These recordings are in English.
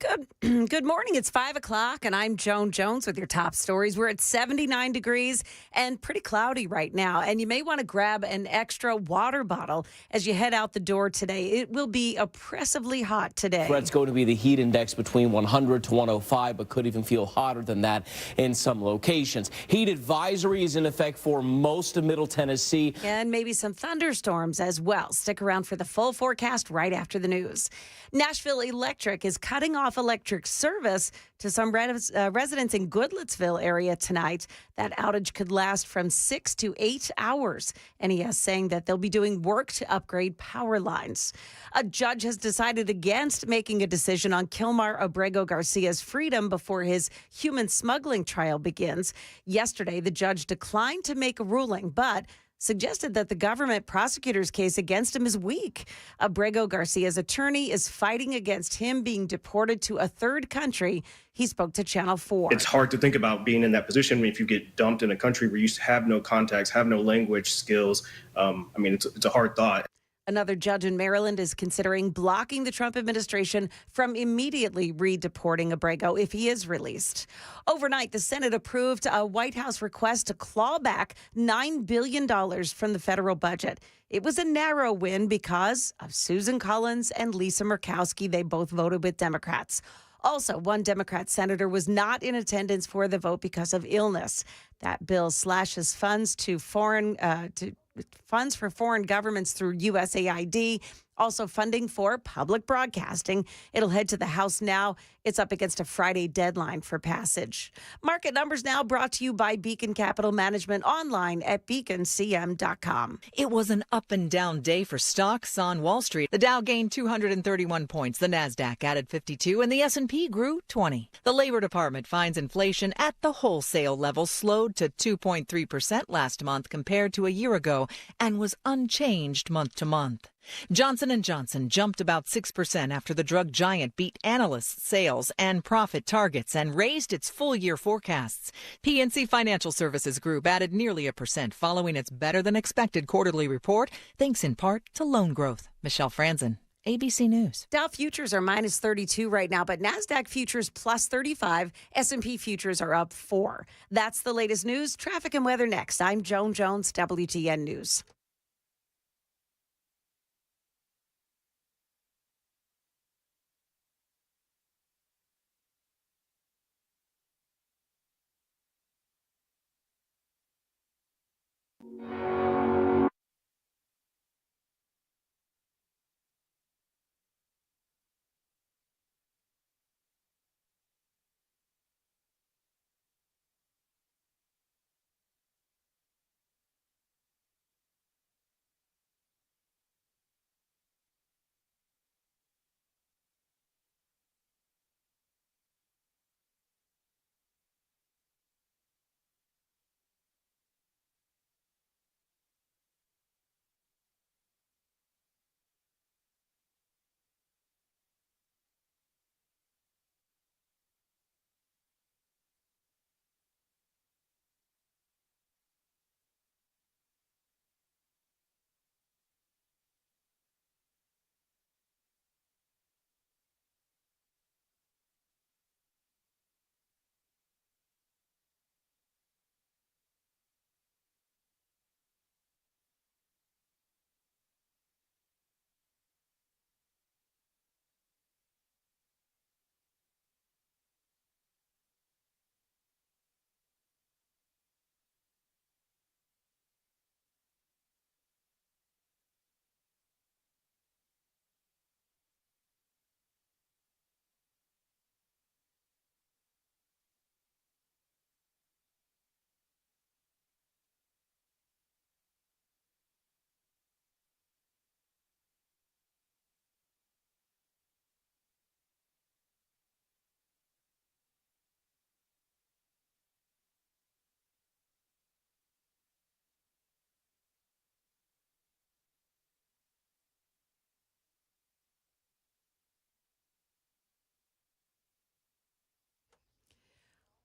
Good morning. It's 5 o'clock, and I'm Joan Jones with your top stories. We're at 79 degrees and pretty cloudy right now. And you may want to grab an extra water bottle as you head out the door today. It will be oppressively hot today. Threat's going to be the heat index between 100 to 105, but could even feel hotter than that in some locations. Heat advisory is in effect for most of Middle Tennessee. And maybe some thunderstorms as well. Stick around for the full forecast right after the news. Nashville Electric is cutting off electric service to some residents in Goodlettsville area tonight. That outage could last from 6 to 8 hours. NES saying that they'll be doing work to upgrade power lines. A judge has decided against making a decision on Kilmar Abrego Garcia's freedom before his human smuggling trial begins. Yesterday, the judge declined to make a ruling, but suggested that the government prosecutor's case against him is weak. Abrego Garcia's attorney is fighting against him being deported to a third country. He spoke to Channel 4. It's hard to think about being in that position if you get dumped in a country where you have no contacts, have no language skills. It's a hard thought. Another judge in Maryland is considering blocking the Trump administration from immediately redeporting Abrego if he is released. Overnight, the Senate approved a White House request to claw back $9 billion from the federal budget. It was a narrow win because of Susan Collins and Lisa Murkowski. They both voted with Democrats. Also, one Democrat senator was not in attendance for the vote because of illness. That bill slashes funds to funds for foreign governments through USAID, also funding for public broadcasting. It'll head to the House now. It's up against a Friday deadline for passage. Market numbers now brought to you by Beacon Capital Management online at beaconcm.com. It was an up and down day for stocks on Wall Street. The Dow gained 231 points, the Nasdaq added 52, and the S&P grew 20. The Labor Department finds inflation at the wholesale level slowed to 2.3% last month compared to a year ago and was unchanged month to month. Johnson & Johnson jumped about 6% after the drug giant beat analysts' sales and profit targets and raised its full-year forecasts. PNC Financial Services Group added nearly 1% following its better-than-expected quarterly report, thanks in part to loan growth. Michelle Franzen, ABC News. Dow futures are minus 32 right now, but NASDAQ futures plus 35. S&P futures are up 4. That's the latest news. Traffic and weather next. I'm Joan Jones, WTN News.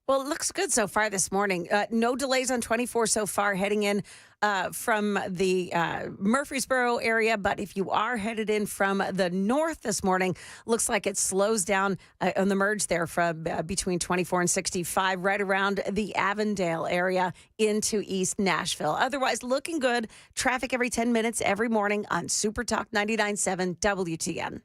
Well, it looks good so far this morning. No delays on 24 so far heading in from the Murfreesboro area. But if you are headed in from the north this morning, looks like it slows down on the merge there from between 24 and 65, right around the Avondale area into East Nashville. Otherwise, looking good. Traffic every 10 minutes every morning on Super Talk 99.7 WTN.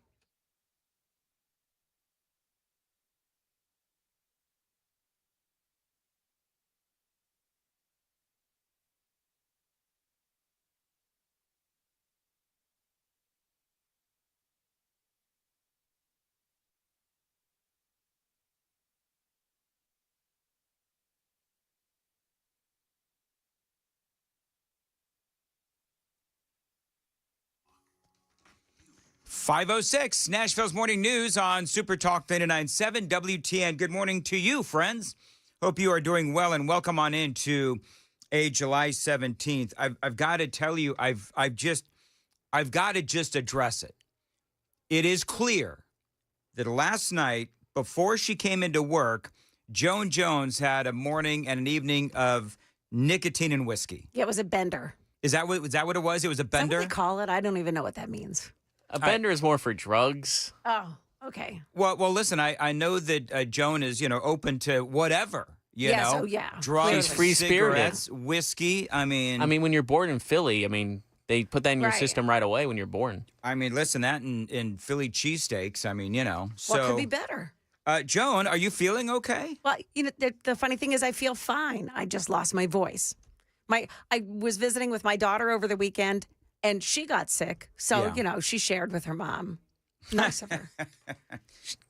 .506 Nashville's Morning News on Super Talk 99.7 WTN. Good morning to you, friends. Hope you are doing well and welcome on into a July 17th. I've got to tell you, I've got to just address it. It is clear that last night, before she came into work, Joan Jones had a morning and an evening of nicotine and whiskey. Yeah, it was a bender. Was that what it was? It was a Is that bender? what they call it? I don't even know what that means. A bender is more for drugs. Oh, okay. Well, listen, I know that Joan is, open to whatever, you Yes, know. oh, yeah. Drugs, She's free-spirited. cigarettes, whiskey. I mean, when you're born in Philly, they put that in your Right. system right away when you're born. listen, that in Philly cheesesteaks, so. What could be better? Joan, are you feeling okay? Well, the funny thing is I feel fine. I just lost my voice. I was visiting with my daughter over the weekend, and she got sick. So, Yeah. she shared with her mom. Nice of her.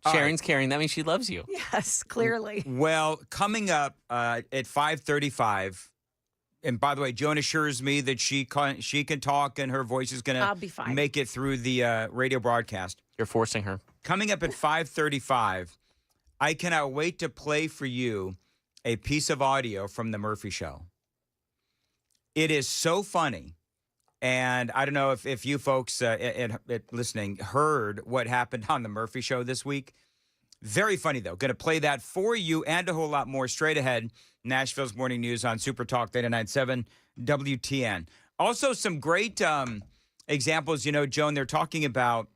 Sharing's caring. That means she loves you. Yes, clearly. Well, coming up at 5:35, and by the way, Joan assures me that she can talk and her voice is going I'll be fine. to make it through the radio broadcast. You're forcing her. Coming up at 5:35, I cannot wait to play for you a piece of audio from the Murphy Show. It is so funny. And I don't know if you folks listening heard what happened on the Murphy Show this week. Very funny, though. Going to play that for you and a whole lot more straight ahead. Nashville's Morning News on Super Talk 99.7 WTN. Also, some great examples. Joan, they're talking about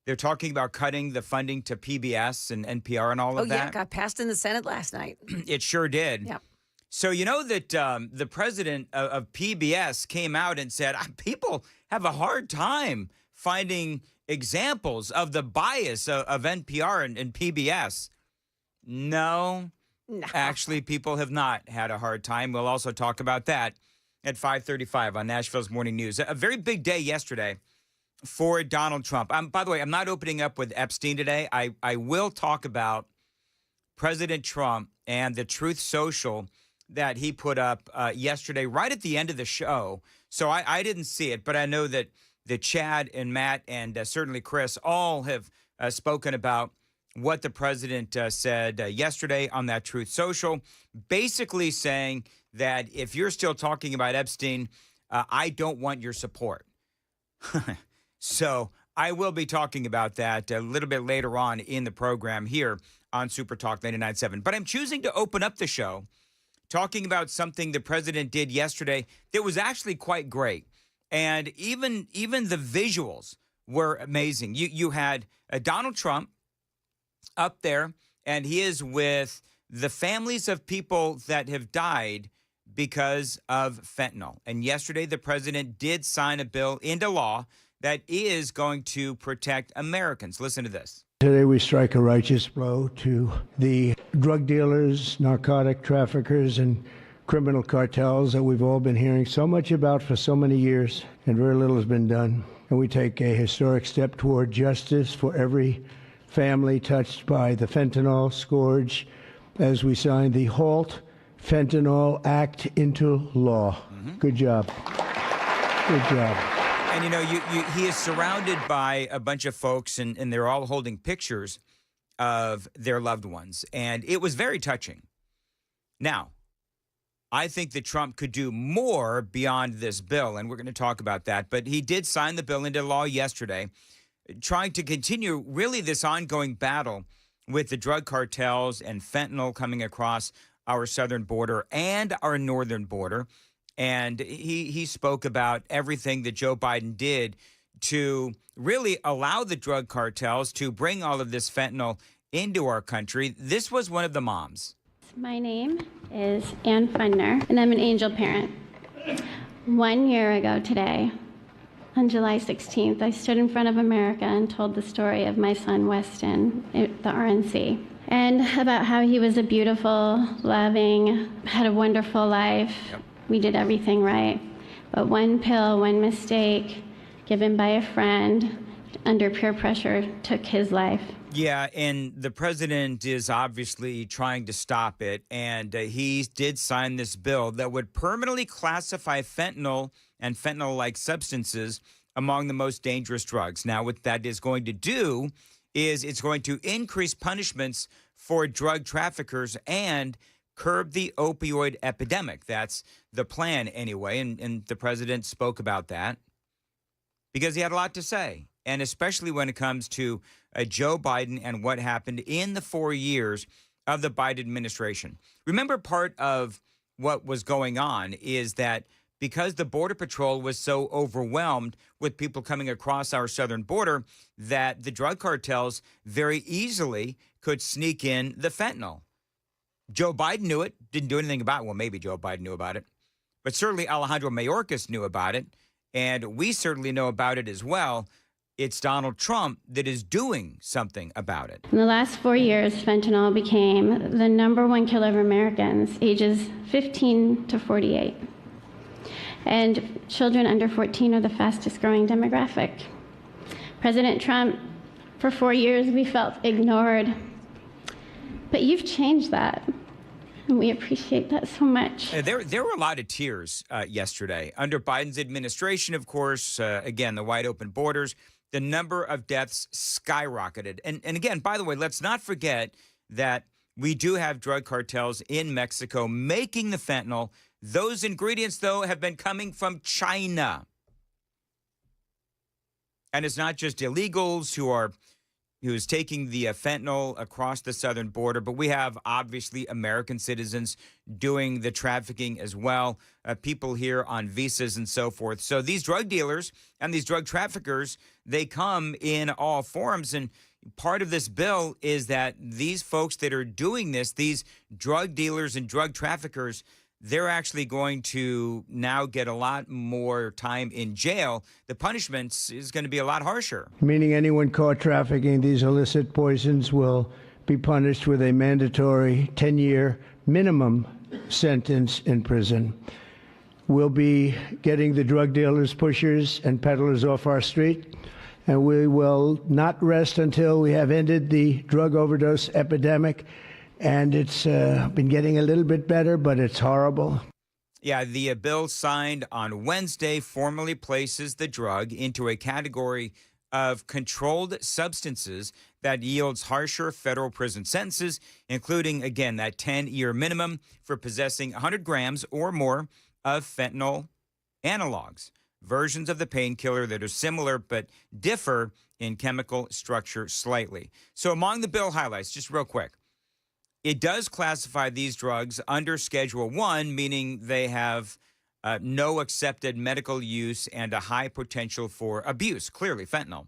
cutting the funding to PBS and NPR and all of Oh, yeah, that. got passed in the Senate last night. It sure did. Yep. So you know that the president of PBS came out and said people have a hard time finding examples of the bias of NPR and PBS. No, actually, people have not had a hard time. We'll also talk about that at 5:35 on Nashville's Morning News. A very big day yesterday for Donald Trump. By the way, I'm not opening up with Epstein today. I will talk about President Trump and the Truth Social that he put up yesterday, right at the end of the show. So I didn't see it, but I know that Chad and Matt and certainly Chris all have spoken about what the president said yesterday on that Truth Social, basically saying that if you're still talking about Epstein, I don't want your support. So I will be talking about that a little bit later on in the program here on Super Talk 99.7. But I'm choosing to open up the show talking about something the president did yesterday that was actually quite great. And even the visuals were amazing. You had Donald Trump up there, and he is with the families of people that have died because of fentanyl. And yesterday, the president did sign a bill into law that is going to protect Americans. Listen to this. Today we strike a righteous blow to the drug dealers, narcotic traffickers, and criminal cartels that we've all been hearing so much about for so many years, and very little has been done. And we take a historic step toward justice for every family touched by the fentanyl scourge as we sign the Halt Fentanyl Act into law. Good job. Good job. And, he is surrounded by a bunch of folks, and they're all holding pictures of their loved ones. And it was very touching. Now, I think that Trump could do more beyond this bill, and we're going to talk about that. But he did sign the bill into law yesterday, trying to continue really this ongoing battle with the drug cartels and fentanyl coming across our southern border and our northern border. And he spoke about everything that Joe Biden did to really allow the drug cartels to bring all of this fentanyl into our country. This was one of the moms. My name is Ann Fundner, and I'm an angel parent. 1 year ago today, on July 16th, I stood in front of America and told the story of my son, Weston, at the RNC, and about how he was a beautiful, loving, had a wonderful life. Yep. We did everything right. But one pill, one mistake, given by a friend under peer pressure, took his life. Yeah, and the president is obviously trying to stop it, and he did sign this bill that would permanently classify fentanyl and fentanyl-like substances among the most dangerous drugs. Now, what that is going to do is it's going to increase punishments for drug traffickers and curb the opioid epidemic. That's the plan anyway, and the president spoke about that because he had a lot to say, and especially when it comes to Joe Biden and what happened in the 4 years of the Biden administration. Remember, part of what was going on is that because the Border Patrol was so overwhelmed with people coming across our southern border, that the drug cartels very easily could sneak in the fentanyl. Joe Biden knew it, didn't do anything about it. Well, maybe Joe Biden knew about it, but certainly Alejandro Mayorkas knew about it, and we certainly know about it as well. It's Donald Trump that is doing something about it. In the last 4 years, fentanyl became the #1 killer of Americans ages 15 to 48. And children under 14 are the fastest growing demographic. President Trump, for 4 years, we felt ignored. But you've changed that, and we appreciate that so much. There were a lot of tears yesterday. Under Biden's administration, of course, again, the wide open borders, the number of deaths skyrocketed. And again, by the way, let's not forget that we do have drug cartels in Mexico making the fentanyl. Those ingredients, though, have been coming from China. And it's not just illegals who's taking the fentanyl across the southern border, but we have obviously American citizens doing the trafficking as well, people here on visas and so forth. So these drug dealers and these drug traffickers, they come in all forms. And part of this bill is that these folks that are doing this, these drug dealers and drug traffickers, they're actually going to now get a lot more time in jail. The punishments is going to be a lot harsher. Meaning anyone caught trafficking these illicit poisons will be punished with a mandatory 10-year minimum sentence in prison. We'll be getting the drug dealers, pushers, and peddlers off our street, and we will not rest until we have ended the drug overdose epidemic. And it's been getting a little bit better, but it's horrible. Yeah, the bill signed on Wednesday formally places the drug into a category of controlled substances that yields harsher federal prison sentences, including, again, that 10-year minimum for possessing 100 grams or more of fentanyl analogs, versions of the painkiller that are similar but differ in chemical structure slightly. So among the bill highlights, just real quick, it does classify these drugs under Schedule 1, meaning they have no accepted medical use and a high potential for abuse, clearly fentanyl.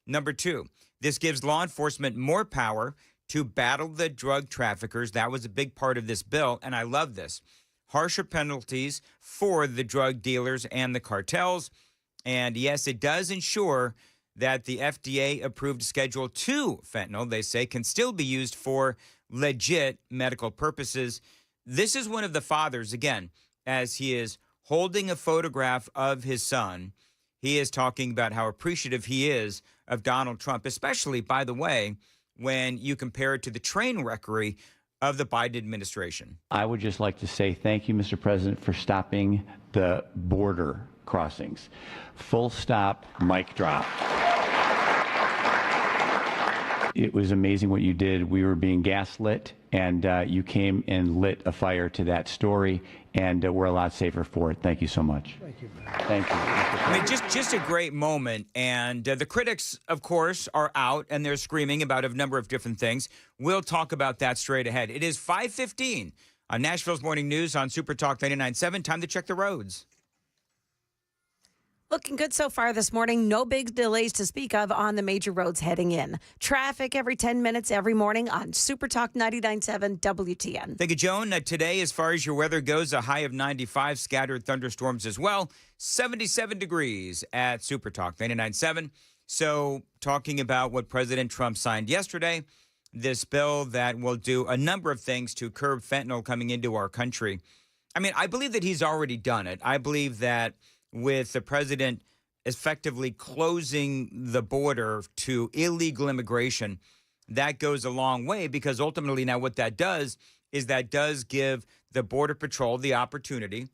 Number 2, this gives law enforcement more power to battle the drug traffickers. That was a big part of this bill, and I love this. Harsher penalties for the drug dealers and the cartels. And yes, it does ensure that the FDA-approved Schedule 2 fentanyl, they say, can still be used for legit medical purposes. This is one of the fathers, again, as he is holding a photograph of his son. He is talking about how appreciative he is of Donald Trump, especially, by the way, when you compare it to the train wreckery of the Biden administration. I would just like to say thank you, Mr. President, for stopping the border crossings. Full stop, mic drop. It was amazing what you did. We were being gaslit, and you came and lit a fire to that story, and we're a lot safer for it. Thank you so much. Thank you. Mr. I mean, President. just a great moment. And the critics, of course, are out and they're screaming about a number of different things. We'll talk about that straight ahead. It is 5:15 on Nashville's Morning News on Super Talk 99.7. Time to check the roads. Looking good so far this morning. No big delays to speak of on the major roads heading in. Traffic every 10 minutes every morning on Super Talk 99.7 WTN. Thank you, Joan. Today, as far as your weather goes, a high of 95, scattered thunderstorms as well. 77 degrees at Super Talk 99.7. So, talking about what President Trump signed yesterday, this bill that will do a number of things to curb fentanyl coming into our country. I mean, I believe that he's already done it. I believe that with the president effectively closing the border to illegal immigration, that goes a long way, because ultimately now what that does is that does give the Border Patrol the opportunity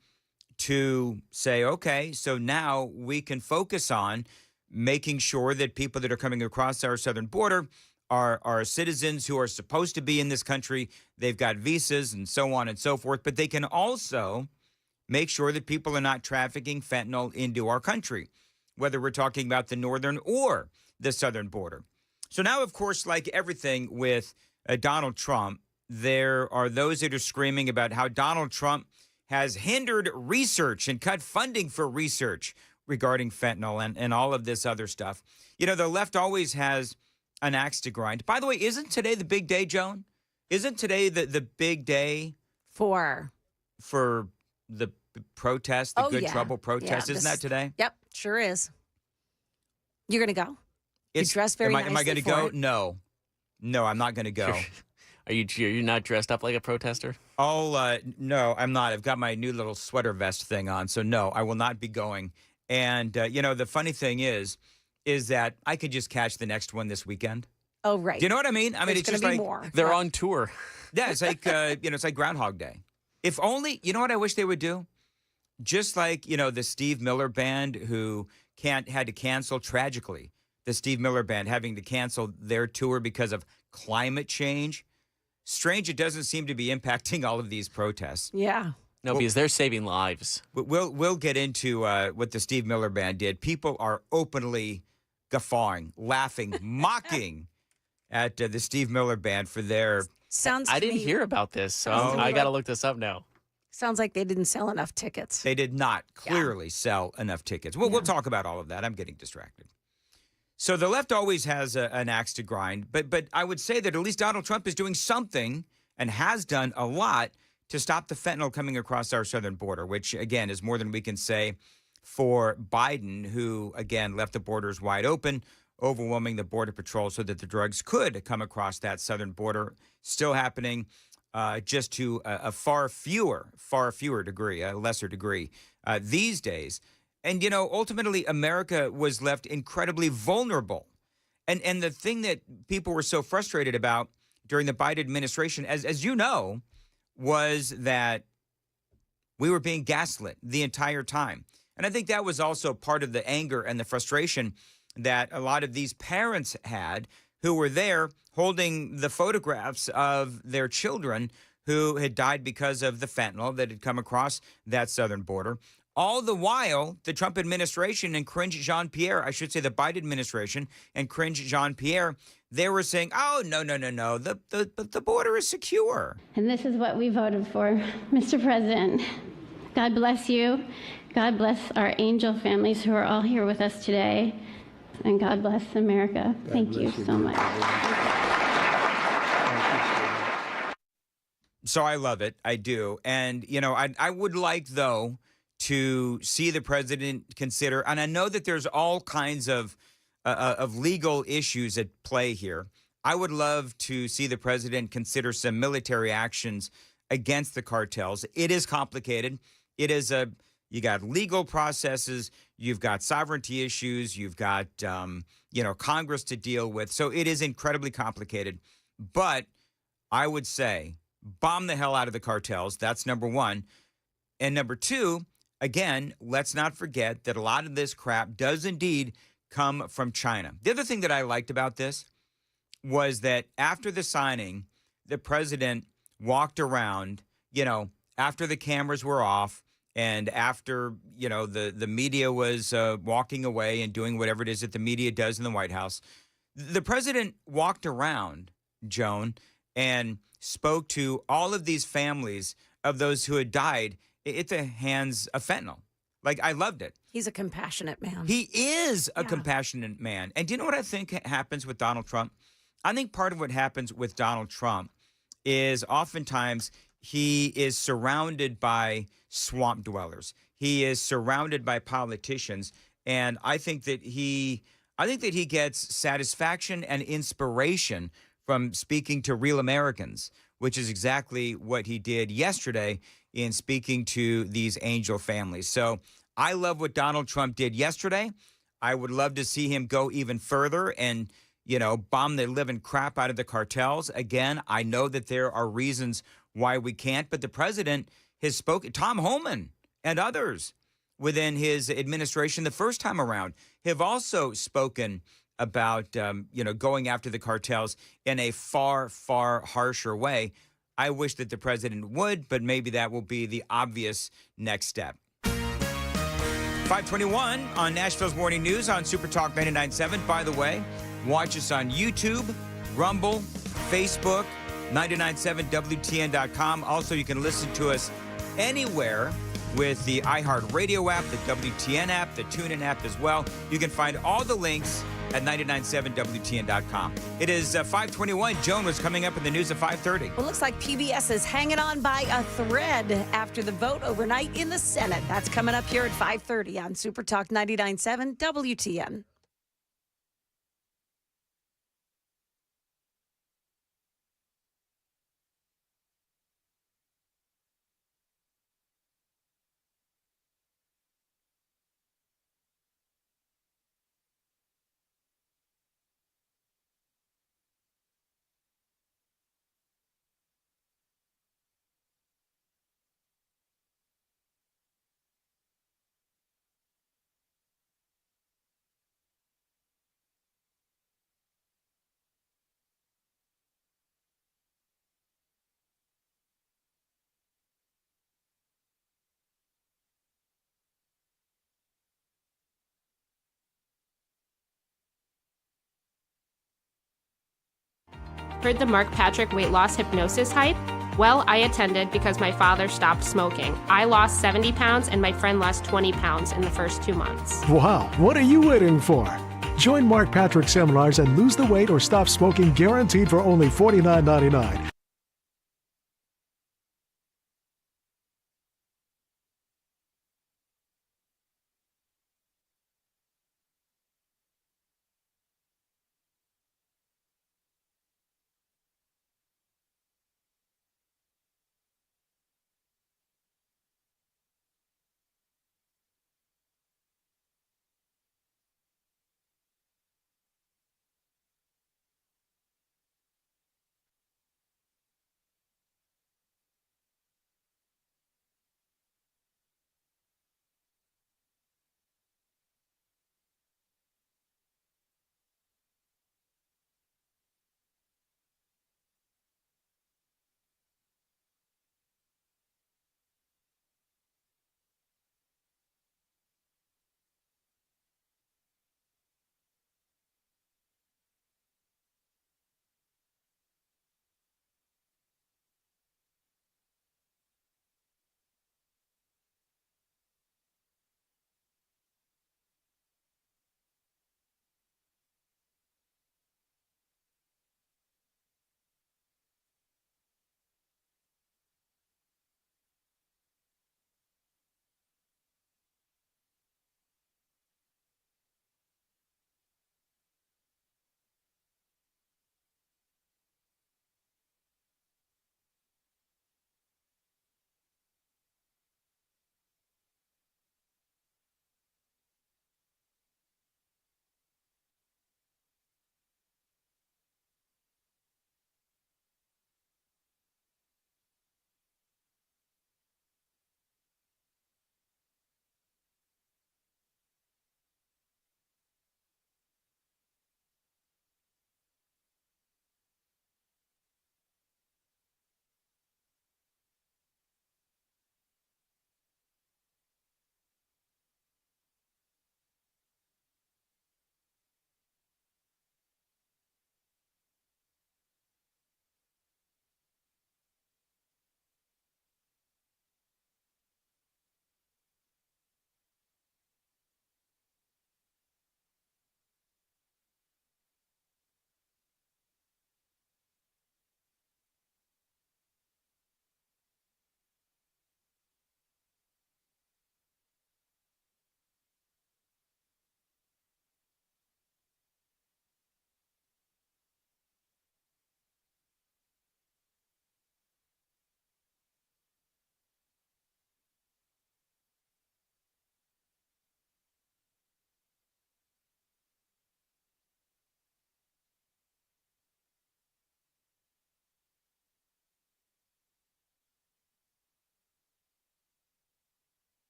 to say, okay, so now we can focus on making sure that people that are coming across our southern border are citizens who are supposed to be in this country. They've got visas and so on and so forth, but they can also make sure that people are not trafficking fentanyl into our country, whether we're talking about the northern or the southern border. So now, of course, like everything with Donald Trump, there are those that are screaming about how Donald Trump has hindered research and cut funding for research regarding fentanyl and all of this other stuff. You know, the left always has an axe to grind. By the way, isn't today the big day, Joan? Isn't today the big day For the protest, the Good Trouble protest? Yeah, Isn't that today? Yep, sure is. You're going to go? You dressed very nicely. Am I going to for go? it. No, I'm not going to go. You're not dressed up like a protester? No, I'm not. I've got my new little sweater vest thing on, so no, I will not be going. And you know, the funny thing is that I could just catch the next one this weekend. Oh, right. Do you know what I mean? I mean, it's gonna just be like more. They're on tour. Yeah, it's like it's like Groundhog Day. If only, you know what I wish they would do? Just like, the Steve Miller Band, who had to cancel tragically. The Steve Miller Band having to cancel their tour because of climate change. Strange, it doesn't seem to be impacting all of these protests. Yeah. No, because they're saving lives. We'll get into what the Steve Miller Band did. People are openly guffawing, laughing, mocking at the Steve Miller Band for their... I didn't hear about this, so I got to look this up now. Sounds like they didn't sell enough tickets. They did not clearly sell enough tickets. We'll talk about all of that. I'm getting distracted. So the left always has an axe to grind, but I would say that at least Donald Trump is doing something and has done a lot to stop the fentanyl coming across our southern border, which, again, is more than we can say for Biden, who, again, left the borders wide open, overwhelming the Border Patrol so that the drugs could come across that southern border. Still happening, just to a far fewer degree, a lesser degree these days. And, ultimately, America was left incredibly vulnerable. And the thing that people were so frustrated about during the Biden administration, as you know, was that we were being gaslit the entire time. And I think that was also part of the anger and the frustration that a lot of these parents had who were there holding the photographs of their children who had died because of the fentanyl that had come across that southern border. All the while, the Trump administration and Cringe Jean-Pierre, I should say the Biden administration and Cringe Jean-Pierre, they were saying, oh, no, the border is secure. And this is what we voted for, Mr. President. God bless you. God bless our angel families who are all here with us today. And God bless America. Thank you so much. So I love it. I do. And, I would like, though, to see the president consider, and I know that there's all kinds of legal issues at play here. I would love to see the president consider some military actions against the cartels. It is complicated. It is you got legal processes, you've got sovereignty issues, you've got, Congress to deal with. So it is incredibly complicated. But I would say bomb the hell out of the cartels. That's number one. And number two, again, let's not forget that a lot of this crap does indeed come from China. The other thing that I liked about this was that after the signing, the president walked around, after the cameras were off, And after, the media was walking away and doing whatever it is that the media does in the White House, the president walked around, Joan, and spoke to all of these families of those who had died at the hands of fentanyl. Like, I loved it. He's a compassionate man. He is a Yeah. compassionate man. And do you know what I think happens with Donald Trump? I think part of what happens with Donald Trump is oftentimes he is surrounded by swamp dwellers. He is surrounded by politicians, and I think that he gets satisfaction and inspiration from speaking to real Americans, which is exactly what he did yesterday in speaking to these angel families. So I love what Donald Trump did yesterday. I would love to see him go even further and, bomb the living crap out of the cartels. Again, I know that there are reasons why we can't, but the president has spoken. Tom Homan and others within his administration the first time around have also spoken about, going after the cartels in a far, far harsher way. I wish that the president would, but maybe that will be the obvious next step. 521 on Nashville's Morning News on Super Talk 99.7. By the way, watch us on YouTube, Rumble, Facebook, 997WTN.com. Also, you can listen to us anywhere with the iHeartRadio app, the WTN app, the TuneIn app as well. You can find all the links at 997WTN.com. It is 521. Joan was coming up in the news at 5:30. Well, looks like PBS is hanging on by a thread after the vote overnight in the Senate. That's coming up here at 5:30 on Super Talk 99.7 WTN. Heard the Mark Patrick weight loss hypnosis hype? Well, I attended because my father stopped smoking. I lost 70 pounds and my friend lost 20 pounds in the first 2 months. Wow, what are you waiting for? Join Mark Patrick seminars and lose the weight or stop smoking guaranteed for only $49.99.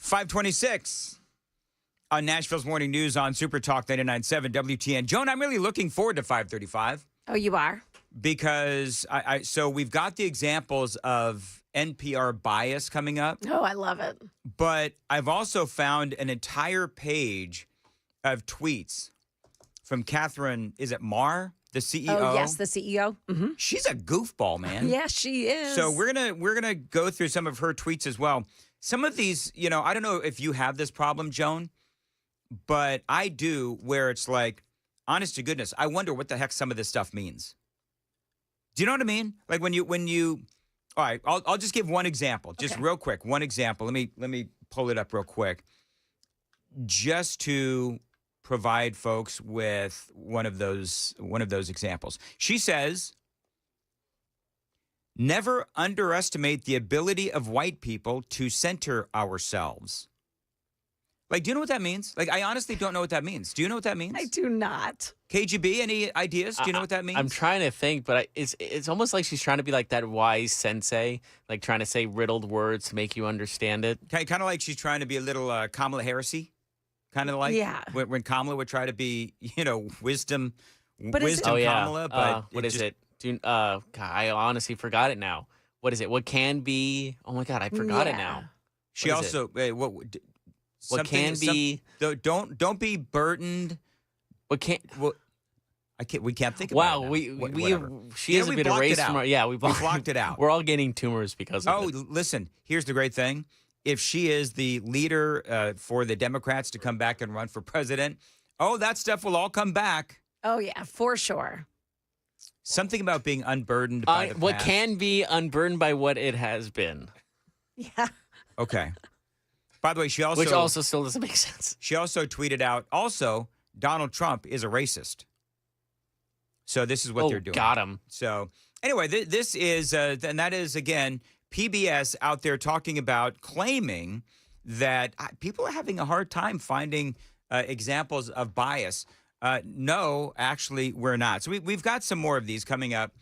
526 on Nashville's Morning News on Super Talk 99.7 WTN. Joan, I'm really looking forward to 535. Oh, you are? Because so we've got the examples of NPR bias coming up. Oh, I love it. But I've also found an entire page of tweets from Catherine, is it Marr, the CEO? Oh, yes, the CEO. Mm-hmm. She's a goofball, man. Yeah, she is. So we're gonna go through some of her tweets as well. Some of these, I don't know if you have this problem, Joan, but I do, where it's like, honest to goodness, I wonder what the heck some of this stuff means. Do you know what I mean? Like when you all right, I'll just give one example, just real quick. One example. Let me pull it up real quick, just to provide folks with one of those examples. She says, "Never underestimate the ability of white people to center ourselves." Like, do you know what that means? Like, I honestly don't know what that means. Do you know what that means? I do not. KGB, any ideas? Do you know what that means? I'm trying to think, but it's almost like she's trying to be like that wise sensei, like trying to say riddled words to make you understand it. Kind of like she's trying to be a little Kamala Harris-y. Kind of like when Kamala would try to be, wisdom Kamala. But what is it? God, I honestly forgot it now. What is it? What can be? Oh my God, I forgot it now. She also what can be? Don't be burdened. What can't? We can't think about it. Wow, she has a bit erased from our. Yeah, we blocked it out. We're all getting tumors because of it. Oh, listen. Here's the great thing. If she is the leader for the Democrats to come back and run for president, that stuff will all come back. Oh, yeah, for sure. Something about being unburdened by the past. What can be unburdened by what it has been. Yeah. Okay. By the way, which also still doesn't make sense. She also tweeted out, also, Donald Trump is a racist. So this is what they're doing. Got him. So anyway, this is, and that is, again, PBS out there talking about, claiming that people are having a hard time finding examples of bias. No, actually, we're not. So we've got some more of these coming up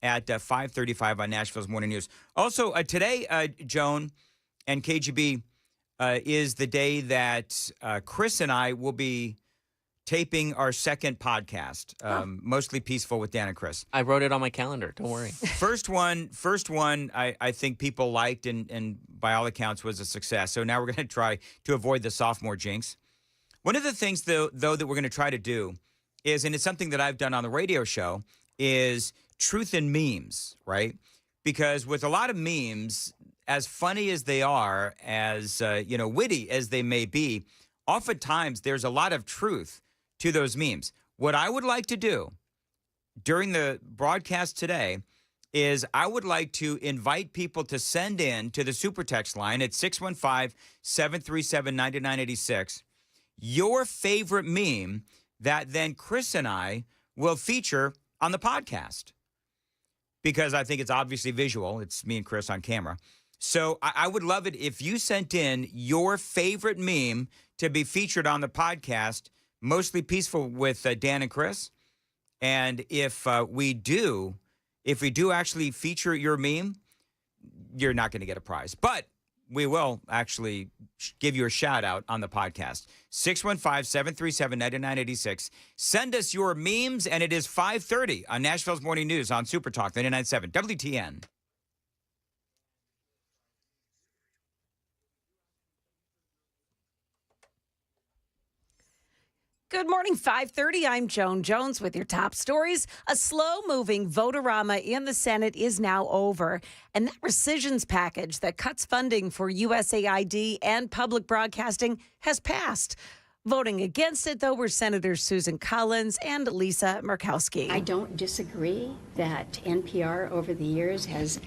at 5:35 on Nashville's Morning News. Also, today, Joan and KGB, is the day that Chris and I will be taping our second podcast, Mostly Peaceful with Dan and Chris. I wrote it on my calendar. Don't worry. First one, I think people liked and by all accounts was a success. So now we're going to try to avoid the sophomore jinx. One of the things, though, that we're going to try to do is, and it's something that I've done on the radio show, is truth in memes, right? Because with a lot of memes, as funny as they are, as witty as they may be, oftentimes there's a lot of truth to those memes. What I would like to do during the broadcast today is I would like to invite people to send in to the super text line at 615-737-9986 your favorite meme that then Chris and I will feature on the podcast. Because I think it's obviously visual. It's me and Chris on camera. So I would love it if you sent in your favorite meme to be featured on the podcast, Mostly Peaceful with Dan and Chris. And if we do actually feature your meme, you're not going to get a prize. But we will actually give you a shout out on the podcast. 615-737-9986. Send us your memes, and it is 5:30 on Nashville's Morning News on Super Talk 99.7 WTN. Good morning, 5:30. I'm Joan Jones with your top stories. A slow-moving vote-a-rama in the Senate is now over, and that rescissions package that cuts funding for USAID and public broadcasting has passed. Voting against it, though, were Senators Susan Collins and Lisa Murkowski. I don't disagree that NPR over the years has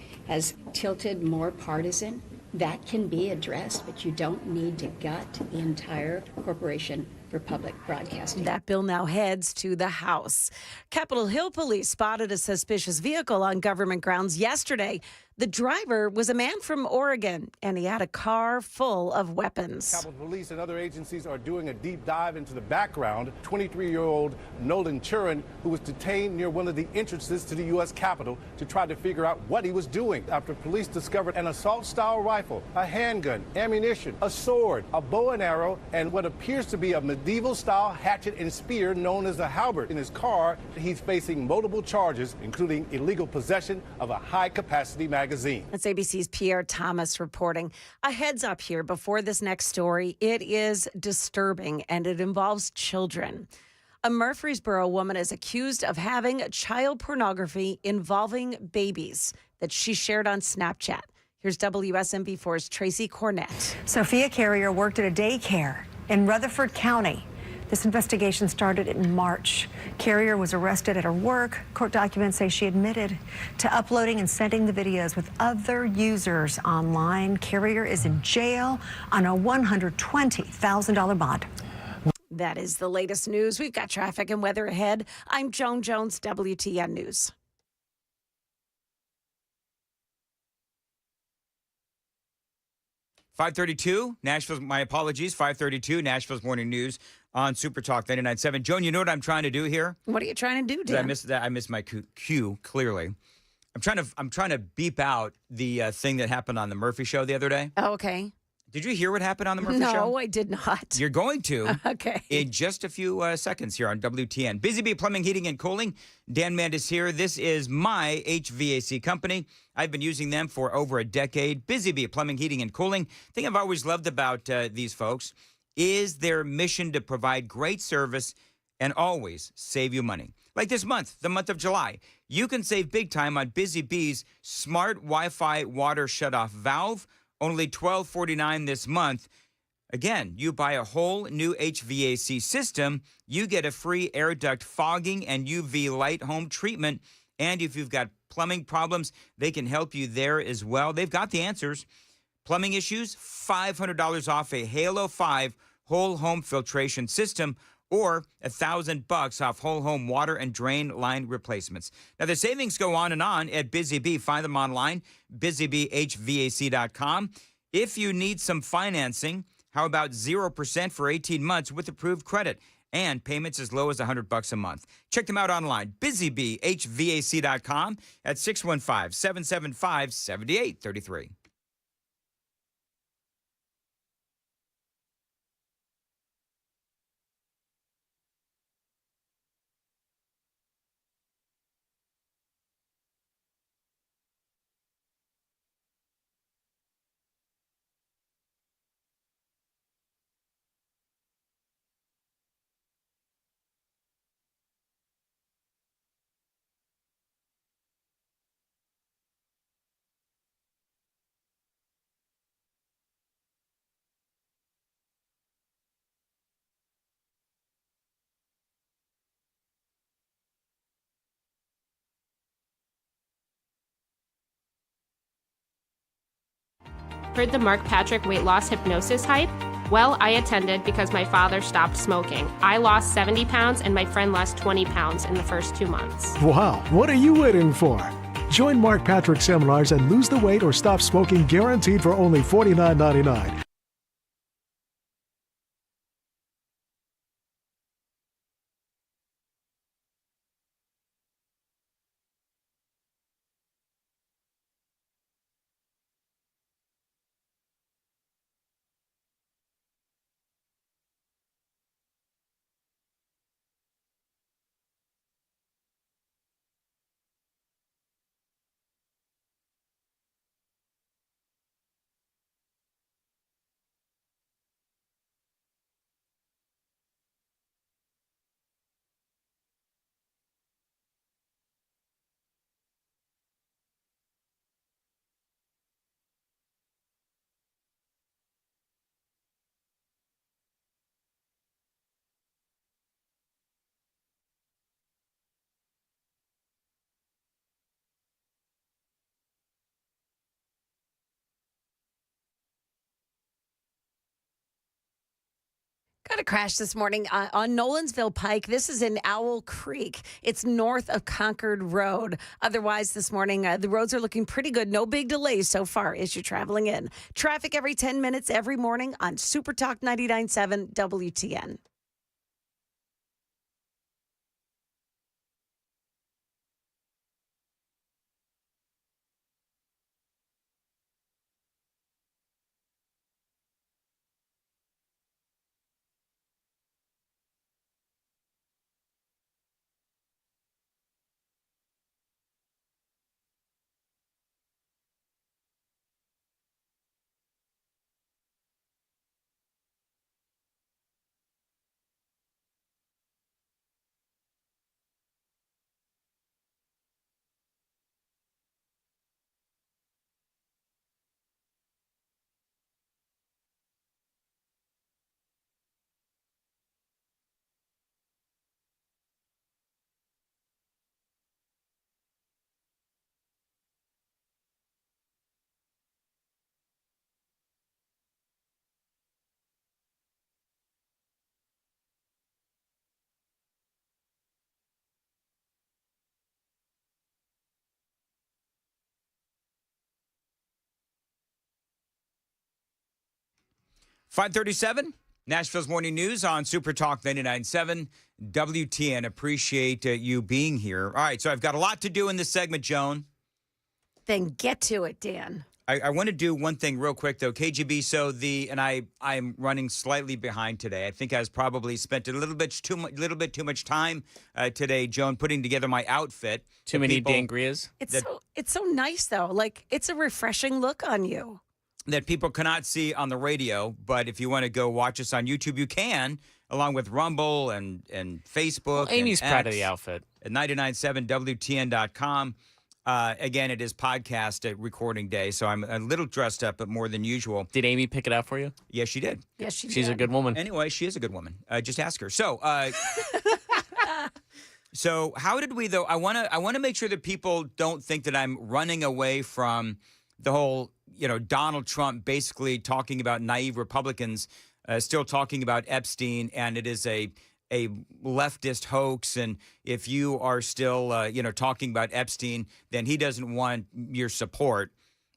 tilted more partisan. That can be addressed, but you don't need to gut the entire corporation for public broadcasting. That bill now heads to the House. Capitol Hill police spotted a suspicious vehicle on government grounds yesterday. The driver was a man from Oregon, and he had a car full of weapons. Capitol Police and other agencies are doing a deep dive into the background. 23-year-old Nolan Churin, who was detained near one of the entrances to the U.S. Capitol to try to figure out what he was doing after police discovered an assault-style rifle, a handgun, ammunition, a sword, a bow and arrow, and what appears to be a medieval-style hatchet and spear known as a halberd in his car. He's facing multiple charges, including illegal possession of a high-capacity magazine. That's ABC's Pierre Thomas reporting. A heads up here before this next story. It is disturbing, and it involves children. A Murfreesboro woman is accused of having child pornography involving babies that she shared on Snapchat. Here's WSMV4's Tracy Cornett. Sophia Carrier worked at a daycare in Rutherford County. This investigation started in March. Carrier was arrested at her work. Court documents say she admitted to uploading and sending the videos with other users online. Carrier is in jail on a $120,000 bond. That is the latest news. We've got traffic and weather ahead. I'm Joan Jones, WTN News. .532, Nashville's, my apologies, 532, Nashville's Morning News on Super Talk 99.7. Joan, you know what I'm trying to do here? What are you trying to do, Dan? I missed my cue, clearly. I'm trying to beep out the thing that happened on the Murphy Show the other day. Oh, okay. Did you hear what happened on the Murphy Show? No, I did not. You're going to. Okay. In just a few seconds here on WTN. Busy Bee Plumbing, Heating, and Cooling. Dan Mandis here. This is my HVAC company. I've been using them for over a decade. Busy Bee Plumbing, Heating, and Cooling. The thing I've always loved about these folks is their mission to provide great service and always save you money. Like this month, the month of July, you can save big time on Busy Bee's smart Wi-Fi water shutoff valve. Only $12.49 this month. Again, you buy a whole new HVAC system, you get a free air duct fogging and UV light home treatment. And if you've got plumbing problems, they can help you there as well. They've got the answers. Plumbing issues, $500 off a Halo 5 whole home filtration system, or $1,000 off whole home water and drain line replacements. Now, the savings go on and on at Busy Bee. Find them online, busybeehvac.com. If you need some financing, how about 0% for 18 months with approved credit and payments as low as $100 a month? Check them out online, busybeehvac.com at 615-775-7833. Heard the Mark Patrick weight loss hypnosis hype? Well, I attended because my father stopped smoking. I lost 70 pounds and my friend lost 20 pounds in the first 2 months. Wow, what are you waiting for? Join Mark Patrick seminars and lose the weight or stop smoking guaranteed for only $49.99. Got a crash this morning on Nolansville Pike. This is in Owl Creek. It's north of Concord Road. Otherwise, this morning, the roads are looking pretty good. No big delays so far as you're traveling in. Traffic every 10 minutes every morning on Super Talk 99.7 WTN. .537, Nashville's Morning News on Super Talk 99.7 WTN. Appreciate you being here. All right, so I've got a lot to do in this segment, Joan. Then get to it, Dan. I want to do one thing real quick, though. KGB, so I'm running slightly behind today. I think I was probably spent a little bit too much time today, Joan, putting together my outfit. Too many dangrias. It's so nice, though. Like, it's a refreshing look on you. That people cannot see on the radio, but if you want to go watch us on YouTube, you can, along with Rumble and Facebook. Well, Amy's and proud of X the outfit. At 997WTN.com. Again, it is podcast recording day, so I'm a little dressed up, but more than usual. Did Amy pick it out for you? Yes, she did. Yes, she did. She's a good woman. Anyway, she is a good woman. Just ask her. So, so how did we though? I want to make sure that people don't think that I'm running away from the whole, Donald Trump basically talking about naive Republicans, still talking about Epstein, and it is a leftist hoax. And if you are still, talking about Epstein, then he doesn't want your support.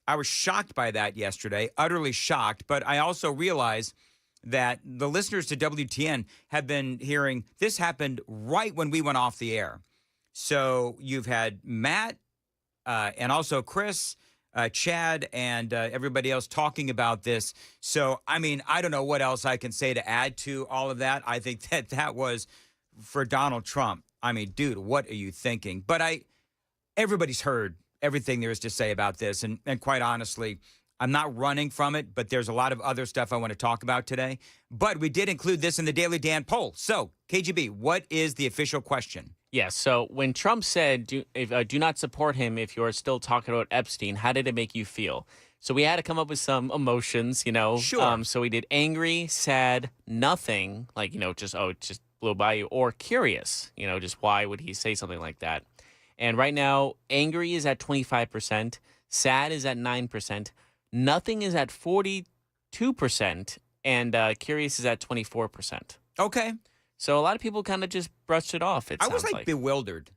I was shocked by that yesterday, utterly shocked. But I also realized that the listeners to WTN have been hearing this happened right when we went off the air. So you've had Matt and also Chris, Chad, and everybody else talking about this. So, I mean, I don't know what else I can say to add to all of that. I think that was for Donald Trump. I mean, dude, what are you thinking? But everybody's heard everything there is to say about this. And quite honestly, I'm not running from it, but there's a lot of other stuff I want to talk about today. But we did include this in the Daily Dan poll. So, KGB, what is the official question? Yes. So when Trump said, do not support him if you're still talking about Epstein, how did it make you feel? So we had to come up with some emotions, Sure. So we did angry, sad, nothing, like, it just blew by you, or curious, just why would he say something like that? And right now, angry is at 25%, sad is at 9%, nothing is at 42%, and curious is at 24%. Okay. So a lot of people kind of just brushed it off. I was like bewildered.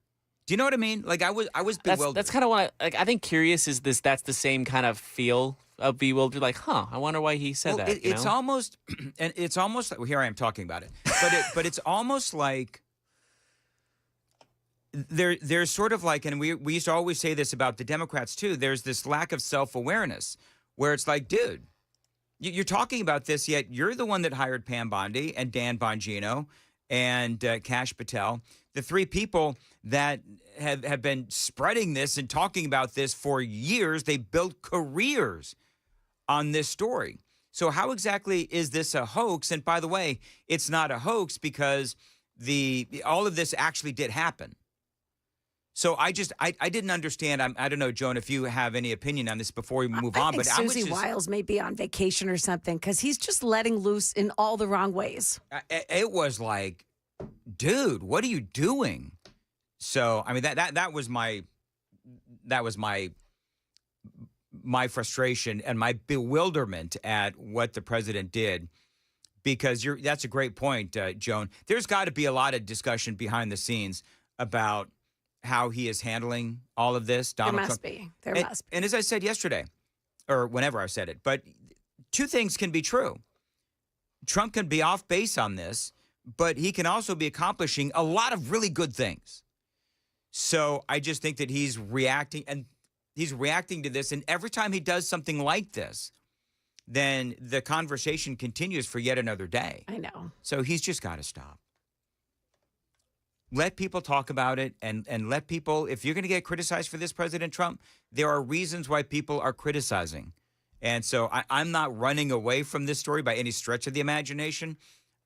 Do you know what I mean? Like I was bewildered. That's kind of what I think. Curious is this. That's the same kind of feel of bewildered. Like, I wonder why he said that. It's almost, and it's almost like, well, here I am talking about it, but it's almost like there's sort of like, and we used to always say this about the Democrats too. There's this lack of self-awareness where it's like, dude, you're talking about this, yet you're the one that hired Pam Bondi and Dan Bongino and Kash Patel, the three people that have been spreading this and talking about this for years. They built careers on this story. So how exactly is this a hoax? And by the way, it's not a hoax because all of this actually did happen. So I didn't understand. I don't know, Joan, if you have any opinion on this before we move on. But Susie Wiles may be on vacation or something because he's just letting loose in all the wrong ways. It was like, dude, what are you doing? So I mean that was my frustration and my bewilderment at what the president did. because that's a great point, Joan. There's got to be a lot of discussion behind the scenes about how he is handling all of this. Donald Trump. There must be. And as I said yesterday, or whenever I said it, but two things can be true. Trump can be off base on this, but he can also be accomplishing a lot of really good things. So I just think that he's reacting to this. And every time he does something like this, then the conversation continues for yet another day. I know. So he's just got to stop. Let people talk about it and let people, if you're going to get criticized for this, President Trump, there are reasons why people are criticizing. And so I'm not running away from this story by any stretch of the imagination.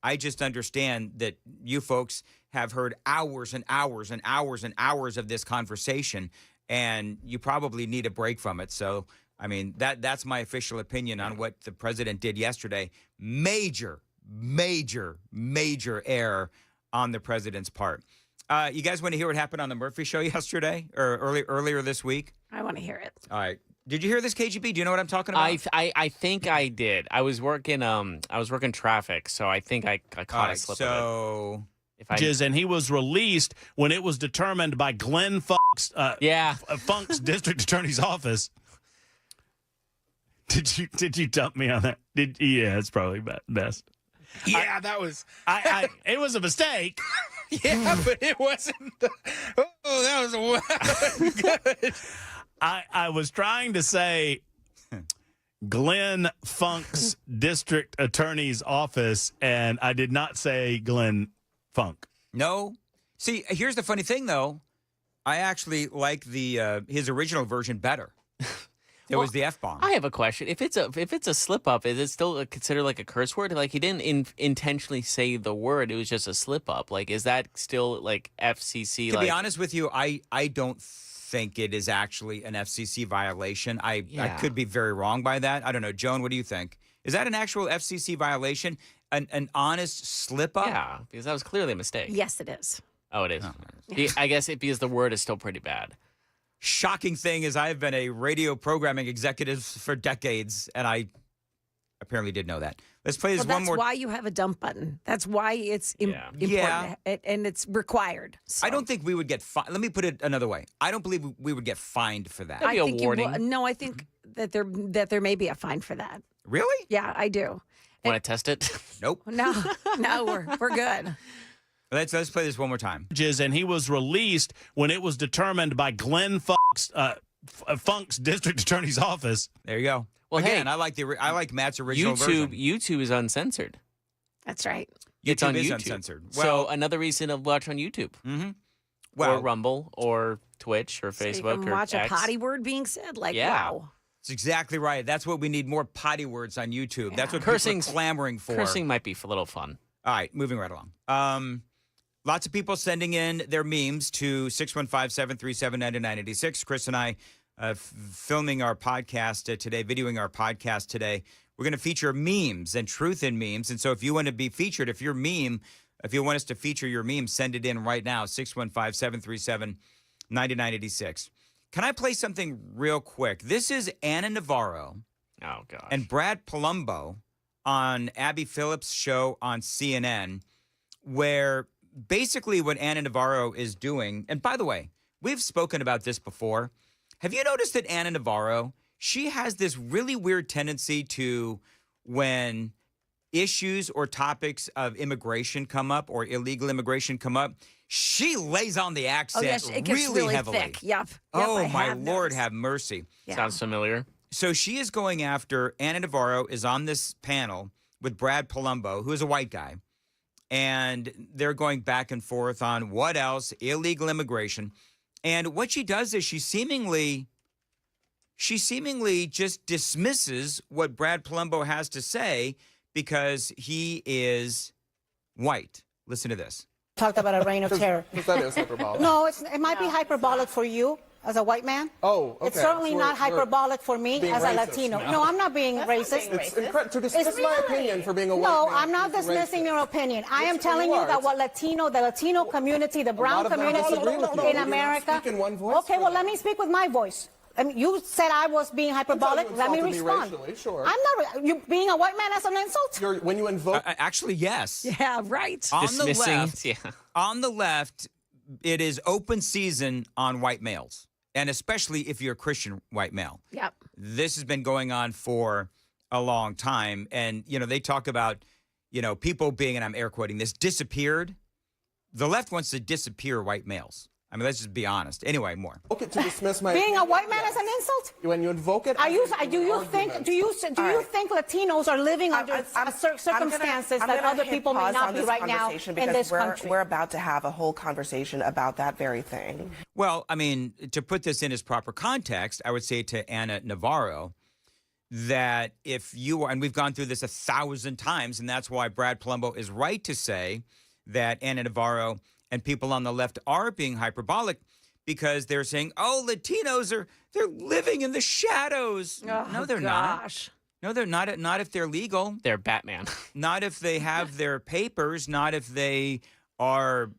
I just understand that you folks have heard hours and hours and hours and hours of this conversation, and you probably need a break from it. So, I mean, that's my official opinion on what the president did yesterday. Major, major, major error on the president's part. You guys want to hear what happened on the Murphy Show yesterday or earlier this week? I want to hear it. All right. Did you hear this, KGB? Do you know what I'm talking about? I think I did. I was working traffic, so I think I caught a slip of it. And he was released when it was determined by Glenn Funk's Funk's district attorney's office. Did you dump me on that? Yeah, it's probably best. Yeah, that was. It was a mistake. Yeah, but it wasn't. That was good. I was trying to say Glenn Funk's district attorney's office, and I did not say Glenn Funk. No. See, here's the funny thing, though. I actually like his original version better. There was the F-bomb. I have a question. If it's a slip up, is it still considered like a curse word? Like he didn't intentionally say the word; it was just a slip up. Like is that still like FCC? To be honest with you, I don't think it is actually an FCC violation. I could be very wrong by that. I don't know, Joan. What do you think? Is that an actual FCC violation? An honest slip up? Yeah, because that was clearly a mistake. Yes, it is. Oh, it is. Oh. I guess because the word is still pretty bad. Shocking thing is I've been a radio programming executive for decades, and I apparently did know that. Let's play this one more. That's why you have a dump button. That's why it's important, and it's required. So. I don't think we would get fined. Let me put it another way. I don't believe we would get fined for that. That'd be a warning. No, I think that there may be a fine for that. Really? Yeah, I do. Want to test it? Nope. No, we're good. Let's play this one more time. And he was released when it was determined by Glenn Funk's district attorney's office. There you go. Well, again, hey, I like Matt's original version. YouTube is uncensored. That's right. It's on is YouTube. Uncensored. Well, so another reason to watch on YouTube. Mm-hmm. Or Rumble or Twitch or Facebook so you can watch or a X. potty word being said. Wow. That's exactly right. That's what we need, more potty words on YouTube. Yeah. That's what Cursing's people are clamoring for. Cursing might be a little fun. All right, moving right along. Lots of people sending in their memes to 615-737-9986. Chris and I filming our podcast today, videoing our podcast today. We're going to feature memes and truth in memes. And so if you want to be featured, if you want us to feature your meme, send it in right now, 615-737-9986. Can I play something real quick? This is Anna Navarro and Brad Palumbo on Abby Phillips' show on CNN, where basically what Anna Navarro is doing, and by the way, we've spoken about this before. Have you noticed that Anna Navarro, she has this really weird tendency to, when issues or topics of immigration come up or illegal immigration come up, she lays on the accent it gets really heavily. Thick. Yep. Oh, my Lord, have mercy. Yeah. Sounds familiar. So she is going after, Anna Navarro is on this panel with Brad Palumbo, who is a white guy. And they're going back and forth on what else, illegal immigration. And what she does is she seemingly just dismisses what Brad Palumbo has to say because he is white. Listen to this. Talked about a reign of terror. That is hyperbolic. No, it might be hyperbolic for you as a white man. Oh, okay. It's certainly not hyperbolic for me as a Latino. No, I'm not being racist. It's incredible to dismiss my opinion for being a white man. No, I'm not dismissing your opinion. I am telling you that the Latino community, the brown community in America. Okay, well, let me speak with my voice. I mean, you said I was being hyperbolic. Let me respond. Racially, sure. I'm not. You being a white man as an insult? When you invoke. Actually, yes. Yeah, right. On Dismissing, the left, yeah. on the left, it is open season on white males, and especially if you're a Christian white male. Yep. This has been going on for a long time, and they talk about people being, and I'm air quoting this, disappeared. The left wants to disappear white males. I mean, let's just be honest. Anyway, more. Okay, to dismiss my Being a white man is an insult? When you invoke it, Do you think Latinos are living under circumstances that other people may not be right now in this country? We're about to have a whole conversation about that very thing. Well, I mean, to put this in its proper context, I would say to Ana Navarro that if you are, and we've gone through this 1,000 times, and that's why Brad Palumbo is right to say that Ana Navarro and people on the left are being hyperbolic because they're saying, oh, Latinos they're living in the shadows. Oh, no, they're gosh. not. No, they're not. Not if they're legal. They're Batman. Not if they have their papers. Not if they are,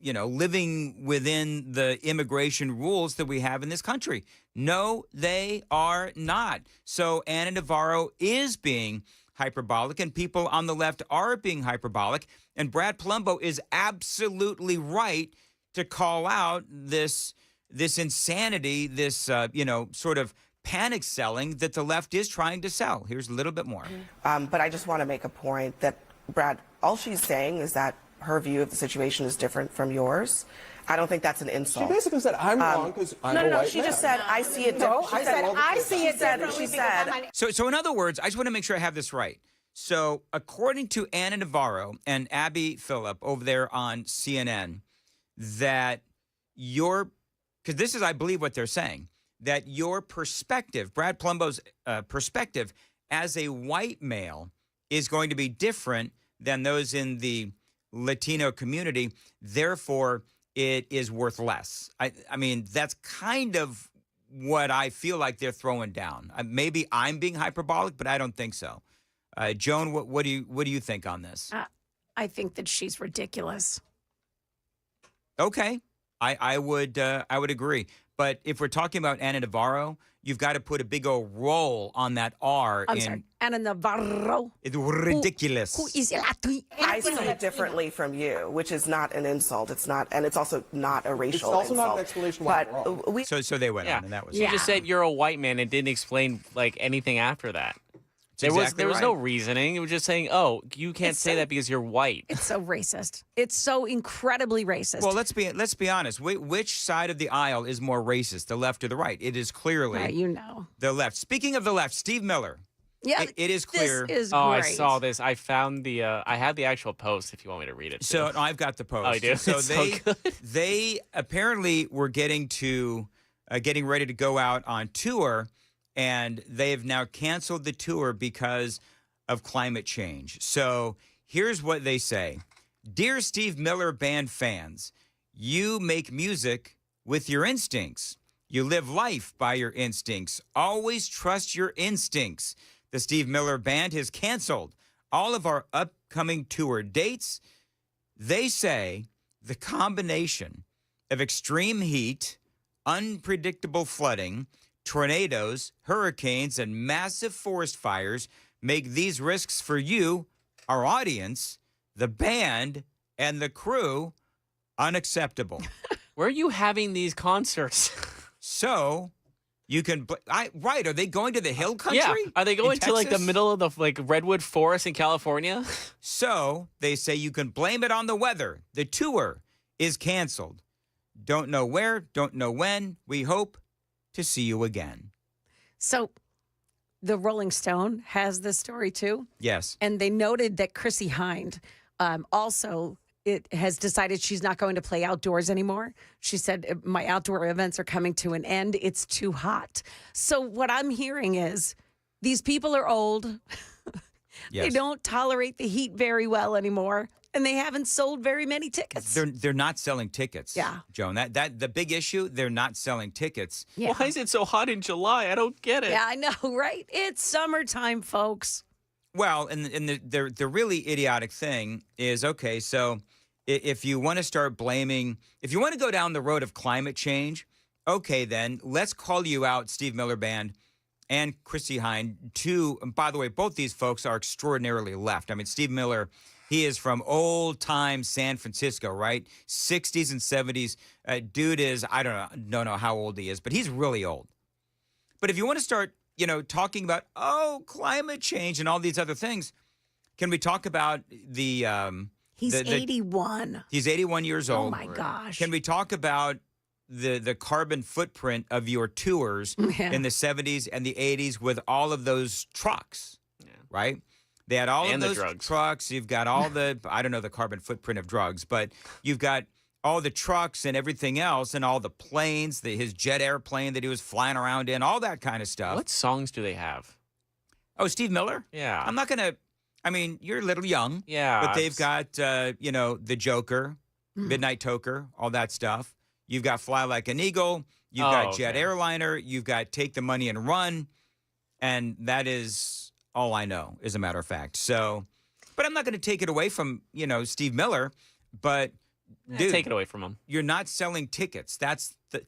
living within the immigration rules that we have in this country. No, they are not. So Ana Navarro is being hyperbolic, and people on the left are being hyperbolic. And Brad Palumbo is absolutely right to call out this insanity, this sort of panic selling that the left is trying to sell. Here's a little bit more. But I just want to make a point that, Brad, all she's saying is that her view of the situation is different from yours. I don't think that's an insult. She basically said I'm wrong because I'm a white man. She just said I see it. No, I said I see it differently. She said. So in other words, I just want to make sure I have this right. So according to Ana Navarro and Abby Phillip over there on CNN, that because this is, I believe, what they're saying, that your perspective, Brad Palumbo's perspective as a white male is going to be different than those in the Latino community. Therefore, it is worth less. I mean, that's kind of what I feel like they're throwing down. Maybe I'm being hyperbolic, but I don't think so. Joan, what do you think on this? I think that she's ridiculous. Okay, I would agree. But if we're talking about Ana Navarro, you've got to put a big old roll on that R. Sorry, Ana Navarro. It's ridiculous. Who is Latino? I see it differently from you, which is not an insult. It's not, and it's also not a racial It's also insult. not an explanation why I'm wrong. But So they went on, and that was You just said you're a white man and didn't explain anything after that. There was no reasoning. It was just saying, oh, you can't say that because you're white. It's so racist. It's so incredibly racist. Well, let's be honest. Which side of the aisle is more racist, the left or the right? It is clearly the left. Speaking of the left, Steve Miller. Yeah, it is clear. This is great. great. I saw this. I found I have the actual post if you want me to read it. So I've got the post. Oh, you do? So It's so good. they apparently were getting ready to go out on tour, and they have now canceled the tour because of climate change. So here's what they say. Dear Steve Miller Band fans, you make music with your instincts. You live life by your instincts. Always trust your instincts. The Steve Miller Band has canceled all of our upcoming tour dates. They say the combination of extreme heat, unpredictable flooding, tornadoes, hurricanes, and massive forest fires make these risks for you, our audience, the band, and the crew unacceptable. Where are you having these concerts? So you can, right, are they going to the hill country? Yeah. Are they going to the Texas? middle of the redwood forest in California? So they say you can blame it on the weather. The tour is canceled. Don't know where, don't know when. We hope to see you again. So the Rolling Stone has this story too. Yes. And they noted that Chrissy Hind also has decided she's not going to play outdoors anymore. She said, my outdoor events are coming to an end. It's too hot. So what I'm hearing is these people are old. Yes. They don't tolerate the heat very well anymore. And they haven't sold very many tickets. They're not selling tickets. Yeah. Joan, that the big issue, they're not selling tickets. Yeah. Why is it so hot in July? I don't get it. Yeah, I know, right? It's summertime, folks. Well, and the really idiotic thing is, okay, so if you want to start blaming, if you want to go down the road of climate change, okay, then let's call you out, Steve Miller Band and Chrissy Hine. And by the way, both these folks are extraordinarily left. I mean, Steve Miller, he is from old time San Francisco, right? 60s and 70s. Dude is, I don't know how old he is, but he's really old. But if you want to start, talking about, climate change and all these other things, can we talk about the He's 81. He's 81 years old. Oh my gosh. Can we talk about the carbon footprint of your tours in the 70s and the 80s with all of those trucks, right? They had all of those trucks. You've got all the, I don't know the carbon footprint of drugs, but you've got all the trucks and everything else and all the planes, his jet airplane that he was flying around in, all that kind of stuff. What songs do they have? Oh, Steve Miller? Yeah. I'm not going to, you're a little young. Yeah. But they've got, The Joker, Midnight Toker, all that stuff. You've got Fly Like an Eagle. You've got Jet Airliner. You've got Take the Money and Run. And that is all I know, as a matter of fact. So, but I'm not going to take it away from, Steve Miller. But, dude, take it away from him. You're not selling tickets. That's the,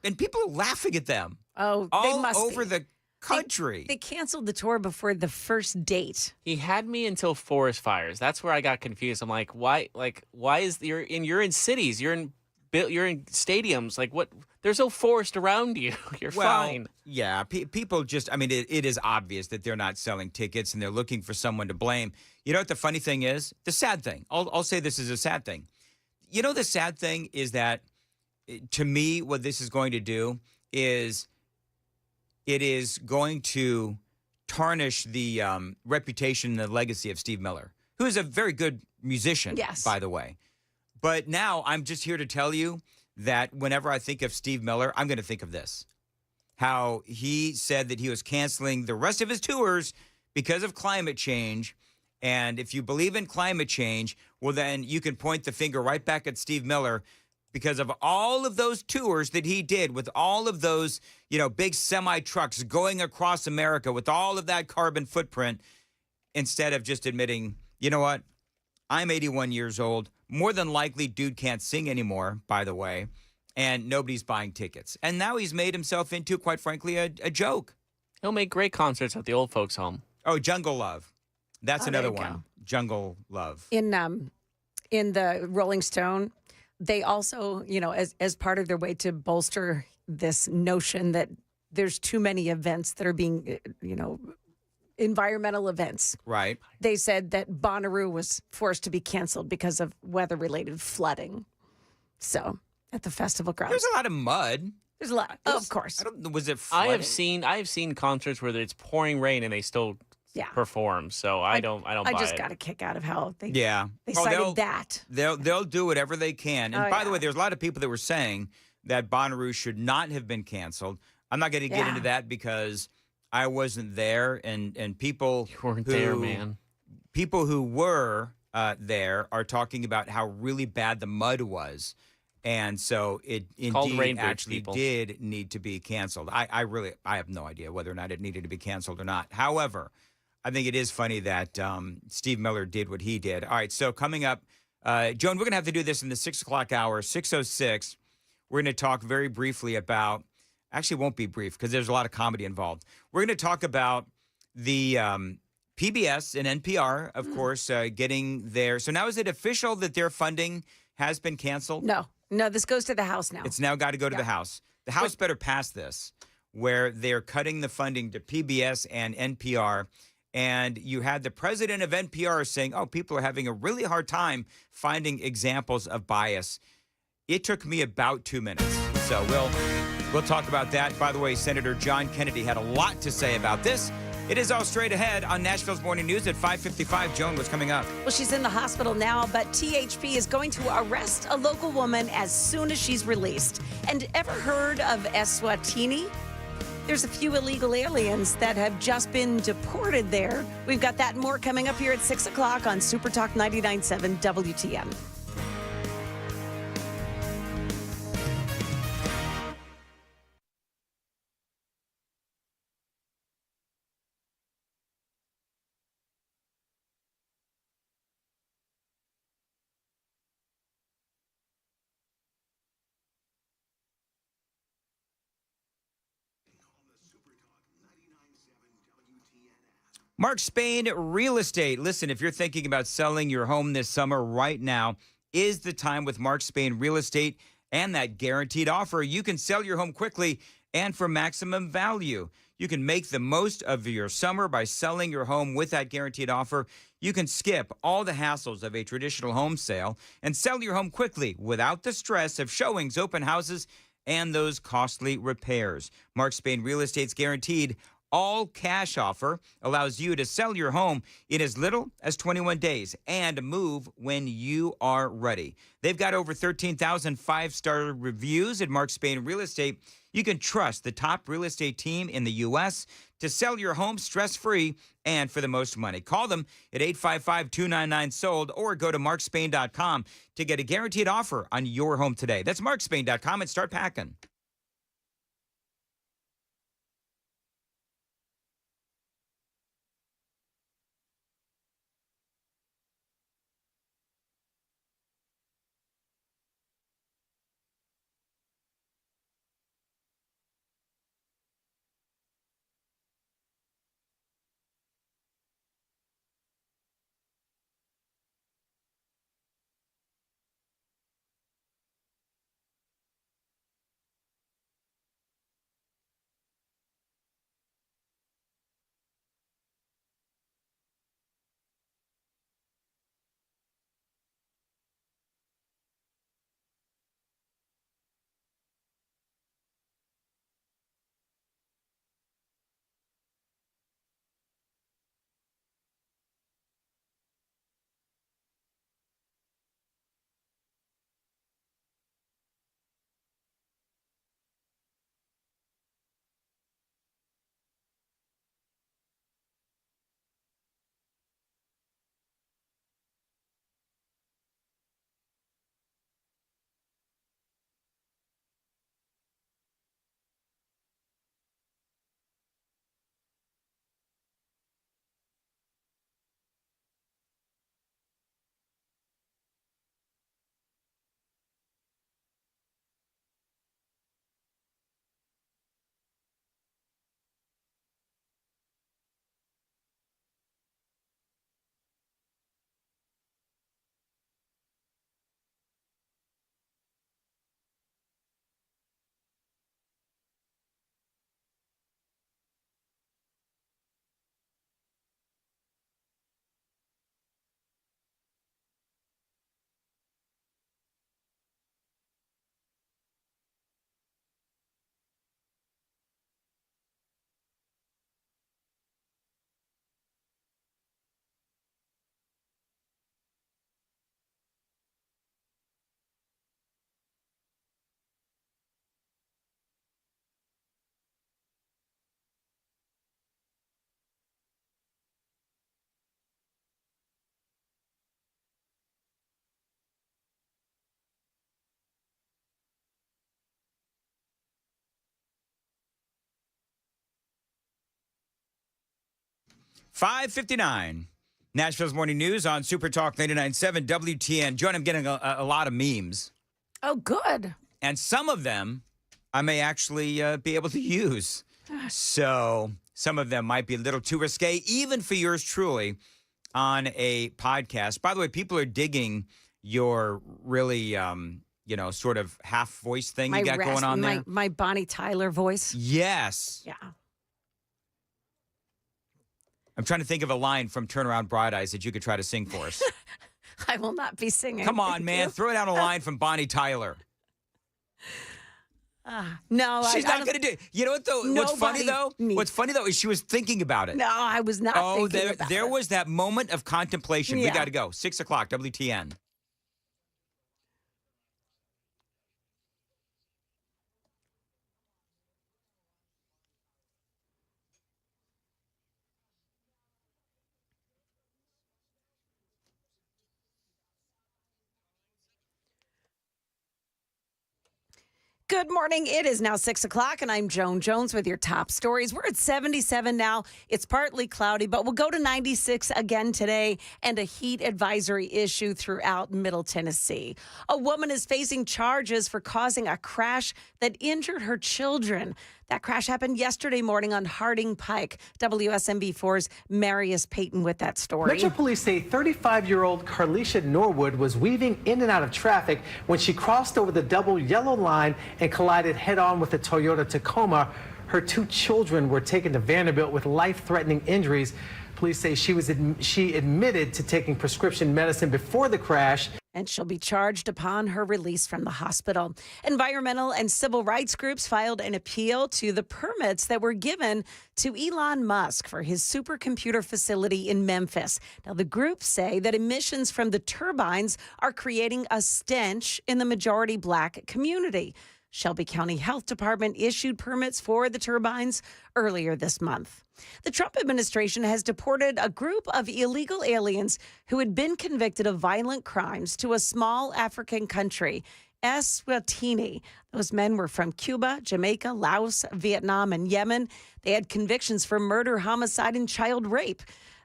and people are laughing at them. Oh, all they must over be. the country. They canceled the tour before the first date. He had me until forest fires. That's where I got confused. I'm like, why? Why is you're in cities? You're in stadiums. Like, what? There's no forest around you. You're fine. Yeah, people just. It is obvious that they're not selling tickets and they're looking for someone to blame. You know what the funny thing is? The sad thing. I'll say this is a sad thing. You know, the sad thing is that, to me, what this is going to do is it is going to tarnish the reputation and the legacy of Steve Miller, who is a very good musician, by the way. But now I'm just here to tell you that whenever I think of Steve Miller, I'm going to think of this. How he said that he was canceling the rest of his tours because of climate change. And if you believe in climate change, well, then you can point the finger right back at Steve Miller because of all of those tours that he did with all of those, big semi trucks going across America with all of that carbon footprint, instead of just admitting, you know what, I'm 81 years old. More than likely, dude can't sing anymore, by the way, and nobody's buying tickets. And now he's made himself into, quite frankly, a joke. He'll make great concerts at the old folks' home. Oh, Jungle Love. That's another one. Go. Jungle Love. In the Rolling Stone, they also, as part of their way to bolster this notion that there's too many events that are being, environmental events. Right. They said that Bonnaroo was forced to be canceled because of weather-related flooding. So, at the festival grounds. There's a lot of mud. There's a lot, of course. Was it flooding? I have seen concerts where it's pouring rain and they still perform. So I don't buy it. I just got a kick out of how they they cited that. They'll do whatever they can. And by the way, there's a lot of people that were saying that Bonnaroo should not have been canceled. I'm not going to get into that because I wasn't there, and people you weren't there, man. People who were there are talking about how really bad the mud was, and so it indeed actually did need to be canceled. I have no idea whether or not it needed to be canceled or not. However, I think it is funny that Steve Miller did what he did. All right, so coming up, Joan, we're going to have to do this in the 6 o'clock hour, 6:06. We're going to talk very briefly about. Actually, it won't be brief because there's a lot of comedy involved. We're going to talk about the PBS and NPR, of course, getting their. So now is it official that their funding has been canceled? No, this goes to the House now. It's now got to go to the House. The House better pass this, where they're cutting the funding to PBS and NPR. And you had the president of NPR saying, people are having a really hard time finding examples of bias. It took me about 2 minutes. So we'll talk about that. By the way, Senator John Kennedy had a lot to say about this. It is all straight ahead on Nashville's Morning News at 5:55. Joan, what's coming up? Well, she's in the hospital now, but THP is going to arrest a local woman as soon as she's released. And ever heard of Eswatini? There's a few illegal aliens that have just been deported there. We've got that and more coming up here at 6 o'clock on Super Talk 99.7 WTN. Mark Spain Real Estate. Listen, if you're thinking about selling your home this summer, right now is the time with Mark Spain Real Estate and that guaranteed offer. You can sell your home quickly and for maximum value. You can make the most of your summer by selling your home with that guaranteed offer. You can skip all the hassles of a traditional home sale and sell your home quickly without the stress of showings, open houses, and those costly repairs. Mark Spain Real Estate's guaranteed all cash offer allows you to sell your home in as little as 21 days and move when you are ready. They've got over 13,000 five-star reviews at Mark Spain Real Estate. You can trust the top real estate team in the U.S. to sell your home stress-free and for the most money. Call them at 855-299-SOLD or go to markspain.com to get a guaranteed offer on your home today. That's markspain.com and start packing. $5:59. Nashville's Morning News on Super Talk 99.7 WTN. Join, I'm getting a lot of memes. Oh, good. And some of them I may actually be able to use. So some of them might be a little too risque, even for yours truly, on a podcast. By the way, people are digging your really, sort of half voice thing you got going on there. My Bonnie Tyler voice. Yes. Yeah. I'm trying to think of a line from Turnaround Bright Eyes that you could try to sing for us. I will not be singing. Come on, man. Throw down a line from Bonnie Tyler. No, she's not going to do it. You know what, though? What's funny, though, is she was thinking about it. No, I was not thinking about there it. was that moment of contemplation. Yeah. We got to go. 6 o'clock, WTN. Good morning. It is now 6 o'clock, and I'm Joan Jones with your top stories. We're at 77 now. It's partly cloudy, but we'll go to 96 again today, and a heat advisory issue throughout Middle Tennessee. A woman is facing charges for causing a crash that injured her children. That crash happened yesterday morning on Harding Pike. WSMV4's Marius Payton with that story. Metro police say 35-year-old Carlisha Norwood was weaving in and out of traffic when she crossed over the double yellow line and collided head-on with a Toyota Tacoma. Her 2 children were taken to Vanderbilt with life-threatening injuries. Police say she admitted to taking prescription medicine before the crash. And she'll be charged upon her release from the hospital. Environmental and civil rights groups filed an appeal to the permits that were given to Elon Musk for his supercomputer facility in Memphis. Now, the groups say that emissions from the turbines are creating a stench in the majority black community. Shelby County Health Department issued permits for the turbines earlier this month. The Trump administration has deported a group of illegal aliens who had been convicted of violent crimes to a small African country, Eswatini. Those men were from Cuba, Jamaica, Laos, Vietnam, and Yemen. They had convictions for murder, homicide, and child rape.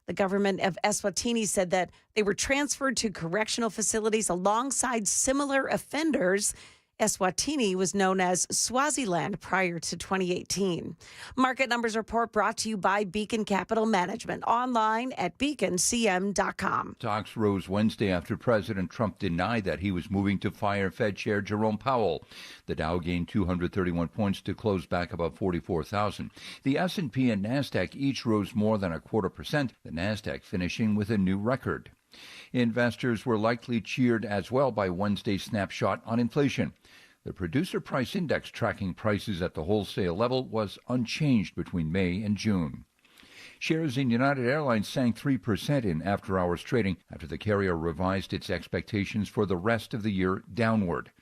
The government of Eswatini said that they were transferred to correctional facilities alongside similar offenders. Eswatini was known as Swaziland prior to 2018. Market Numbers Report brought to you by Beacon Capital Management, online at beaconcm.com. Stocks rose Wednesday after President Trump denied that he was moving to fire Fed Chair Jerome Powell. The Dow gained 231 points to close back above 44,000. The S&P and NASDAQ each rose more than 0.25%, the NASDAQ finishing with a new record. Investors were likely cheered as well by Wednesday's snapshot on inflation. The Producer Price Index tracking prices at the wholesale level was unchanged between May and June. Shares in United Airlines sank 3% in after-hours trading after the carrier revised its expectations for the rest of the year downward.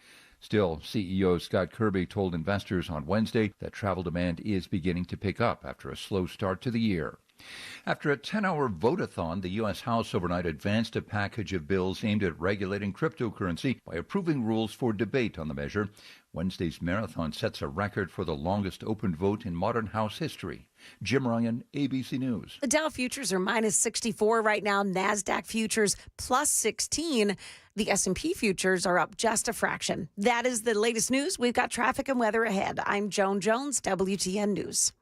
Still, CEO Scott Kirby told investors on Wednesday that travel demand is beginning to pick up after a slow start to the year. After a 10-hour vote-a-thon, the U.S. House overnight advanced a package of bills aimed at regulating cryptocurrency by approving rules for debate on the measure. Wednesday's marathon sets a record for the longest open vote in modern House history. Jim Ryan, ABC News. The Dow futures are minus 64 right now. NASDAQ futures plus 16. The S&P futures are up just a fraction. That is the latest news. We've got traffic and weather ahead. I'm Joan Jones, WTN News.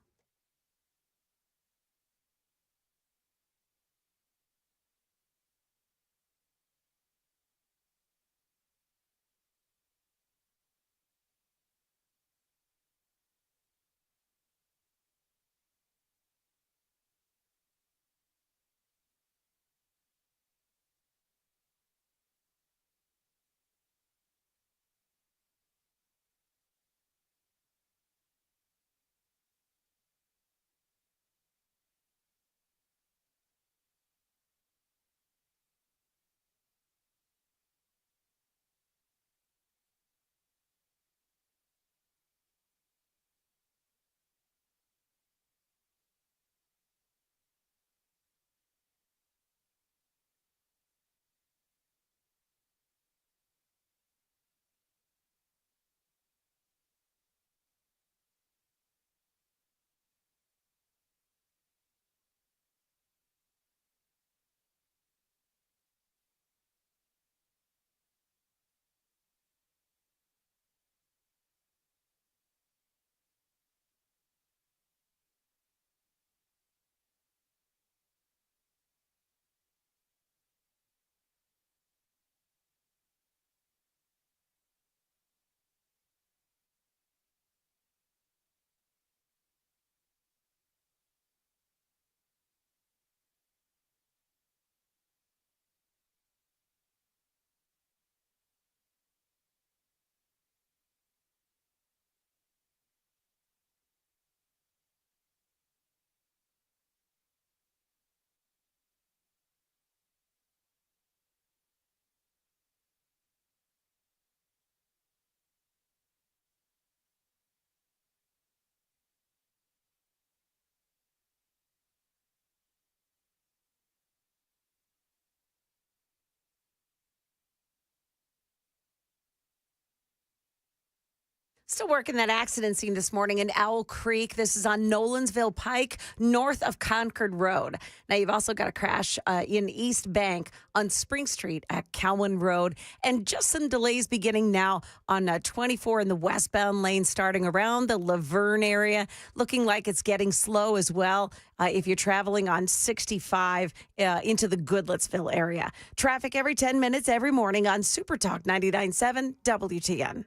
Still working that accident scene this morning in Owl Creek. This is on Nolansville Pike, north of Concord Road. Now, you've also got a crash in East Bank on Spring Street at Cowan Road. And just some delays beginning now on 24 in the westbound lane, starting around the Laverne area. Looking like it's getting slow as well if you're traveling on 65 into the Goodlettsville area. Traffic every 10 minutes every morning on Super Talk 99.7 WTN.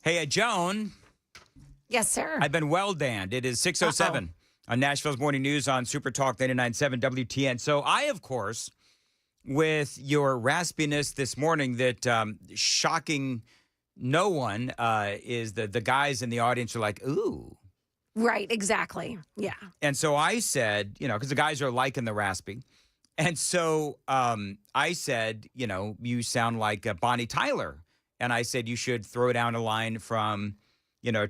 Hey, Joan. Yes, sir. I've been well danned. It is 6:07 on Nashville's Morning News on Super Talk 99.7 WTN. So I, of course, with your raspiness this morning that shocking no one is the guys in the audience are like, ooh. Right, exactly. Yeah. And so I said, because the guys are liking the raspy. And so I said, you sound like Bonnie Tyler. And I said, you should throw down a line from,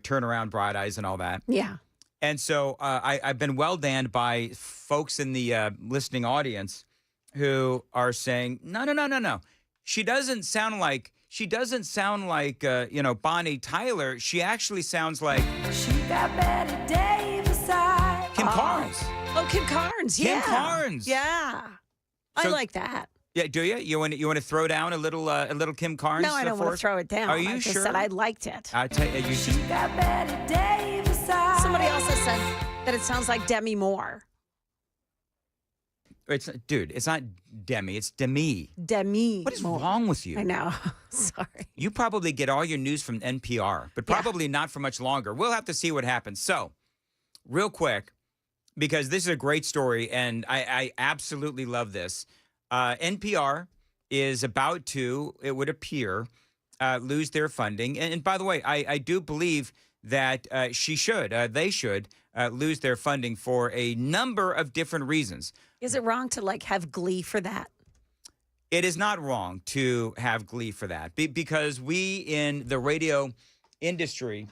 Turn Around Bright Eyes and all that. Yeah. And so I've been well danned by folks in the listening audience who are saying, no. She doesn't sound like Bonnie Tyler. She actually sounds like She got Betty Davis eyes. Kim Carnes. Oh, Kim Carnes. Yeah. Kim Carnes. Yeah. I like that. Yeah, do you? You want to throw down a little Kim Carnes? No, I don't want to throw it down. Are you I just sure? said I liked it. I tell you, She got Betty Davis eyes. Somebody else has said that it sounds like Demi Moore. It's not Demi, it's Demi. Demi. What is Moore. wrong with you? I know. Sorry. You probably get all your news from NPR, but probably not for much longer. We'll have to see what happens. So, real quick, because this is a great story, and I absolutely love this. NPR is about to, it would appear, lose their funding. And by the way, I do believe that they should lose their funding for a number of different reasons. Is it wrong to have glee for that? It is not wrong to have glee for that because we in the radio industry,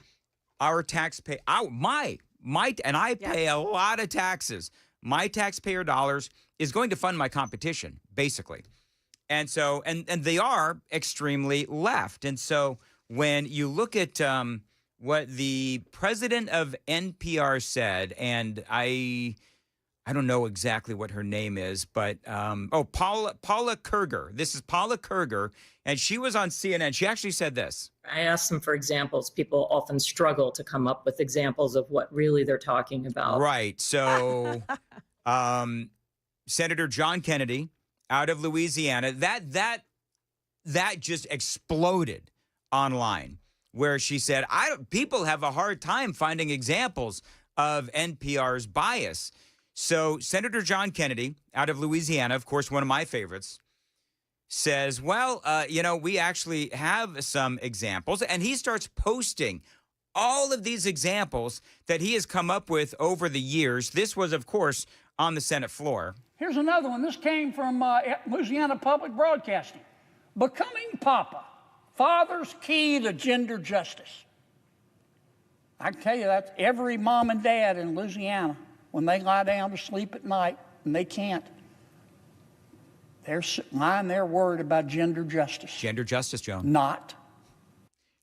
our taxpayer, and I pay a lot of taxes. My taxpayer dollars is going to fund my competition, basically. And so, and they are extremely left. And so when you look at what the president of NPR said, and I don't know exactly what her name is, but Paula Kerger. This is Paula Kerger, and she was on CNN. She actually said this. I asked them for examples. People often struggle to come up with examples of what really they're talking about. Right. So Senator John Kennedy out of Louisiana, that just exploded online, where she said, people have a hard time finding examples of NPR's bias. So Senator John Kennedy out of Louisiana, of course, one of my favorites, says, well, we actually have some examples. And he starts posting all of these examples that he has come up with over the years. This was, of course, on the Senate floor. Here's another one. This came from Louisiana Public Broadcasting. Becoming Papa, father's key to gender justice. I can tell you that's every mom and dad in Louisiana. When they lie down to sleep at night, and they can't, they're lying there worried about gender justice. Gender justice, Joan. Not.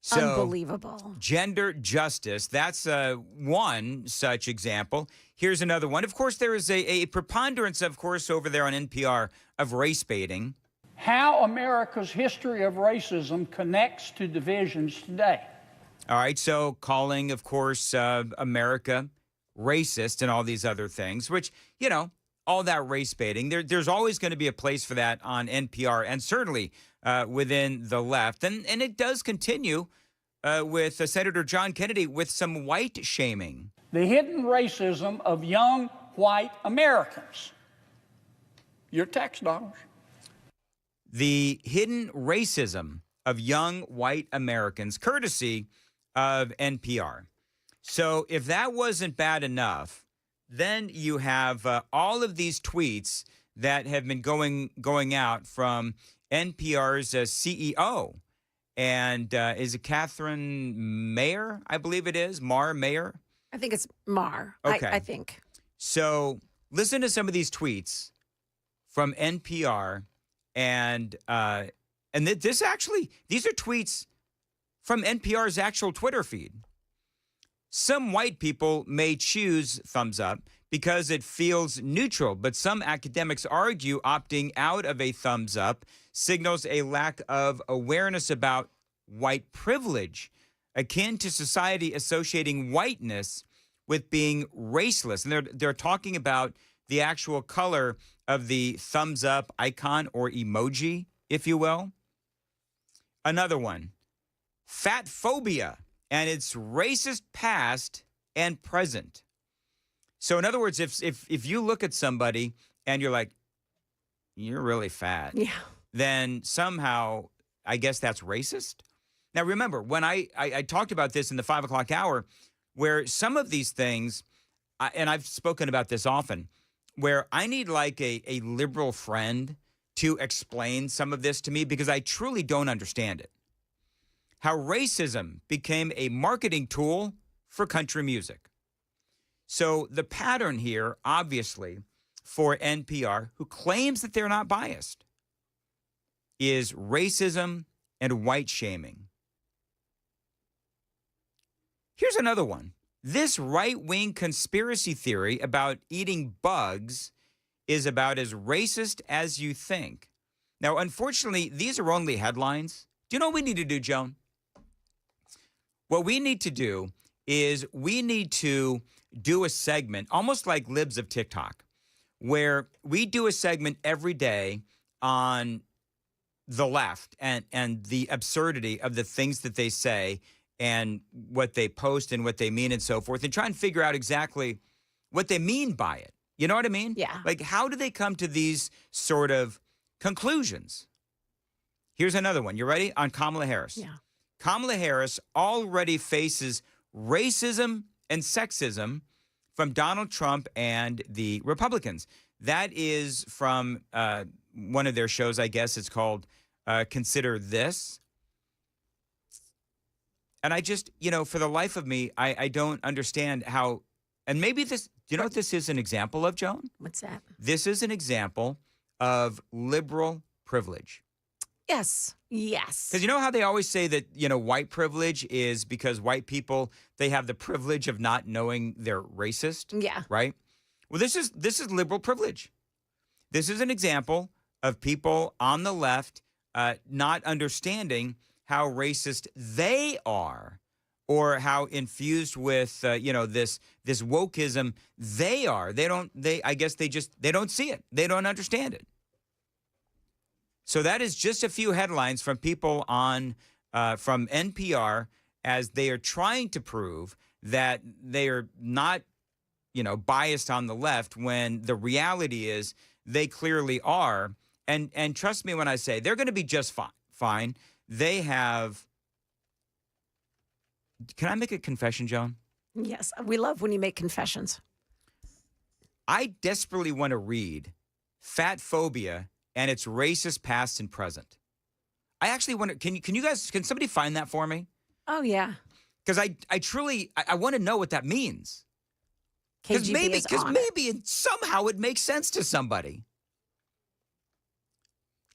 So, unbelievable. Gender justice, that's one such example. Here's another one. Of course, there is a preponderance, of course, over there on NPR of race baiting. how America's history of racism connects to divisions today. All right, so calling, of course, America racist and all these other things, which, you know, all that race baiting, there's always going to be a place for that on NPR and certainly within the left. And it does continue with Senator John Kennedy with some white shaming. The hidden racism of young white Americans. Your tax dollars. The hidden racism of young white Americans, courtesy of NPR. So if that wasn't bad enough, then you have all of these tweets that have been going out from NPR's CEO. And is it Catherine Mayer? I believe it is. Mayer? I think it's Mar. Okay. I think. So listen to some of these tweets from NPR. And these are tweets from NPR's actual Twitter feed. Some white people may choose thumbs up because it feels neutral, but some academics argue opting out of a thumbs up signals a lack of awareness about white privilege, akin to society associating whiteness with being raceless. And they're talking about the actual color of the thumbs up icon or emoji, if you will. Another one, fat phobia and its racist past and present. So in other words, if you look at somebody and you're like, you're really fat, yeah, then somehow I guess that's racist. Now remember, when I talked about this in the 5 o'clock hour, where some of these things, and I've spoken about this often, where I need like a liberal friend to explain some of this to me because I truly don't understand it. How racism became a marketing tool for country music. So the pattern here, obviously, for NPR, who claims that they're not biased, is racism and white shaming. Here's another one. This right-wing conspiracy theory about eating bugs is about as racist as you think. Now, unfortunately, these are only headlines. Do you know what we need to do, Joan? What we need to do is we need to do a segment, almost like Libs of TikTok, where we do a segment every day on the left and the absurdity of the things that they say and what they post and what they mean and so forth, and try and figure out exactly what they mean by it. You know what I mean? Yeah. Like, how do they come to these sort of conclusions? Here's another one. You ready? On Kamala Harris. Yeah. Kamala Harris already faces racism and sexism from Donald Trump and the Republicans. That is from one of their shows, I guess. It's called Consider This. And I just, for the life of me, I don't understand how, and maybe this, do you know what this is an example of, Joan? What's that? This is an example of liberal privilege. Yes. Yes. Because you know how they always say that, white privilege is because white people, they have the privilege of not knowing they're racist. Yeah. Right? Well, this is liberal privilege. This is an example of people on the left not understanding how racist they are, or how infused with this wokeism they are. I guess they don't see it. They don't understand it. So that is just a few headlines from people on from NPR as they are trying to prove that they are not, biased on the left, when the reality is they clearly are. And trust me when I say they're going to be just fine. They have. Can I make a confession, Joan? Yes. We love when you make confessions. I desperately want to read Fat Phobia and its racist past and present. I actually want to. Can somebody find that for me? Oh yeah. Because I truly want to know what that means. Because maybe somehow it makes sense to somebody.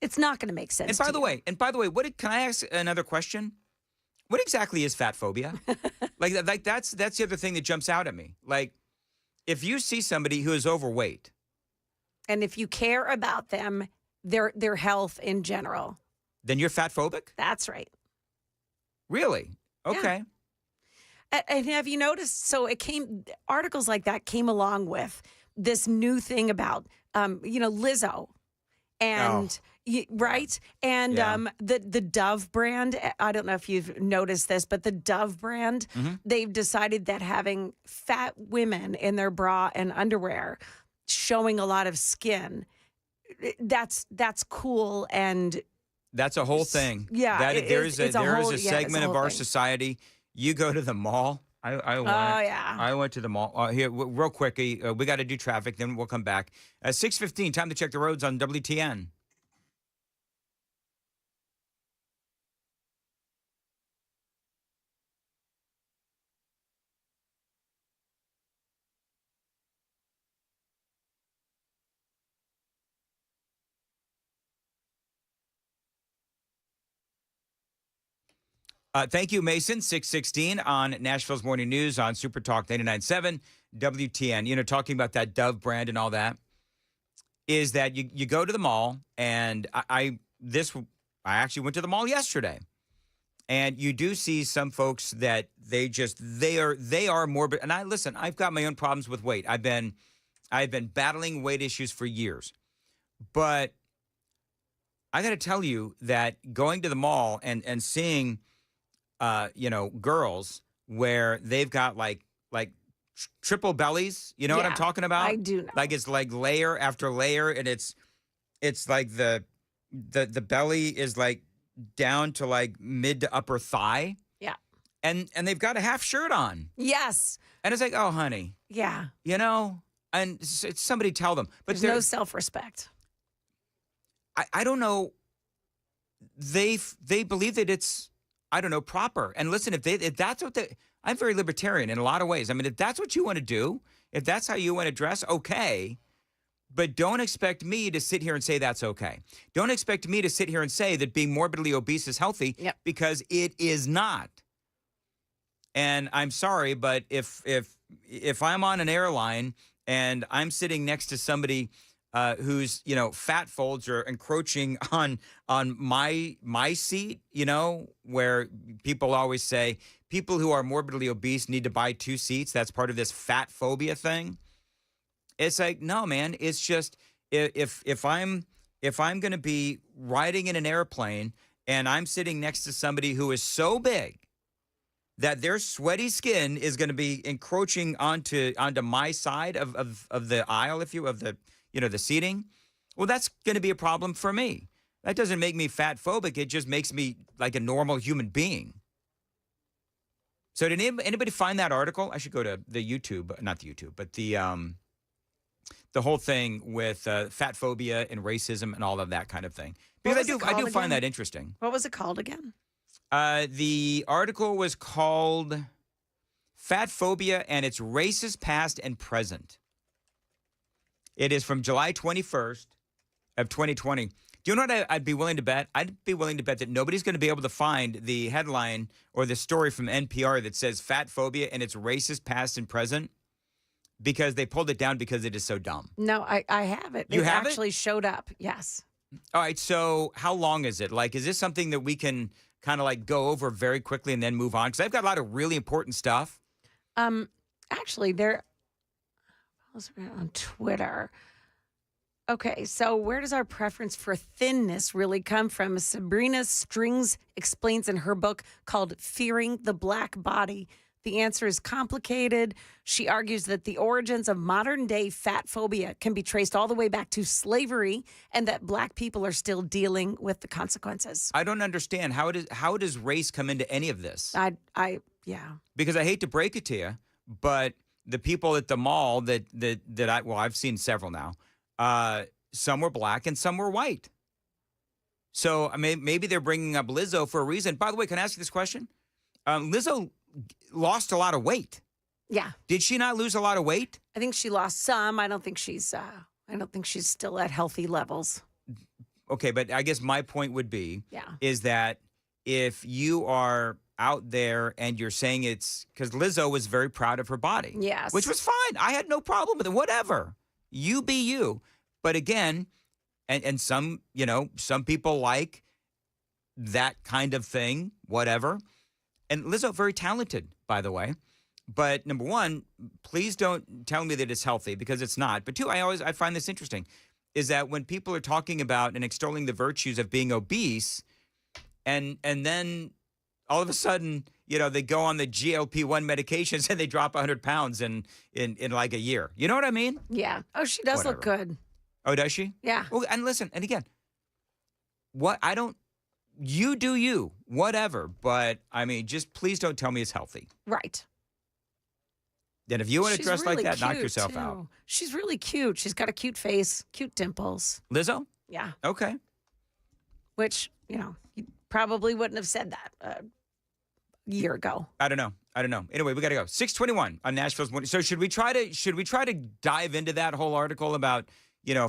It's not going to make sense. And by the way, can I ask another question? What exactly is fat phobia? like that's the other thing that jumps out at me. Like, if you see somebody who is overweight, and if you care about them their health in general. Then you're fat phobic? That's right. Really? Okay. And have you noticed? So articles like that came along with this new thing about, Lizzo, and right, and the Dove brand. I don't know if you've noticed this, but the Dove brand, they've decided that having fat women in their bra and underwear showing a lot of skin, that's cool, and that's a whole thing. Yeah, there is a segment of our thing. society. You go to the mall. I went to the mall. Here, real quickly, we got to do traffic, then we'll come back. 6:15, time to check the roads on WTN. Thank you, Mason. 6:16 on Nashville's Morning News on Super Talk 99.7 WTN. Talking about that Dove brand and all that, is that you go to the mall, and I actually went to the mall yesterday, and you do see some folks that they are morbid. And I've got my own problems with weight. I've been battling weight issues for years, but I got to tell you that going to the mall and seeing girls where they've got like triple bellies. You know what I'm talking about? I do know. Like it's like layer after layer, and it's like the belly is like down to like mid to upper thigh. Yeah. And they've got a half shirt on. Yes. And it's like, oh, honey. Yeah. And somebody tell them. But there's no self-respect. I don't know. They believe that it's, I don't know, proper. And listen, if that's what I'm very libertarian in a lot of ways. I mean, if that's what you want to do, if that's how you want to dress, okay. But don't expect me to sit here and say that's okay. Don't expect me to sit here and say that being morbidly obese is healthy, because it is not. And I'm sorry, but if I'm on an airline and I'm sitting next to somebody whose fat folds are encroaching on my seat, where people always say people who are morbidly obese need to buy 2 seats. That's part of this fat phobia thing. It's like, no, man. It's just if I'm going to be riding in an airplane and I'm sitting next to somebody who is so big that their sweaty skin is going to be encroaching onto my side of the aisle, the seating, well, that's going to be a problem for me. That doesn't make me fat phobic. It just makes me like a normal human being. So did anybody find that article? I should go to the YouTube, not the YouTube, but the whole thing with fat phobia and racism and all of that kind of thing. Because I do find that interesting. What was it called again? The article was called Fat Phobia and Its Racist Past and Present. It is from July 21st of 2020. Do you know what I'd be willing to bet? I'd be willing to bet that nobody's going to be able to find the headline or the story from NPR that says Fat Phobia and Its Racist Past and Present, because they pulled it down because it is so dumb. No, I have it. You have it? Actually showed up. Yes. All right. So how long is it? Like, is this something that we can kind of like go over very quickly and then move on? Because I've got a lot of really important stuff. Actually, I was on Twitter. Okay, so where does our preference for thinness really come from? Sabrina Strings explains in her book called Fearing the Black Body. The answer is complicated. She argues that the origins of modern-day fat phobia can be traced all the way back to slavery, and that Black people are still dealing with the consequences. I don't understand. How does race come into any of this? Yeah. Because I hate to break it to you, but the people at the mall I've seen several now, some were Black and some were white. So I mean, maybe they're bringing up Lizzo for a reason. By the way, can I ask you this question? Lizzo lost a lot of weight. Yeah. Did she not lose a lot of weight? I think she lost some. I don't think she's still at healthy levels. Okay, but I guess my point would be is that if you are out there and you're saying it's because Lizzo was very proud of her body. Yes. Which was fine. I had no problem with it. Whatever. You be you. But again, And some, some people like that kind of thing, whatever. And Lizzo, very talented, by the way. But number one, please don't tell me that it's healthy, because it's not. But two, I find this interesting, is that when people are talking about and extolling the virtues of being obese, and then all of a sudden, they go on the GLP-1 medications and they drop 100 pounds in like a year. You know what I mean? Yeah. Oh, she does look good. Oh, does she? Yeah. Well, and listen, and again, you do you, whatever. But I mean, just please don't tell me it's healthy. Right. Then if you want to She's dress really like that, knock cute, yourself too. out. She's really cute. She's got a cute face, cute dimples. Lizzo? Yeah. Okay. Which, you probably wouldn't have said that a year ago. I don't know. Anyway, we got to go. 6:21 on Nashville's morning. So should we try to dive into that whole article about,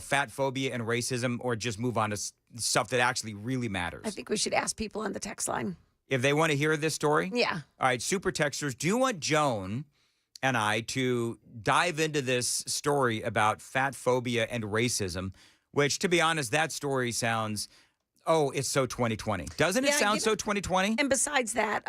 fat phobia and racism, or just move on to stuff that actually really matters? I think we should ask people on the text line. If they want to hear this story? Yeah. All right, super texters, do you want Joan and I to dive into this story about fat phobia and racism, which, to be honest, that story sounds, it's so 2020. Doesn't it sound so 2020? And besides that,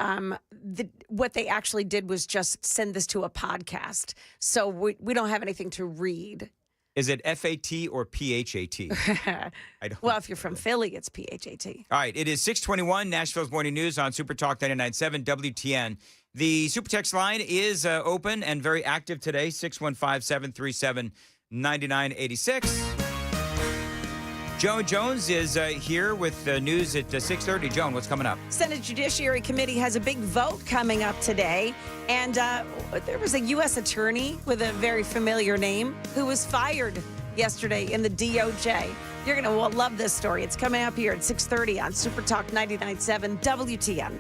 what they actually did was just send this to a podcast. So we don't have anything to read. Is it FAT or PHAT? I don't Well, if you're from Philly, it's PHAT. All right, it is 6:21, Nashville's Morning News on Super Talk 99.7 WTN. The Super Text line is open and very active today, 615-737-9986. Joan Jones is here with news at 6:30. Joan, what's coming up? Senate Judiciary Committee has a big vote coming up today. And there was a U.S. attorney with a very familiar name who was fired yesterday in the DOJ. You're going to love this story. It's coming up here at 6:30 on Super Talk 99.7 WTN.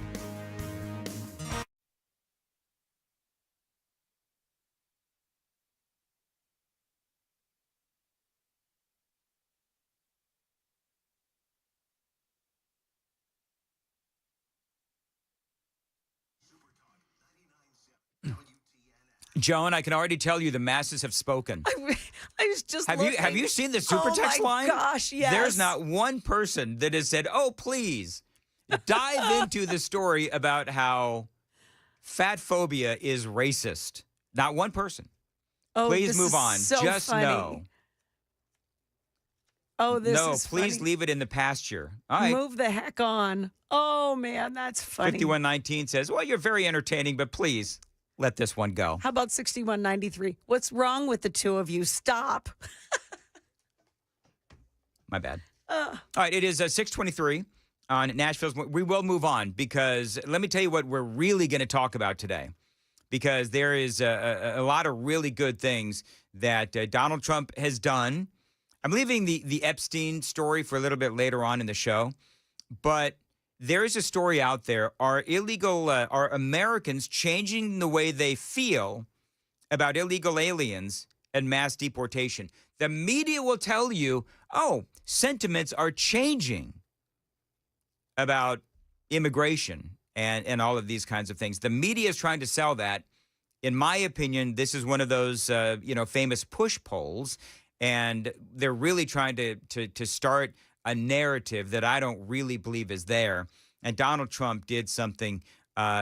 Joan, I can already tell you the masses have spoken. I was just Have you seen the super text line? Oh, my gosh, yes. There's not one person that has said, please, dive into the story about how fat phobia is racist. Not one person. Please this move is on. so Just funny. no. This no, is please funny. leave it in the pasture. All right. Move the heck on. Oh, man, that's funny. 5119 says, you're very entertaining, but please let this one go. How about 6193? What's wrong with the two of you? Stop. My bad. All right, it is 6:23 on Nashville's. We will move on, because let me tell you what we're really going to talk about today, because there is a lot of really good things that Donald Trump has done. I'm leaving the Epstein story for a little bit later on in the show, but there is a story out there. Are Americans changing the way they feel about illegal aliens and mass deportation? The media will tell you, sentiments are changing about immigration and all of these kinds of things. The media is trying to sell that. In my opinion, this is one of those, famous push polls, and they're really trying to start a narrative that I don't really believe is there. And Donald Trump did something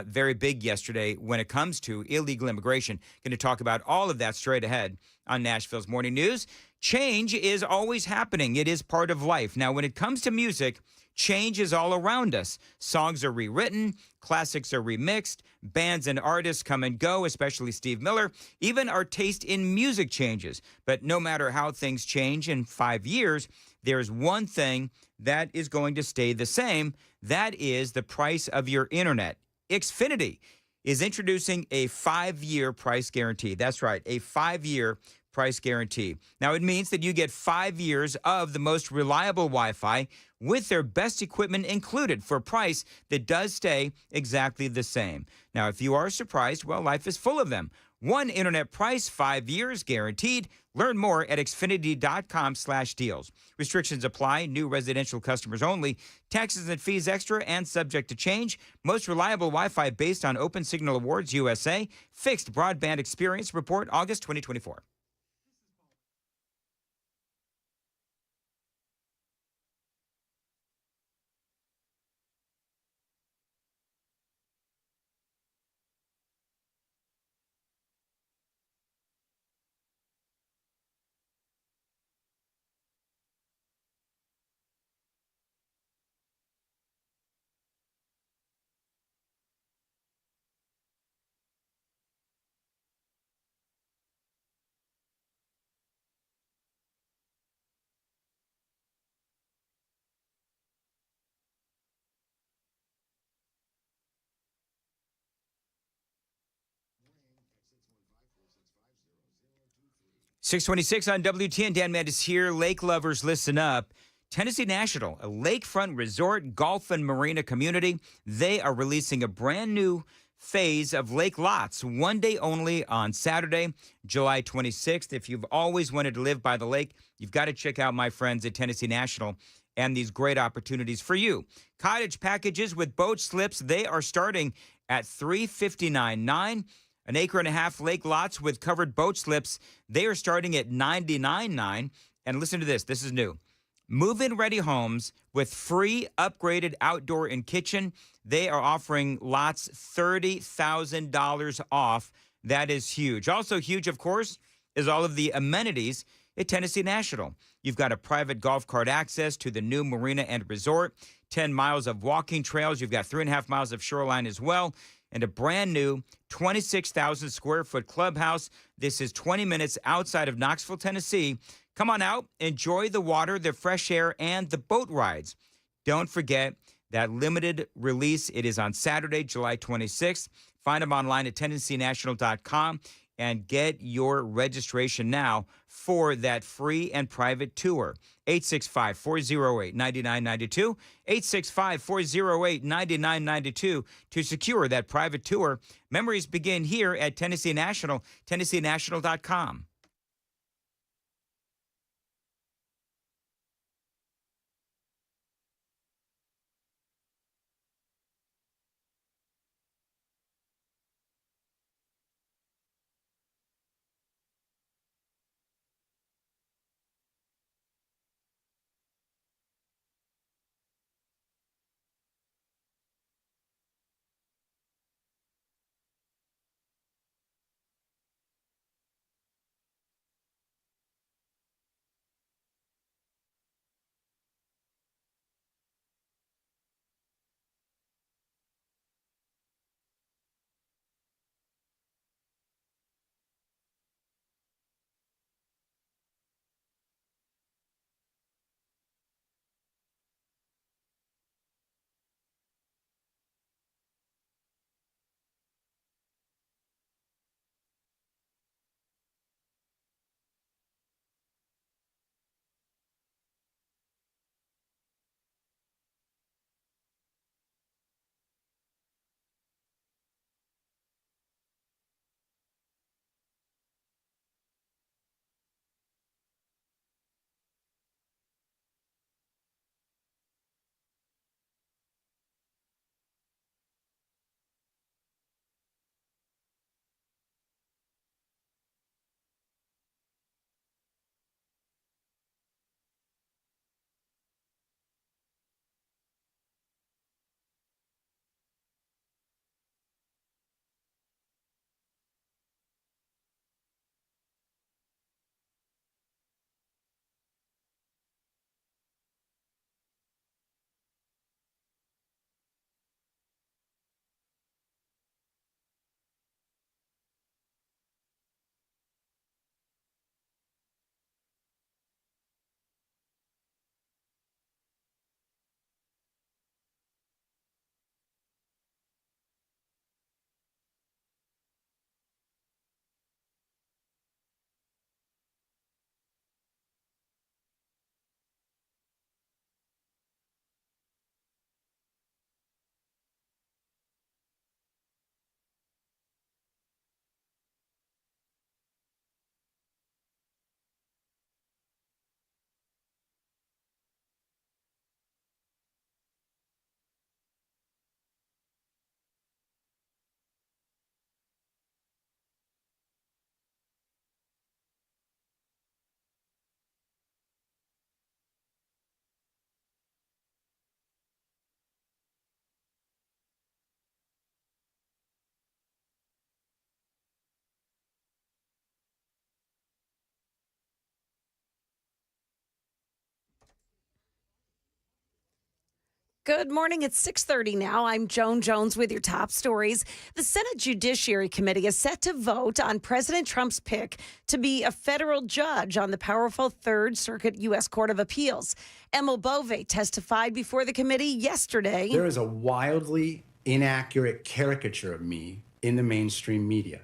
very big yesterday when it comes to illegal immigration. Going to talk about all of that straight ahead on Nashville's Morning News. Change is always happening. It is part of life. Now, when it comes to music, change is all around us. Songs are rewritten, classics are remixed, bands and artists come and go, especially Steve Miller. Even our taste in music changes. But no matter how things change in 5 years, there's one thing that is going to stay the same. That is the price of your internet. Xfinity is introducing a 5-year price guarantee. That's right, a 5-year price guarantee. Now, it means that you get 5 years of the most reliable Wi-Fi with their best equipment included for a price that does stay exactly the same. Now, if you are surprised, life is full of them. One internet price, 5 years guaranteed. Learn more at Xfinity.com/deals. Restrictions apply. New residential customers only. Taxes and fees extra and subject to change. Most reliable Wi-Fi based on Open Signal Awards USA. Fixed broadband experience report August 2024. 626 on WTN. Dan Mandis here. Lake lovers, listen up. Tennessee National, a lakefront resort, golf, and marina community. They are releasing a brand new phase of lake lots, one day only on Saturday, July 26th. If you've always wanted to live by the lake, you've got to check out my friends at Tennessee National and these great opportunities for you. Cottage packages with boat slips, they are starting at $359.9. An acre and a half lake lots with covered boat slips, they are starting at $99.9. And listen to this, this is new. Move-in ready homes with free upgraded outdoor and kitchen, they are offering lots $30,000 off. That is huge. Also huge, of course, is all of the amenities at Tennessee National. You've got a private golf cart access to the new marina and resort, 10 miles of walking trails. You've got 3.5 miles of shoreline as well, and a brand new 26,000 square foot clubhouse. This is 20 minutes outside of Knoxville, Tennessee. Come on out, enjoy the water, the fresh air, and the boat rides. Don't forget that limited release. It is on Saturday, July 26th. Find them online at TennesseeNational.com and get your registration now for that free and private tour. 865-408-9992, 865-408-9992 to secure that private tour. Memories begin here at Tennessee National, TennesseeNational.com. Good morning. It's 6:30 now. I'm Joan Jones with your top stories. The Senate Judiciary Committee is set to vote on President Trump's pick to be a federal judge on the powerful Third Circuit U.S. Court of Appeals. Emil Bove testified before the committee yesterday. There is a wildly inaccurate caricature of me in the mainstream media.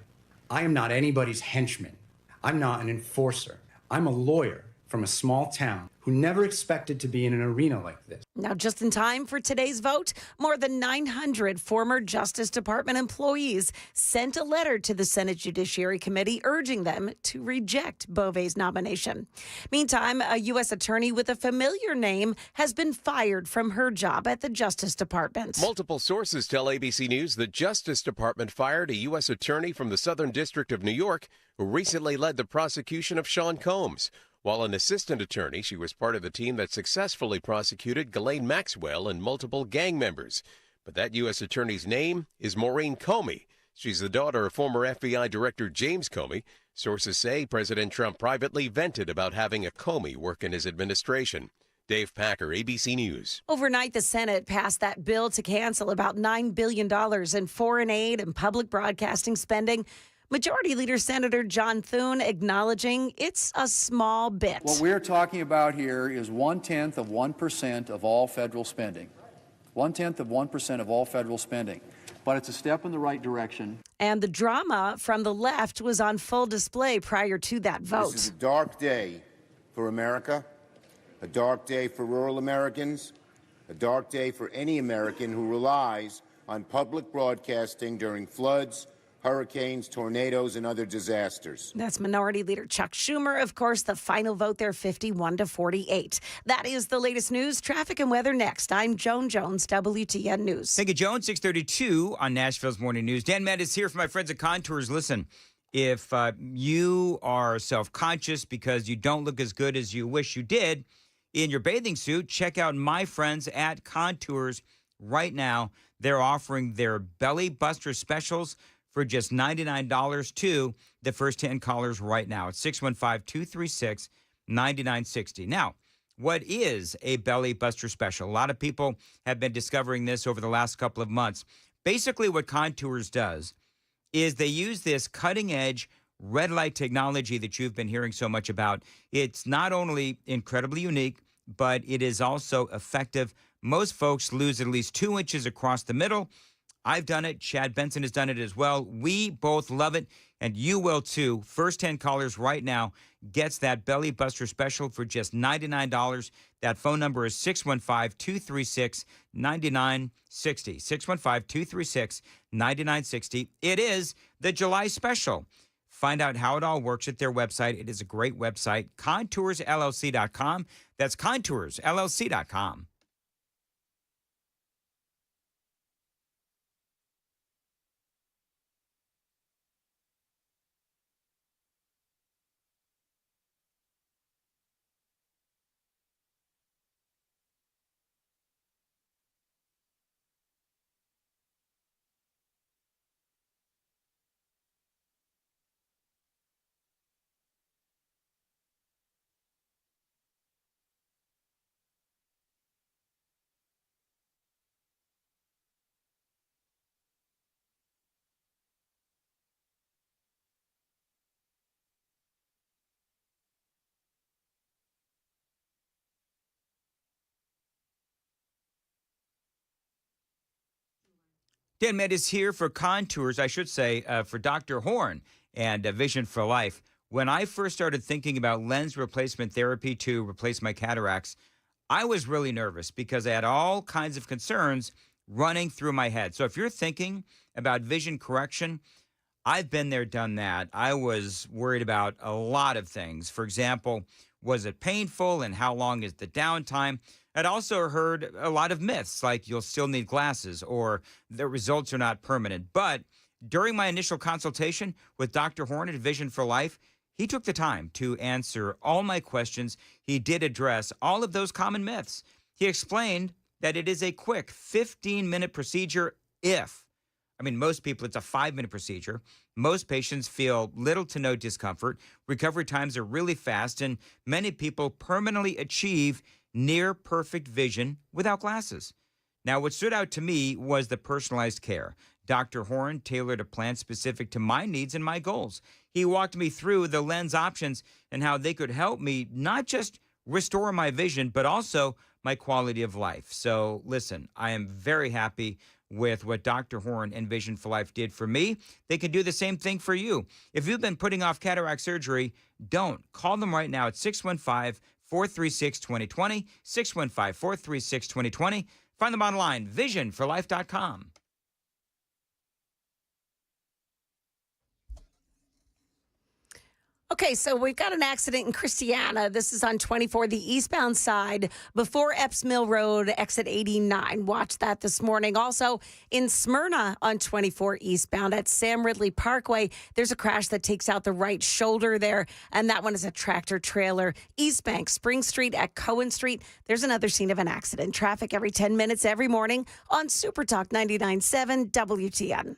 I am not anybody's henchman. I'm not an enforcer. I'm a lawyer from a small town who never expected to be in an arena like this. Now, just in time for today's vote, more than 900 former Justice Department employees sent a letter to the Senate Judiciary Committee urging them to reject Beauvais' nomination. Meantime, a U.S. attorney with a familiar name has been fired from her job at the Justice Department. Multiple sources tell ABC News the Justice Department fired a U.S. attorney from the Southern District of New York who recently led the prosecution of Sean Combs. While an assistant attorney, she was part of the team that successfully prosecuted Ghislaine Maxwell and multiple gang members. But that U.S. attorney's name is Maureen Comey. She's the daughter of former FBI Director James Comey. Sources say President Trump privately vented about having a Comey work in his administration. Dave Packer, ABC News. Overnight, the Senate passed that bill to cancel about $9 billion in foreign aid and public broadcasting spending. Majority Leader Senator John Thune acknowledging it's a small bit. What we're talking about here is 0.1% of all federal spending. 0.1% of all federal spending. But it's a step in the right direction. And the drama from the left was on full display prior to that vote. This is a dark day for America, a dark day for rural Americans, a dark day for any American who relies on public broadcasting during floods, hurricanes, tornadoes, and other disasters. That's Minority Leader Chuck Schumer. Of course, the final vote there, 51-48. That is the latest news, traffic, and weather next. I'm Joan Jones, WTN News. Thank you, Joan. 6:32 on Nashville's Morning News. Dan Mendes here for my friends at Contours. Listen, if you are self-conscious because you don't look as good as you wish you did in your bathing suit, check out my friends at Contours right now. They're offering their Belly Buster specials for just $99 to the first 10 callers right now. It's 615-236-9960. Now, what is a Belly Buster special? A lot of people have been discovering this over the last couple of months. Basically, what Contours does is they use this cutting-edge red light technology that you've been hearing so much about. It's not only incredibly unique, but it is also effective. Most folks lose at least 2 inches across the middle. I've done it. Chad Benson has done it as well. We both love it, and you will too. First 10 callers right now gets that Belly Buster special for just $99. That phone number is 615-236-9960. 615-236-9960. It is the July special. Find out how it all works at their website. It is a great website, ContoursLLC.com. That's ContoursLLC.com. Dan Mendes here for Contours, I should say, for Dr. Horn and Vision for Life. When I first started thinking about lens replacement therapy to replace my cataracts, I was really nervous because I had all kinds of concerns running through my head. So if you're thinking about vision correction, I've been there, done that. I was worried about a lot of things. For example, was it painful and how long is the downtime? I'd also heard a lot of myths like you'll still need glasses or the results are not permanent. But during my initial consultation with Dr. Horn at Vision for Life, he took the time to answer all my questions. He did address all of those common myths. He explained that it is a quick 15-minute procedure most people, it's a 5-minute procedure. Most patients feel little to no discomfort. Recovery times are really fast, and many people permanently achieve near perfect vision without glasses. Now, what stood out to me was the personalized care. Dr. Horn tailored a plan specific to my needs and my goals. He walked me through the lens options and how they could help me not just restore my vision, but also my quality of life. So listen, I am very happy with what Dr. Horn and Vision for Life did for me. They can do the same thing for you. If you've been putting off cataract surgery, don't. Call them right now at 615-436-2020, 615-436-2020. Find them online, visionforlife.com. Okay, so we've got an accident in Christiana. This is on 24, the eastbound side, before Epps Mill Road, exit 89. Watch that this morning. Also, in Smyrna on 24 eastbound at Sam Ridley Parkway, there's a crash that takes out the right shoulder there, and that one is a tractor-trailer. East Bank, Spring Street at Cohen Street, there's another scene of an accident. Traffic every 10 minutes every morning on Super Talk 99.7 WTN.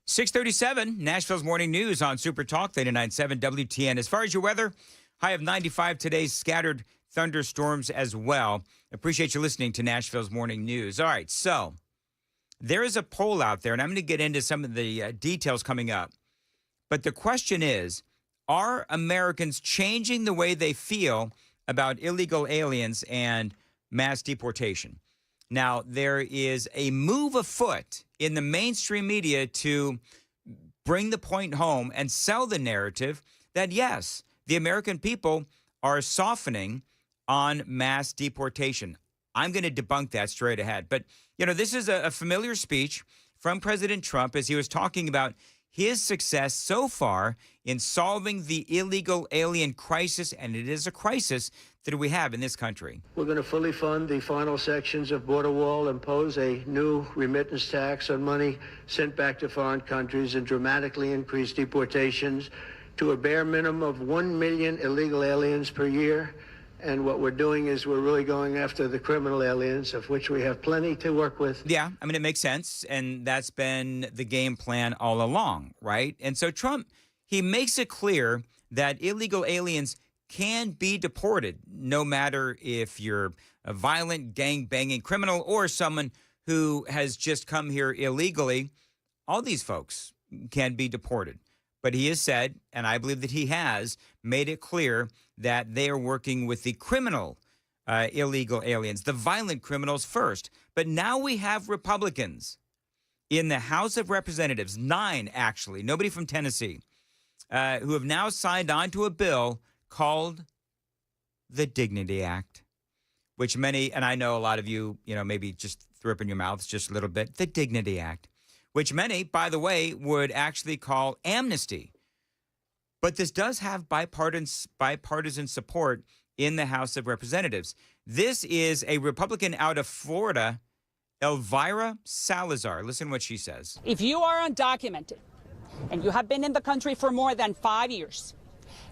.637, Nashville's Morning News on Super Talk 99.7 WTN. As far as your weather, high of 95 today, scattered thunderstorms as well. Appreciate you listening to Nashville's Morning News. All right, so there is a poll out there, and I'm going to get into some of the details coming up. But the question is, are Americans changing the way they feel about illegal aliens and mass deportation? Now, there is a move afoot in the mainstream media to bring the point home and sell the narrative that, yes, the American people are softening on mass deportation. I'm going to debunk that straight ahead. But, you know, this is a familiar speech from President Trump as he was talking about his success so far in solving the illegal alien crisis, and it is a crisis that we have in this country. We're going to fully fund the final sections of border wall, impose a new remittance tax on money sent back to foreign countries, and dramatically increase deportations to a bare minimum of 1 million illegal aliens per year. And what we're doing is we're really going after the criminal aliens, of which we have plenty to work with. Yeah, I mean, it makes sense. And that's been the game plan all along, right? And so Trump, he makes it clear that illegal aliens can be deported, no matter if you're a violent, gang-banging criminal or someone who has just come here illegally. All these folks can be deported. But he has said, and I believe that he has, made it clear that they are working with the criminal illegal aliens, the violent criminals first. But now we have Republicans in the House of Representatives, 9 actually, nobody from Tennessee, who have now signed on to a bill called the Dignity Act, which many, and I know a lot of you, maybe just threw up in your mouths just a little bit, the Dignity Act, which many, by the way, would actually call amnesty. But this does have bipartisan support in the House of Representatives. This is a Republican out of Florida, Elvira Salazar. Listen to what she says. If you are undocumented and you have been in the country for more than 5 years,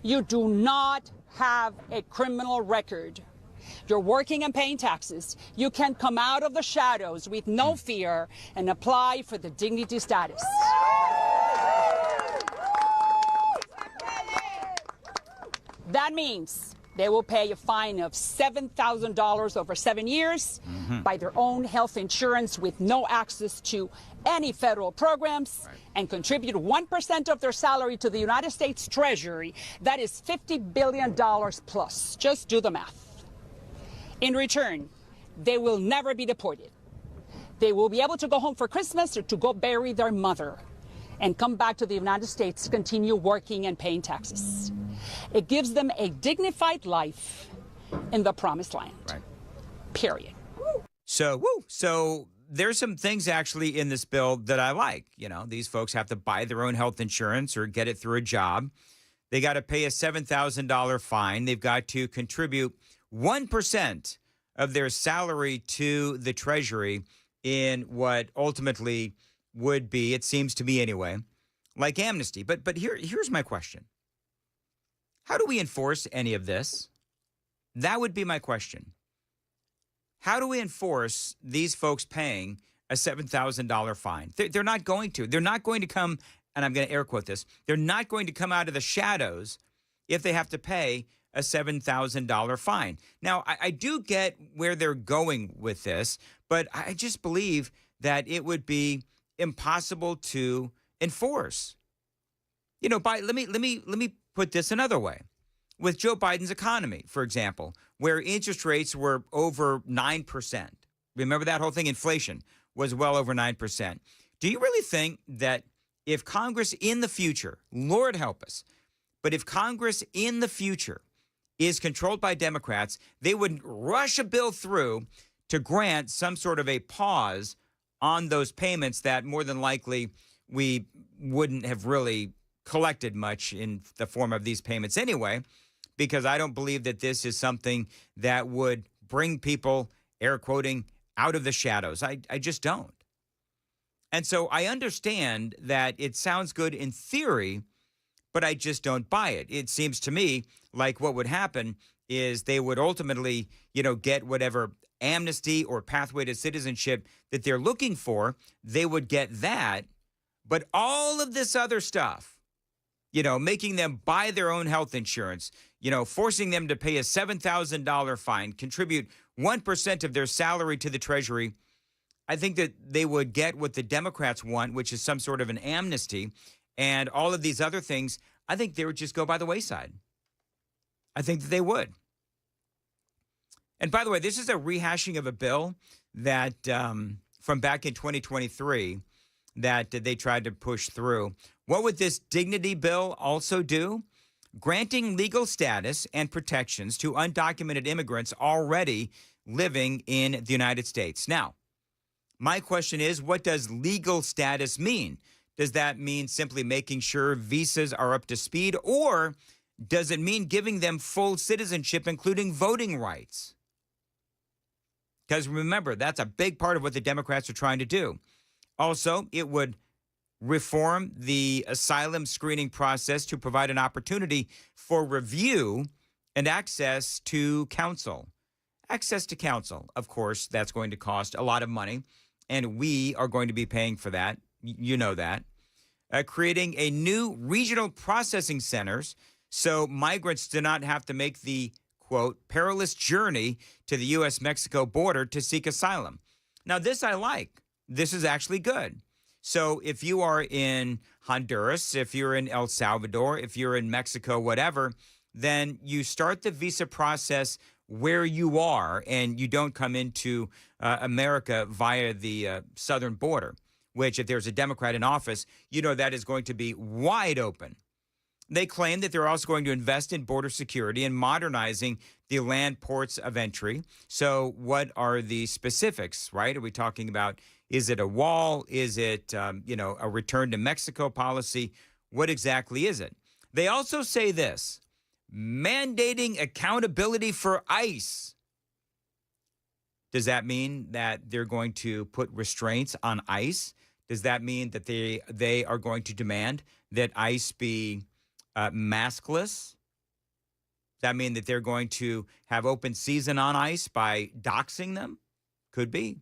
you do not have a criminal record. You're working and paying taxes. You can come out of the shadows with no fear and apply for the dignity status. That means they will pay a fine of $7,000 over 7 years, buy their own health insurance with no access to any federal programs, and contribute 1% of their salary to the United States Treasury. That is $50 billion plus. Just do the math. In return, they will never be deported. They will be able to go home for Christmas or to go bury their mother and come back to the United States to continue working and paying taxes. It gives them a dignified life in the promised land. Right. Period. So there's some things actually in this bill that I like. These folks have to buy their own health insurance or get it through a job. They got to pay a $7,000 fine. They've got to contribute 1% of their salary to the Treasury in what ultimately would be, it seems to me anyway, like amnesty. But here's my question. How do we enforce any of this? That would be my question. How do we enforce these folks paying a $7,000 fine? They're not going to. They're not going to come, and I'm going to air quote this, they're not going to come out of the shadows if they have to pay a $7,000 fine. Now, I do get where they're going with this, but I just believe that it would be impossible to enforce. You know, let me put this another way. With Joe Biden's economy, for example, where interest rates were over 9%. Remember that whole thing? Inflation was well over 9%. Do you really think that if Congress in the future, Lord help us, but if Congress in the future is controlled by Democrats, they would rush a bill through to grant some sort of a pause on those payments that more than likely we wouldn't have really collected much in the form of these payments anyway, because I don't believe that this is something that would bring people, air quoting, out of the shadows. I just don't. And so I understand that it sounds good in theory, but I just don't buy it. It seems to me like what would happen is they would ultimately, get whatever amnesty or pathway to citizenship that they're looking for. They would get that, but all of this other stuff, making them buy their own health insurance, forcing them to pay a $7,000 fine, contribute 1% of their salary to the Treasury. I think that they would get what the Democrats want, which is some sort of an amnesty, and all of these other things. I think they would just go by the wayside. I think that they would. And by the way, this is a rehashing of a bill that from back in 2023 that they tried to push through. What would this dignity bill also do? Granting legal status and protections to undocumented immigrants already living in the United States. Now, my question is, what does legal status mean? Does that mean simply making sure visas are up to speed, or does it mean giving them full citizenship, including voting rights? Because remember, that's a big part of what the Democrats are trying to do. Also, it would reform the asylum screening process to provide an opportunity for review and access to counsel. Access to counsel, of course, that's going to cost a lot of money, and we are going to be paying for that. You know that. Creating a new regional processing centers so migrants do not have to make the, quote, perilous journey to the U.S.-Mexico border to seek asylum. Now, this I like. This is actually good. So if you are in Honduras, if you're in El Salvador, if you're in Mexico, whatever, then you start the visa process where you are, and you don't come into America via the southern border, which if there's a Democrat in office, that is going to be wide open. They claim that they're also going to invest in border security and modernizing the land ports of entry. So what are the specifics, right? Are we talking about, is it a wall? Is it, a return to Mexico policy? What exactly is it? They also say this, mandating accountability for ICE. Does that mean that they're going to put restraints on ICE? Does that mean that they are going to demand that ICE be maskless? Does that mean that they're going to have open season on ICE by doxing them? Could be.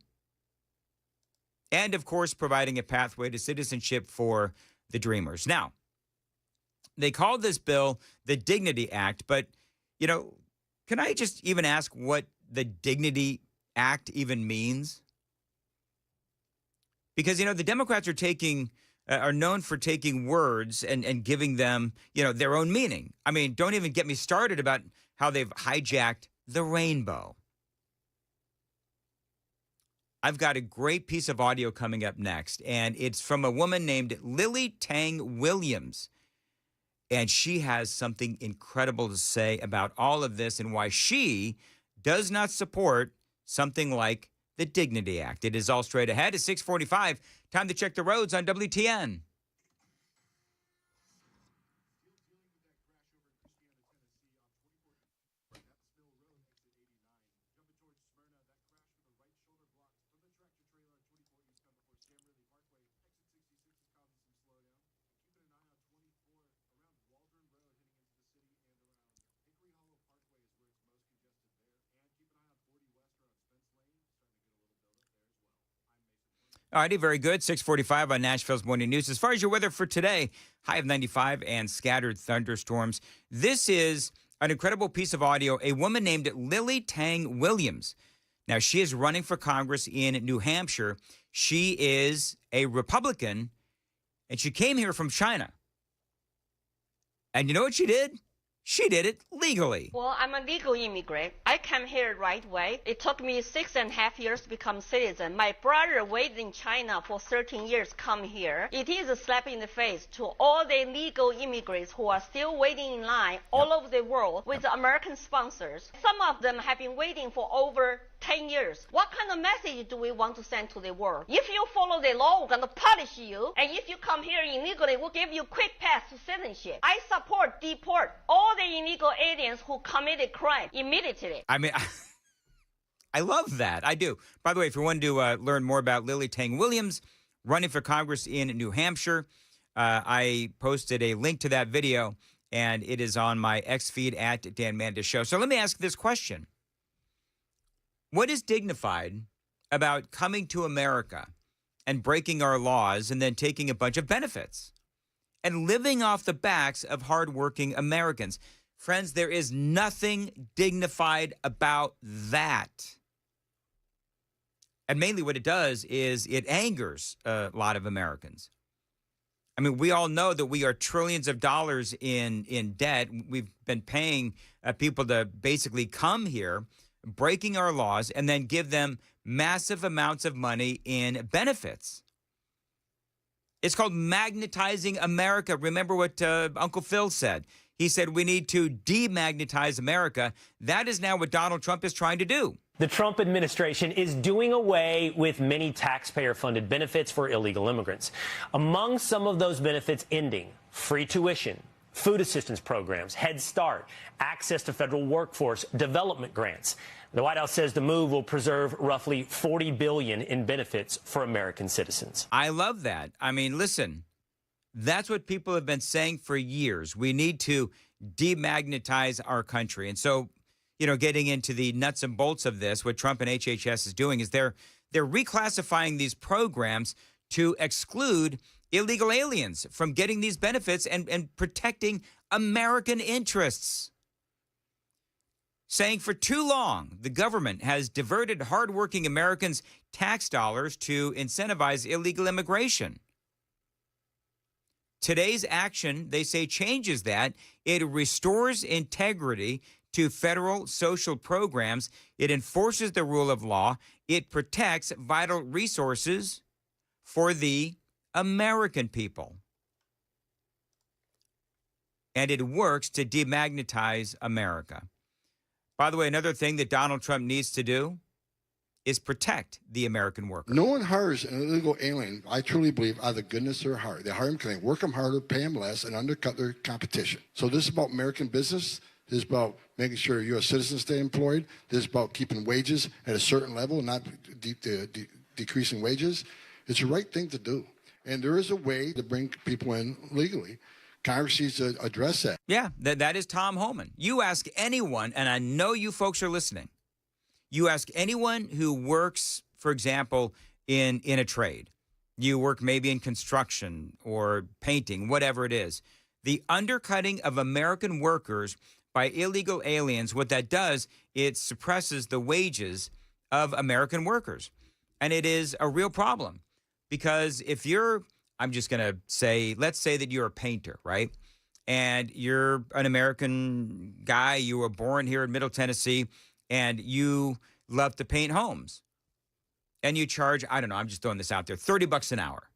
And, of course, providing a pathway to citizenship for the Dreamers. Now, they call this bill the Dignity Act, but, can I just even ask what the Dignity Act even means? Because, the Democrats are known for taking words and giving them, their own meaning. I mean, don't even get me started about how they've hijacked the rainbow. I've got a great piece of audio coming up next, and it's from a woman named Lily Tang Williams. And she has something incredible to say about all of this and why she does not support something like the Dignity Act. It is all straight ahead at 6:45. Time to check the roads on WTN. All righty, very good. 6:45 on Nashville's Morning News. As far as your weather for today, high of 95 and scattered thunderstorms. This is an incredible piece of audio, a woman named Lily Tang Williams. Now, she is running for Congress in New Hampshire. She is a Republican, and she came here from China. And you know what she did? She did it legally. Well, I'm a legal immigrant. I came here right away. It took me 6.5 years to become citizen. My brother waited in China for 13 years come here. It is a slap in the face to all the legal immigrants who are still waiting in line all over the world with American sponsors. Some of them have been waiting for over 10 years. What kind of message do we want to send to the world? If you follow the law, we're going to punish you. And if you come here illegally, we'll give you quick pass to citizenship. I support deport all the illegal aliens who committed crime immediately. I mean, I love that. I do. By the way, if you want to learn more about Lily Tang Williams running for Congress in New Hampshire, I posted a link to that video, and it is on my X feed at Dan Mandis Show. So let me ask this question. What is dignified about coming to America and breaking our laws and then taking a bunch of benefits and living off the backs of hardworking Americans? Friends, there is nothing dignified about that. And mainly what it does is it angers a lot of Americans. I mean, we all know that we are trillions of dollars in debt. We've been paying people to basically come here, breaking our laws, and then give them massive amounts of money in benefits. It's called magnetizing America. Remember what Uncle Phil said. He said we need to demagnetize America. That is now what Donald Trump is trying to do. The Trump administration is doing away with many taxpayer-funded benefits for illegal immigrants. Among some of those benefits ending, free tuition, food assistance programs, Head Start, access to federal workforce development grants. The White House says the move will preserve roughly $40 billion in benefits for American citizens. I love that. I mean, listen, that's what people have been saying for years. We need to demagnetize our country. And so, you know, getting into the nuts and bolts of this, what Trump and HHS is doing is they're reclassifying these programs to exclude illegal aliens from getting these benefits and protecting American interests. Saying for too long, the government has diverted hardworking Americans' tax dollars to incentivize illegal immigration. Today's action, they say, changes that. It restores integrity to federal social programs. It enforces the rule of law. It protects vital resources for the American people. And it works to demagnetize America. By the way, another thing that Donald Trump needs to do is protect the American worker. No one hires an illegal alien, I truly believe, out of the goodness of their heart. They hire them because they work them harder, pay them less, and undercut their competition. So this is about American business. This is about making sure U.S. citizens stay employed. This is about keeping wages at a certain level, not decreasing wages. It's the right thing to do. And there is a way to bring people in legally. Congress needs to address that. Yeah, that is Tom Homan. You ask anyone, and I know you folks are listening, you ask anyone who works, for example, in a trade. You work maybe in construction or painting, whatever it is. The undercutting of American workers by illegal aliens, what that does, it suppresses the wages of American workers. And it is a real problem because if you're, I'm just going to say, let's say that you're a painter, right? And you're an American guy, you were born here in Middle Tennessee, and you love to paint homes. And you charge, I don't know, I'm just throwing this out there, $30 an hour.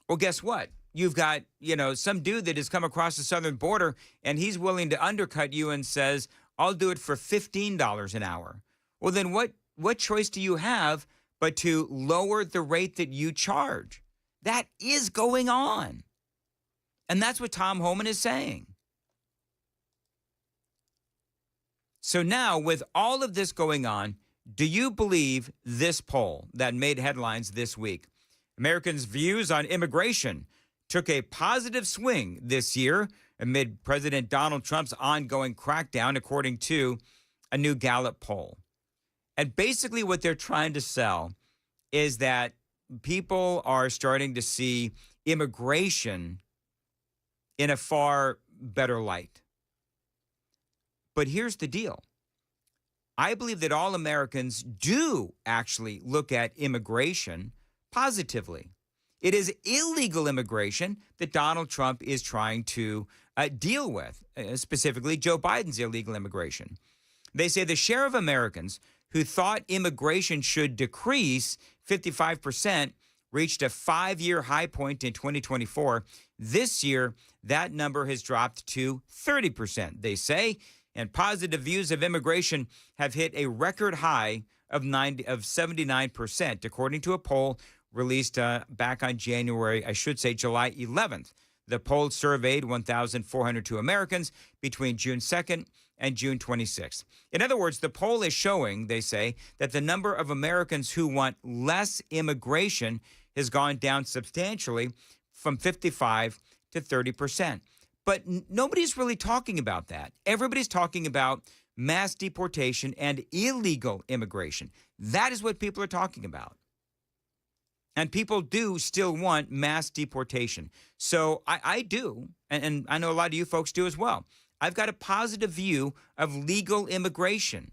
Well, guess what? You've got, some dude that has come across the southern border, and he's willing to undercut you and says, I'll do it for $15 an hour. Well, then what choice do you have but to lower the rate that you charge? That is going on. And that's what Tom Homan is saying. So now, with all of this going on, do you believe this poll that made headlines this week? Americans' views on immigration took a positive swing this year amid President Donald Trump's ongoing crackdown, according to a new Gallup poll. And basically what they're trying to sell is that people are starting to see immigration in a far better light. But here's the deal. I believe that all Americans do actually look at immigration positively. It is illegal immigration that Donald Trump is trying to deal with, specifically Joe Biden's illegal immigration. They say the share of Americans who thought immigration should decrease 55% reached a 5-year high point in 2024. This year, that number has dropped to 30%, they say, and positive views of immigration have hit a record high of 79%, according to a poll released back on July 11th. The poll surveyed 1,402 Americans between June 2nd and June 26th. In other words, the poll is showing, they say, that the number of Americans who want less immigration has gone down substantially from 55 to 30%. But nobody's really talking about that. Everybody's talking about mass deportation and illegal immigration. That is what people are talking about. And people do still want mass deportation. So I do, and I know a lot of you folks do as well. I've got a positive view of legal immigration.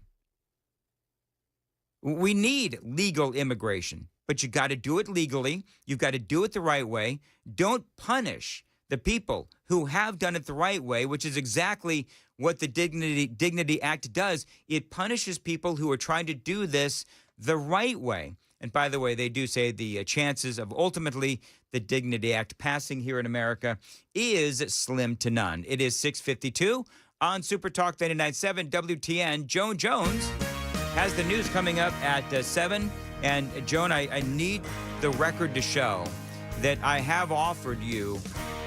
We need legal immigration, but you got to do it legally. You've got to do it the right way. Don't punish the people who have done it the right way, which is exactly what the Dignity Act does. It punishes people who are trying to do this the right way. And by the way, they do say the chances of ultimately the Dignity Act passing here in America is slim to none. It is 6:52 on Super Talk 99.7 WTN. Joan Jones has the news coming up at 7. And Joan, I need the record to show that I have offered you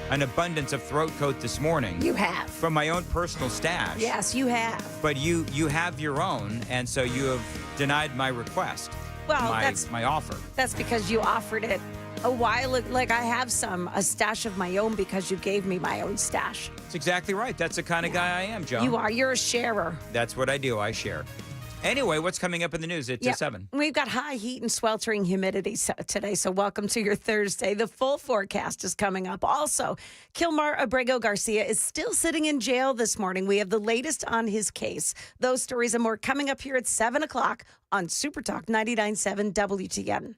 an abundance of throat coat this morning. You have. From my own personal stash. Yes, you have. But you have your own, and so you have denied my request. Well, that's my offer. That's because you offered it a while ago. Like I have a stash of my own because you gave me my own stash. That's exactly right. That's the kind of guy I am, Joan. You are. You're a sharer. That's what I do. I share. Anyway, what's coming up in the news at 7? We've got high heat and sweltering humidity today, so welcome to your Thursday. The full forecast is coming up. Also, Kilmar Abrego Garcia is still sitting in jail this morning. We have the latest on his case. Those stories and more coming up here at 7 o'clock on Super Talk 99.7 WTN.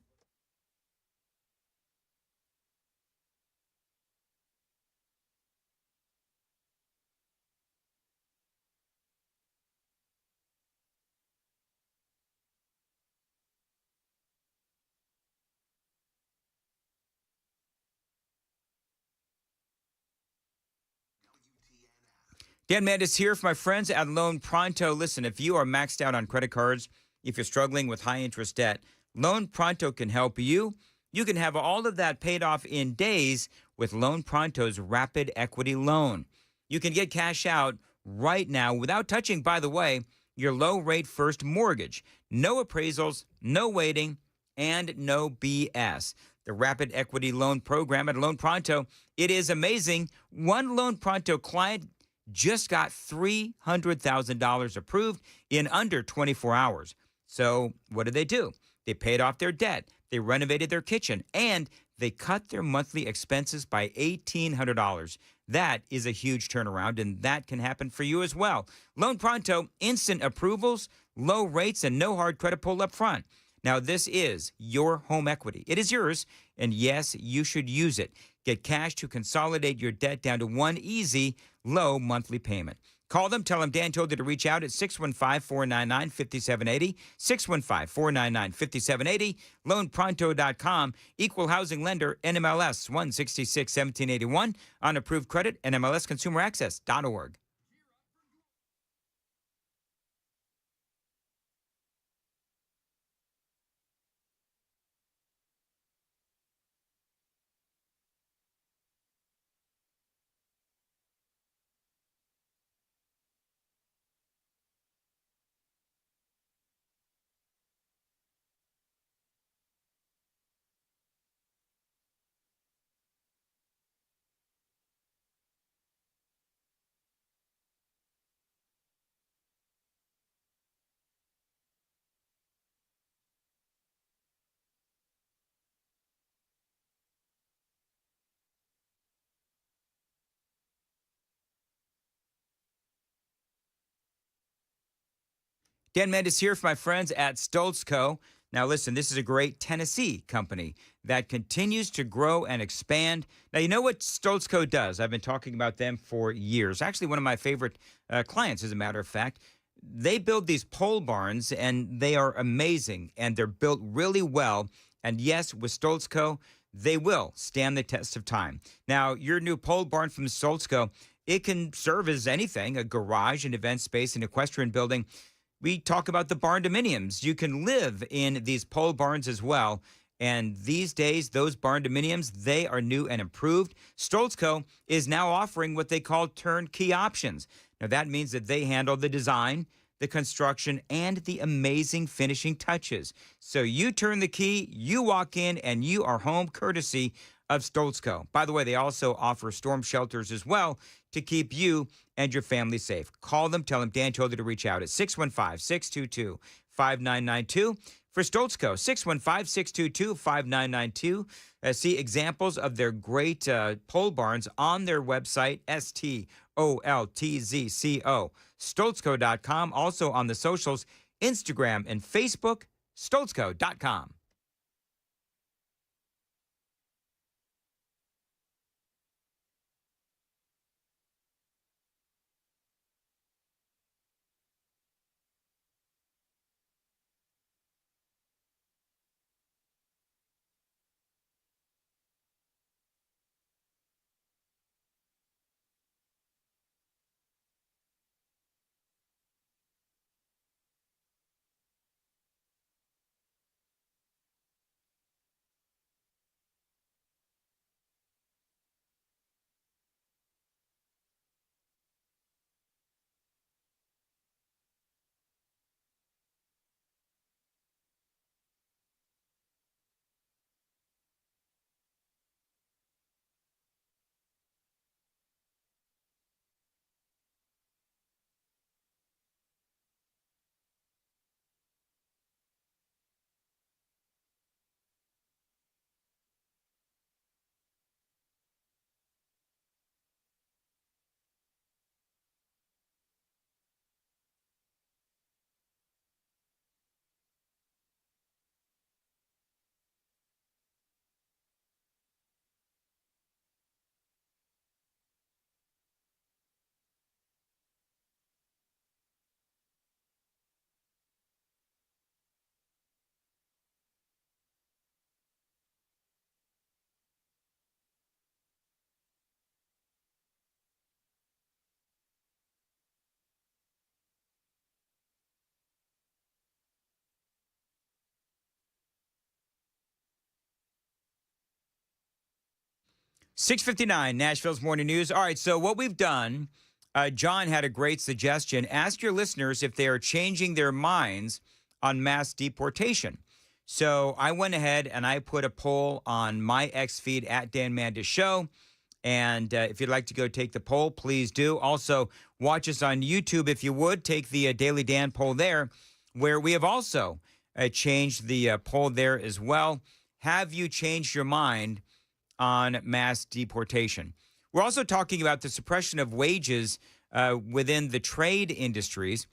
Dan Mandis here for my friends at Loan Pronto. Listen, if you are maxed out on credit cards, if you're struggling with high interest debt, Loan Pronto can help you. You can have all of that paid off in days with Loan Pronto's Rapid Equity Loan. You can get cash out right now without touching, by the way, your low rate first mortgage. No appraisals, no waiting, and no BS. The Rapid Equity Loan program at Loan Pronto, it is amazing. One Loan Pronto client just got $300,000 approved in under 24 hours. So what did they do? They paid off their debt, they renovated their kitchen, and they cut their monthly expenses by $1,800. That is a huge turnaround, and that can happen for you as well. Loan Pronto, instant approvals, low rates, and no hard credit pull up front. Now, this is your home equity. It is yours, and yes, you should use it. Get cash to consolidate your debt down to one easy, low monthly payment. Call them. Tell them Dan told you to reach out at 615-499-5780, 615-499-5780, loanpronto.com, equal housing lender, NMLS 166-1781, on approved credit, NMLSconsumeraccess.org. Dan Mendes here for my friends at Stoltz Co. Now, listen, this is a great Tennessee company that continues to grow and expand. Now, you know what Stoltz Co. does? I've been talking about them for years. Actually, one of my favorite clients, as a matter of fact. They build these pole barns, and they are amazing, and they're built really well. And yes, with Stoltz Co., they will stand the test of time. Now, your new pole barn from Stoltz Co., it can serve as anything, a garage, an event space, an equestrian building. We talk about the barn dominiums. You can live in these pole barns as well. And these days, those barn dominiums, they are new and improved. Stoltz Co. is now offering what they call turnkey options. Now, that means that they handle the design, the construction, and the amazing finishing touches. So you turn the key, you walk in, and you are home courtesy of Stoltz Co. By the way, they also offer storm shelters as well to keep you and your family safe. Call them, tell them Dan told you to reach out at 615-622-5992. For Stoltz Co., 615-622-5992. See examples of their great pole barns on their website, STOLTZCO, stoltzco.com. Also on the socials, Instagram and Facebook, stoltzco.com. .659 Nashville's Morning News. All right, so what we've done, John had a great suggestion. Ask your listeners if they are changing their minds on mass deportation. So I went ahead and I put a poll on my X feed at Dan Mandis Show. And if you'd like to go take the poll, please do. Also, watch us on YouTube if you would. Take the Daily Dan poll there, where we have also changed the poll there as well. Have you changed your mind on mass deportation? We're also talking about the suppression of wages within the trade industries.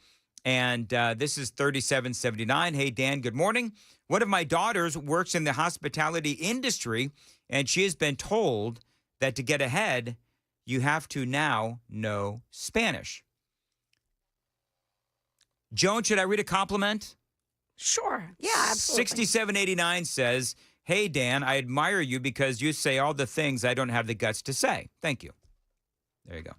And this is 3779. Hey, Dan, good morning. One of my daughters works in the hospitality industry, and she has been told that to get ahead, you have to now know Spanish. Joan, should I read a compliment? Sure. Yeah, absolutely. 6789 says, hey, Dan, I admire you because you say all the things I don't have the guts to say. Thank you. There you go.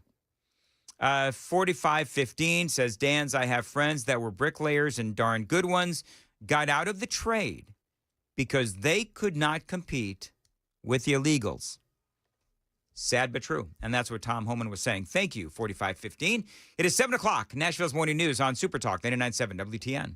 4515 says, Dan's, I have friends that were bricklayers and darn good ones, got out of the trade because they could not compete with the illegals. Sad but true. And that's what Tom Homan was saying. Thank you, 4515. It is 7 o'clock, Nashville's Morning News on Super Talk 99.7 WTN.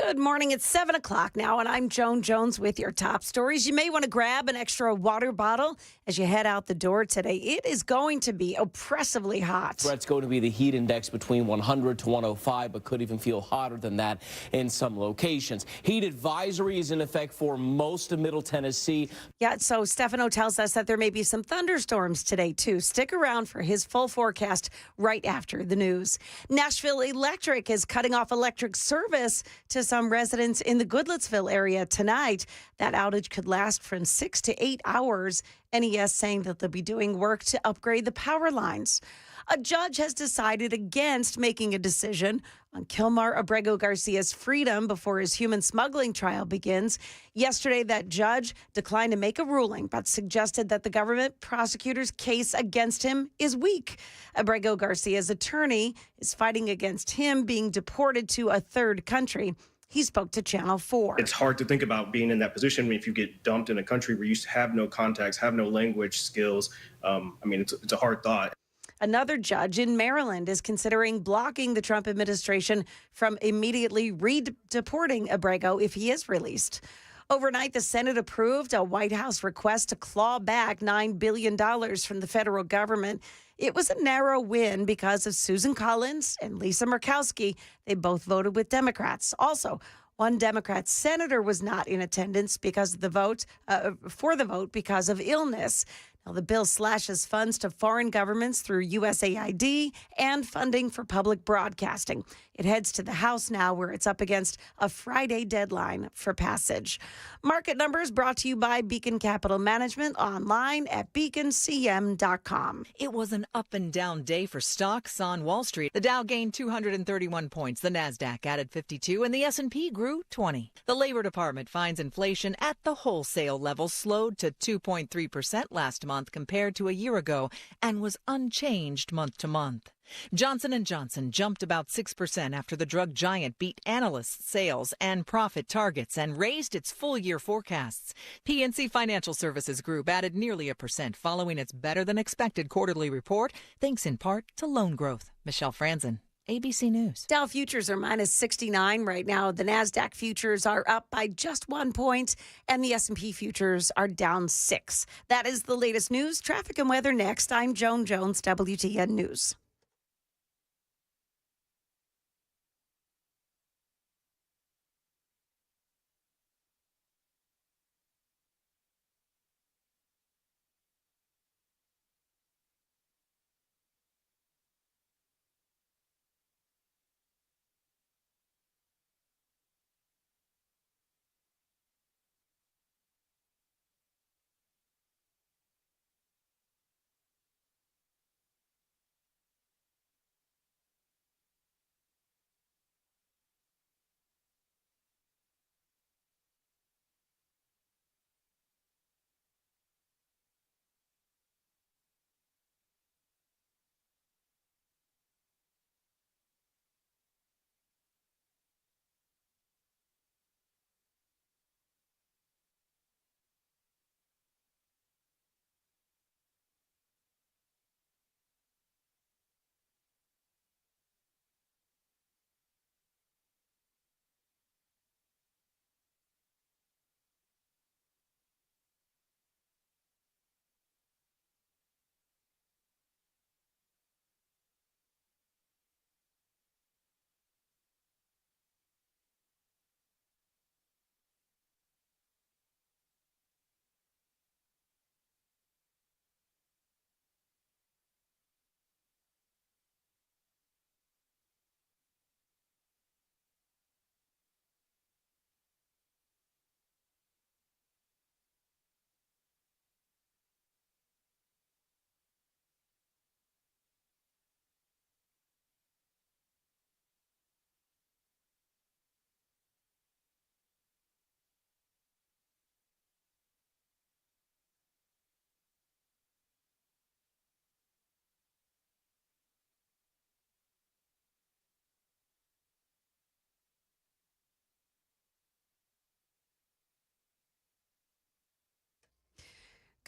Good morning. It's 7 o'clock now, and I'm Joan Jones with your top stories. You may want to grab an extra water bottle as you head out the door today. It is going to be oppressively hot. Threat's going to be the heat index between 100 to 105, but could even feel hotter than that in some locations. Heat advisory is in effect for most of Middle Tennessee. Yeah, so Stefano tells us that there may be some thunderstorms today, too. Stick around for his full forecast right after the news. Nashville Electric is cutting off electric service to some residents in the Goodlettsville area tonight. That outage could last from 6 to 8 hours. NES saying that they'll be doing work to upgrade the power lines. A judge has decided against making a decision on Kilmar Abrego Garcia's freedom before his human smuggling trial begins. Yesterday, that judge declined to make a ruling, but suggested that the government prosecutor's case against him is weak. Abrego Garcia's attorney is fighting against him being deported to a third country. He spoke to Channel 4. It's hard to think about being in that position if you get dumped in a country where you have no contacts, have no language skills. It's a hard thought. Another judge in Maryland is considering blocking the Trump administration from immediately redeporting Abrego if he is released. Overnight, the Senate approved a White House request to claw back $9 billion from the federal government. It was a narrow win because of Susan Collins and Lisa Murkowski. They both voted with Democrats. Also, one Democrat senator was not in attendance because of the vote because of illness. Now, the bill slashes funds to foreign governments through USAID and funding for public broadcasting. It heads to the House now, where it's up against a Friday deadline for passage. Market numbers brought to you by Beacon Capital Management, online at beaconcm.com. It was an up and down day for stocks on Wall Street. The Dow gained 231 points, the Nasdaq added 52, and the S&P grew 20. The Labor Department finds inflation at the wholesale level slowed to 2.3% last month compared to a year ago and was unchanged month to month. Johnson & Johnson jumped about 6% after the drug giant beat analysts' sales and profit targets and raised its full-year forecasts. PNC Financial Services Group added nearly 1% following its better-than-expected quarterly report, thanks in part to loan growth. Michelle Franzen, ABC News. Dow futures are minus 69 right now. The Nasdaq futures are up by just 1 point, and the S&P futures are down 6. That is the latest news, traffic, and weather next. I'm Joan Jones, WTN News.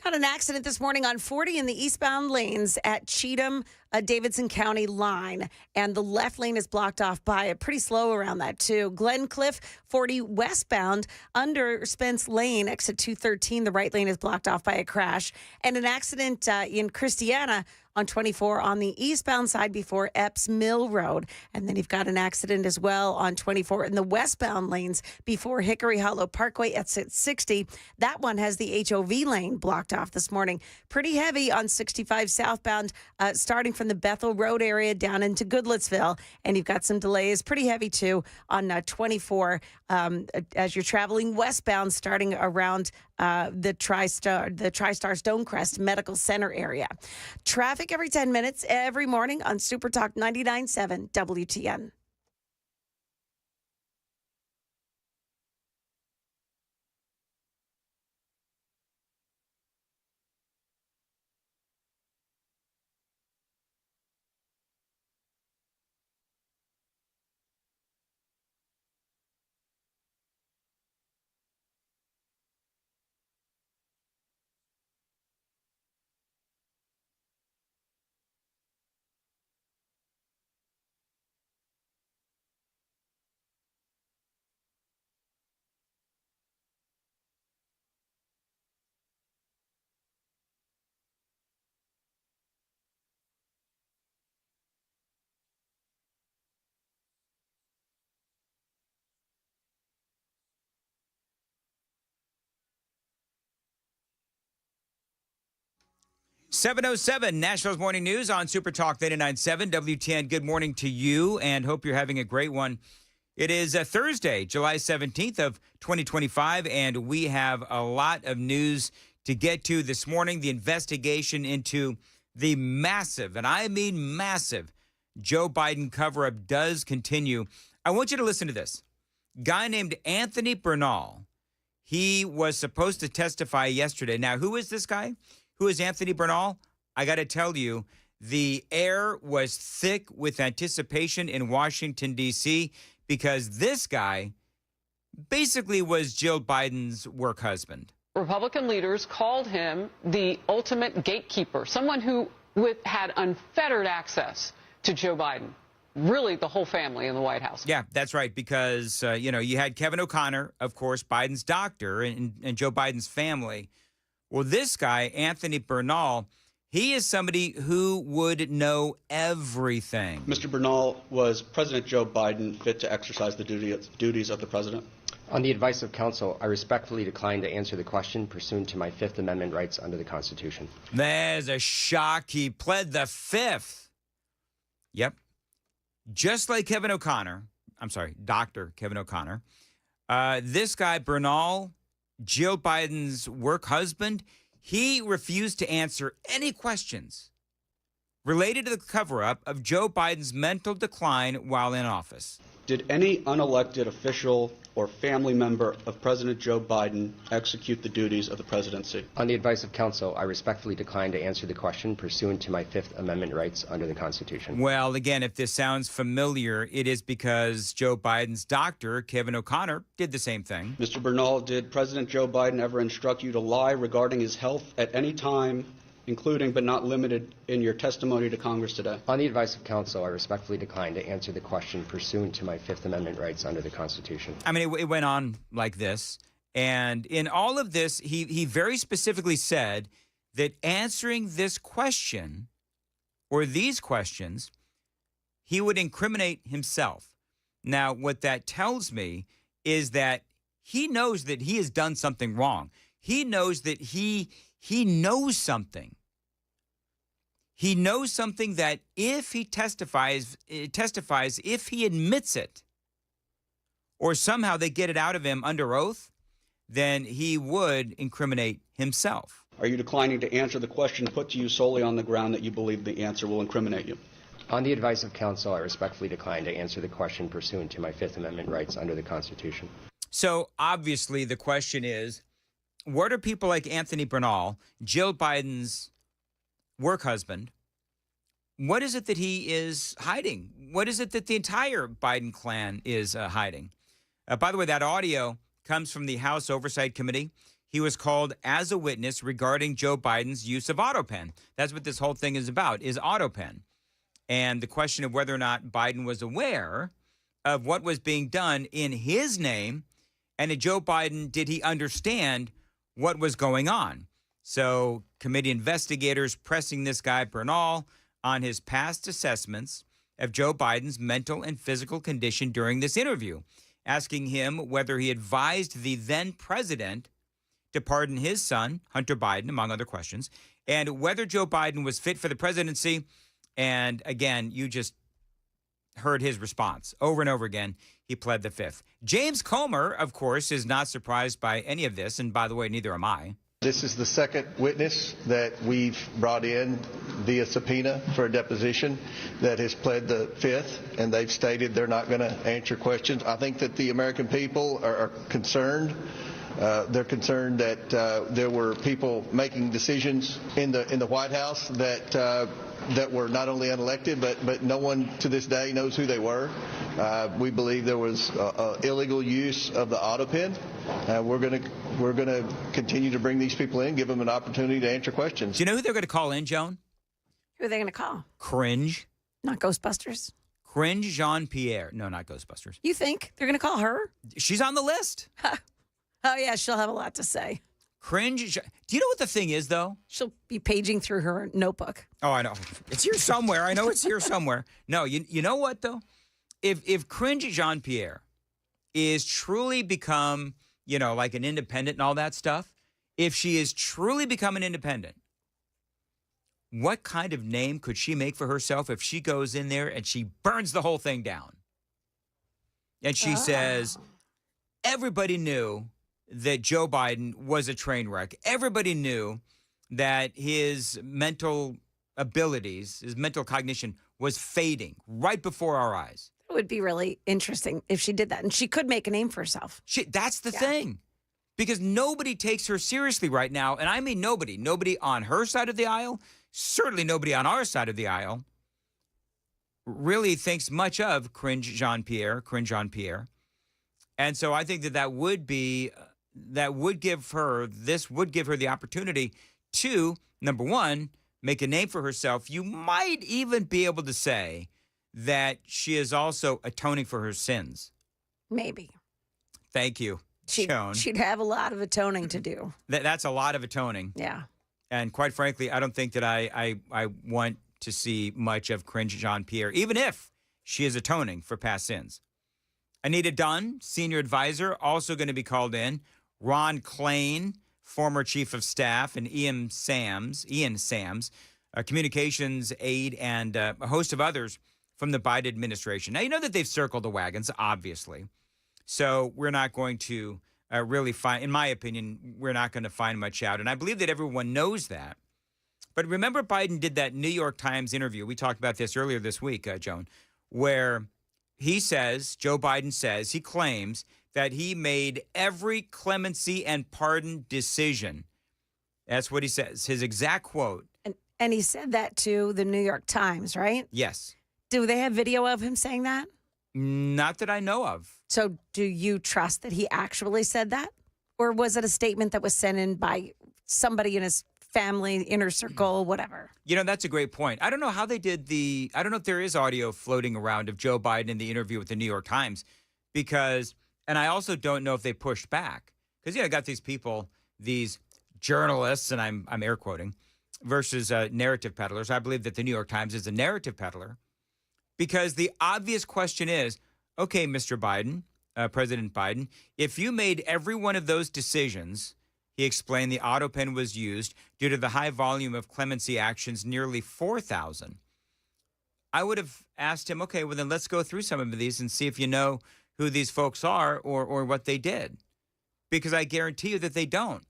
Got an accident this morning on 40 in the eastbound lanes at Cheatham Davidson County line, and the left lane is blocked off by it. Pretty slow around that, too. Glencliff, 40 westbound under Spence Lane, exit 213. The right lane is blocked off by a crash. And an accident in Christiana on 24 on the eastbound side before Epps Mill Road. And then you've got an accident as well on 24 in the westbound lanes before Hickory Hollow Parkway at 60. That one has the HOV lane blocked off this morning. Pretty heavy on 65 southbound, starting from the Bethel Road area down into Goodlettsville. And you've got some delays, pretty heavy too, on 24 as you're traveling westbound, starting around the TriStar Stonecrest Medical Center area. Traffic every 10 minutes every morning on Super Talk 99.7 WTN. .707 Nashville's Morning News on Super Talk 99.7 WTN. Good morning to you, and hope you're having a great one. It is Thursday, July 17th of 2025, and we have a lot of news to get to this morning. The investigation into the massive, and I mean massive, Joe Biden cover-up does continue. I want you to listen to this. Guy named Anthony Bernal. He was supposed to testify yesterday. Now, who is this guy? Who is Anthony Bernal? I got to tell you, the air was thick with anticipation in Washington, D.C., because this guy basically was Jill Biden's work husband. Republican leaders called him the ultimate gatekeeper, someone who had unfettered access to Joe Biden, really the whole family in the White House. Yeah, that's right, because, you had Kevin O'Connor, of course, Biden's doctor, and Joe Biden's family. Well, this guy, Anthony Bernal, he is somebody who would know everything. Mr. Bernal, was President Joe Biden fit to exercise the duties of the president? On the advice of counsel, I respectfully decline to answer the question pursuant to my Fifth Amendment rights under the Constitution. There's a shock. He pled the Fifth. Yep. Just like Kevin O'Connor, Dr. Kevin O'Connor, this guy, Bernal, Jill Biden's work husband, he refused to answer any questions related to the cover-up of Joe Biden's mental decline while in office. Did any unelected official or family member of President Joe Biden execute the duties of the presidency? On the advice of counsel, I respectfully decline to answer the question pursuant to my Fifth Amendment rights under the Constitution. Well, again, if this sounds familiar, it is because Joe Biden's doctor, Kevin O'Connor, did the same thing. Mr. Bernal, did President Joe Biden ever instruct you to lie regarding his health at any time, including but not limited in your testimony to Congress today? On the advice of counsel, I respectfully decline to answer the question pursuant to my Fifth Amendment rights under the Constitution. I mean, it went on like this. And in all of this, he very specifically said that answering this question or these questions, he would incriminate himself. Now, what that tells me is that he knows that he has done something wrong. He knows that he knows something. He knows something that if he testifies, if he admits it, or somehow they get it out of him under oath, then he would incriminate himself. Are you declining to answer the question put to you solely on the ground that you believe the answer will incriminate you? On the advice of counsel, I respectfully decline to answer the question pursuant to my Fifth Amendment rights under the Constitution. So obviously the question is, what are people like Anthony Bernal, Jill Biden's work husband, what is it that he is hiding? What is it that the entire Biden clan is hiding? By the way, that audio comes from the House Oversight Committee. He was called as a witness regarding Joe Biden's use of AutoPen. That's what this whole thing is about, is AutoPen. and the question of whether or not Biden was aware of what was being done in his name, and did Joe Biden, did he understand what was going on? So committee investigators pressing this guy Bernal on his past assessments of Joe Biden's mental and physical condition during this interview, asking him whether he advised the then president to pardon his son, Hunter Biden, among other questions, and whether Joe Biden was fit for the presidency. And again, you just heard his response over and over again. He pled the fifth. James Comer, of course, is not surprised by any of this. And by the way, neither am I. This is the second witness that we've brought in via subpoena for a deposition that has pled the fifth, and they've stated they're not going to answer questions. I think that the American people are concerned. They're concerned that there were people making decisions in the White House that were not only unelected, but no one to this day knows who they were. We believe there was illegal use of the auto pen. We're going to continue to bring these people in, give them an opportunity to answer questions. Do you know who they're going to call in, Joan? Who are they going to call? Cringe. Not Ghostbusters? Cringe Jean-Pierre. No, not Ghostbusters. You think they're going to call her? She's on the list. Oh, yeah, she'll have a lot to say. Cringe. Do you know what the thing is, though? She'll be paging through her notebook. Oh, I know. It's here somewhere. I know it's here somewhere. No, you know what, though? If Cringe Jean-Pierre is truly become, like an independent and all that stuff, if she is truly become an independent, what kind of name could she make for herself if she goes in there and she burns the whole thing down? And she says, everybody knew that Joe Biden was a train wreck. Everybody knew that his mental abilities, his mental cognition was fading right before our eyes. It would be really interesting if she did that. And she could make a name for herself. That's the thing. Because nobody takes her seriously right now. And I mean nobody. Nobody on her side of the aisle, certainly nobody on our side of the aisle, really thinks much of Cringe Jean-Pierre. And so I think that would give her the opportunity to, number one, make a name for herself. You might even be able to say that she is also atoning for her sins. Maybe. Thank you, Joan. She'd have a lot of atoning to do. That's a lot of atoning. Yeah. And quite frankly, I don't think that I want to see much of Cringe Jean-Pierre, even if she is atoning for past sins. Anita Dunn, senior advisor, also going to be called in. Ron Klain, former chief of staff, and Ian Sams, communications aide, and a host of others from the Biden administration. Now, you know that they've circled the wagons, obviously. So we're not going to really find, in my opinion, we're not going to find much out. And I believe that everyone knows that. But remember, Biden did that New York Times interview. We talked about this earlier this week, Joan, where Joe Biden claims that he made every clemency and pardon decision. That's what he says, his exact quote. And he said that to the New York Times, right? Yes. Do they have video of him saying that? Not that I know of. So do you trust that he actually said that? Or was it a statement that was sent in by somebody in his family, inner circle, whatever? That's a great point. I don't know how they did I don't know if there is audio floating around of Joe Biden in the interview with the New York Times and I also don't know if they pushed back. Because, I got these people, these journalists, and I'm air quoting, versus narrative peddlers. I believe that the New York Times is a narrative peddler. Because the obvious question is, okay, Mr. Biden, President Biden, if you made every one of those decisions, he explained the auto pen was used due to the high volume of clemency actions, nearly 4,000. I would have asked him, okay, well, then let's go through some of these and see if you know who these folks are or what they did. Because I guarantee you that they don't.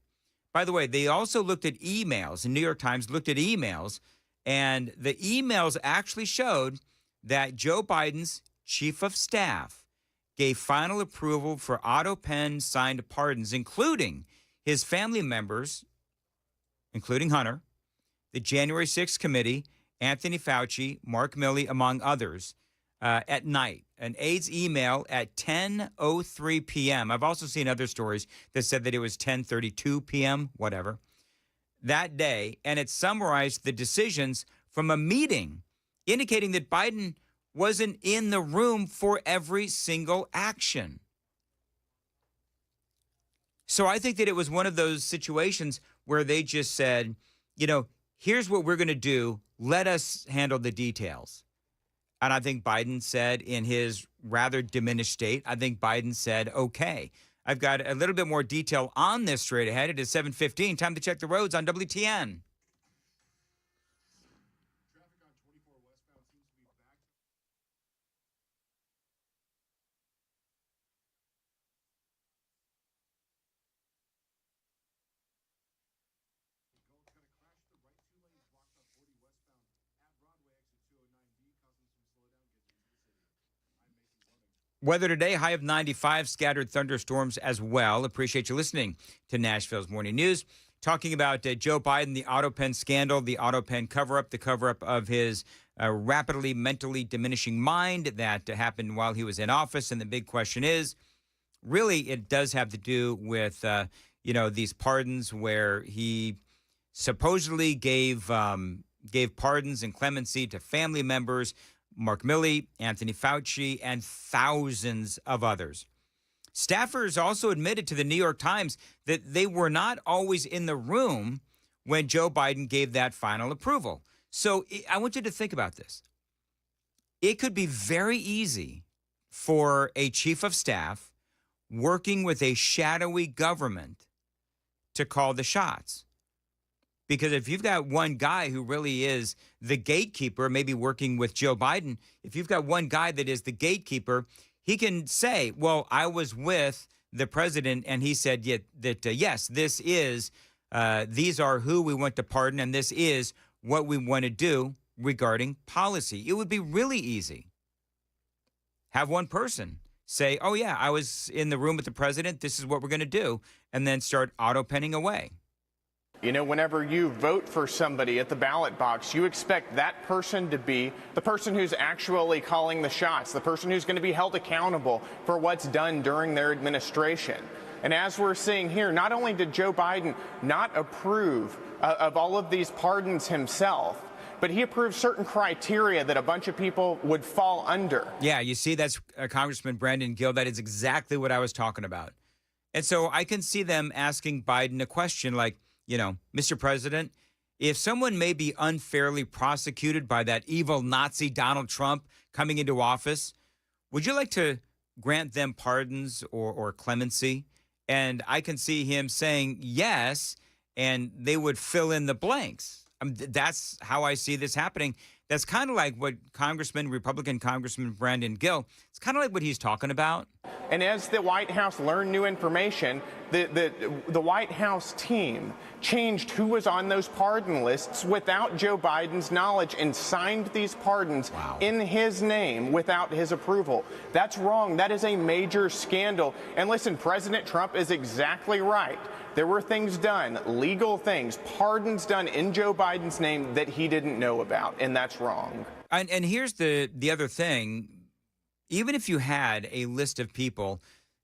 By the way, they also looked at emails. The New York Times looked at emails, and the emails actually showed that Joe Biden's chief of staff gave final approval for auto pen signed pardons, including his family members, including Hunter, the January 6th committee, Anthony Fauci, Mark Milley, among others, at night. An aide's email at 10:03 p.m. I've also seen other stories that said that it was 10:32 p.m., whatever, that day. And it summarized the decisions from a meeting indicating that Biden wasn't in the room for every single action. So I think that it was one of those situations where they just said, here's what we're going to do. Let us handle the details. And I think Biden said, in his rather diminished state, I think Biden said, okay. I've got a little bit more detail on this straight ahead. It is 7:15. Time to check the roads on WTN. Weather today, high of 95, scattered thunderstorms as well. Appreciate you listening to Nashville's Morning News. Talking about Joe Biden, the auto pen scandal, the auto pen cover-up, the cover-up of his rapidly mentally diminishing mind that happened while he was in office. And the big question is, really, it does have to do with, these pardons where he supposedly gave pardons and clemency to family members, Mark Milley, Anthony Fauci, and thousands of others. Staffers also admitted to the New York Times that they were not always in the room when Joe Biden gave that final approval. So I want you to think about this. It could be very easy for a chief of staff working with a shadowy government to call the shots. Because if you've got one guy who really is the gatekeeper, maybe working with Joe Biden, if you've got one guy that is the gatekeeper, he can say, well, I was with the president and he said yes, this is, these are who we want to pardon and this is what we want to do regarding policy. It would be really easy. Have one person say, oh, yeah, I was in the room with the president. This is what we're going to do. And then start auto-penning away. Whenever you vote for somebody at the ballot box, you expect that person to be the person who's actually calling the shots, the person who's going to be held accountable for what's done during their administration. And as we're seeing here, not only did Joe Biden not approve of all of these pardons himself, but he approved certain criteria that a bunch of people would fall under. Yeah, you see, that's Congressman Brandon Gill. That is exactly what I was talking about. And so I can see them asking Biden a question like, Mr. President, if someone may be unfairly prosecuted by that evil Nazi Donald Trump coming into office, would you like to grant them pardons or clemency? And I can see him saying yes, and they would fill in the blanks. That's how I see this happening. That's kind of like what Republican Congressman Brandon Gill, it's kind of like what he's talking about. And as the White House learned new information, the White House team changed who was on those pardon lists without Joe Biden's knowledge and signed these pardons in his name without his approval. That's wrong. That is a major scandal. And listen, President Trump is exactly right. There were things done, legal things, pardons done in Joe Biden's name that he didn't know about, and that's wrong. And here's the other thing. Even if you had a list of people,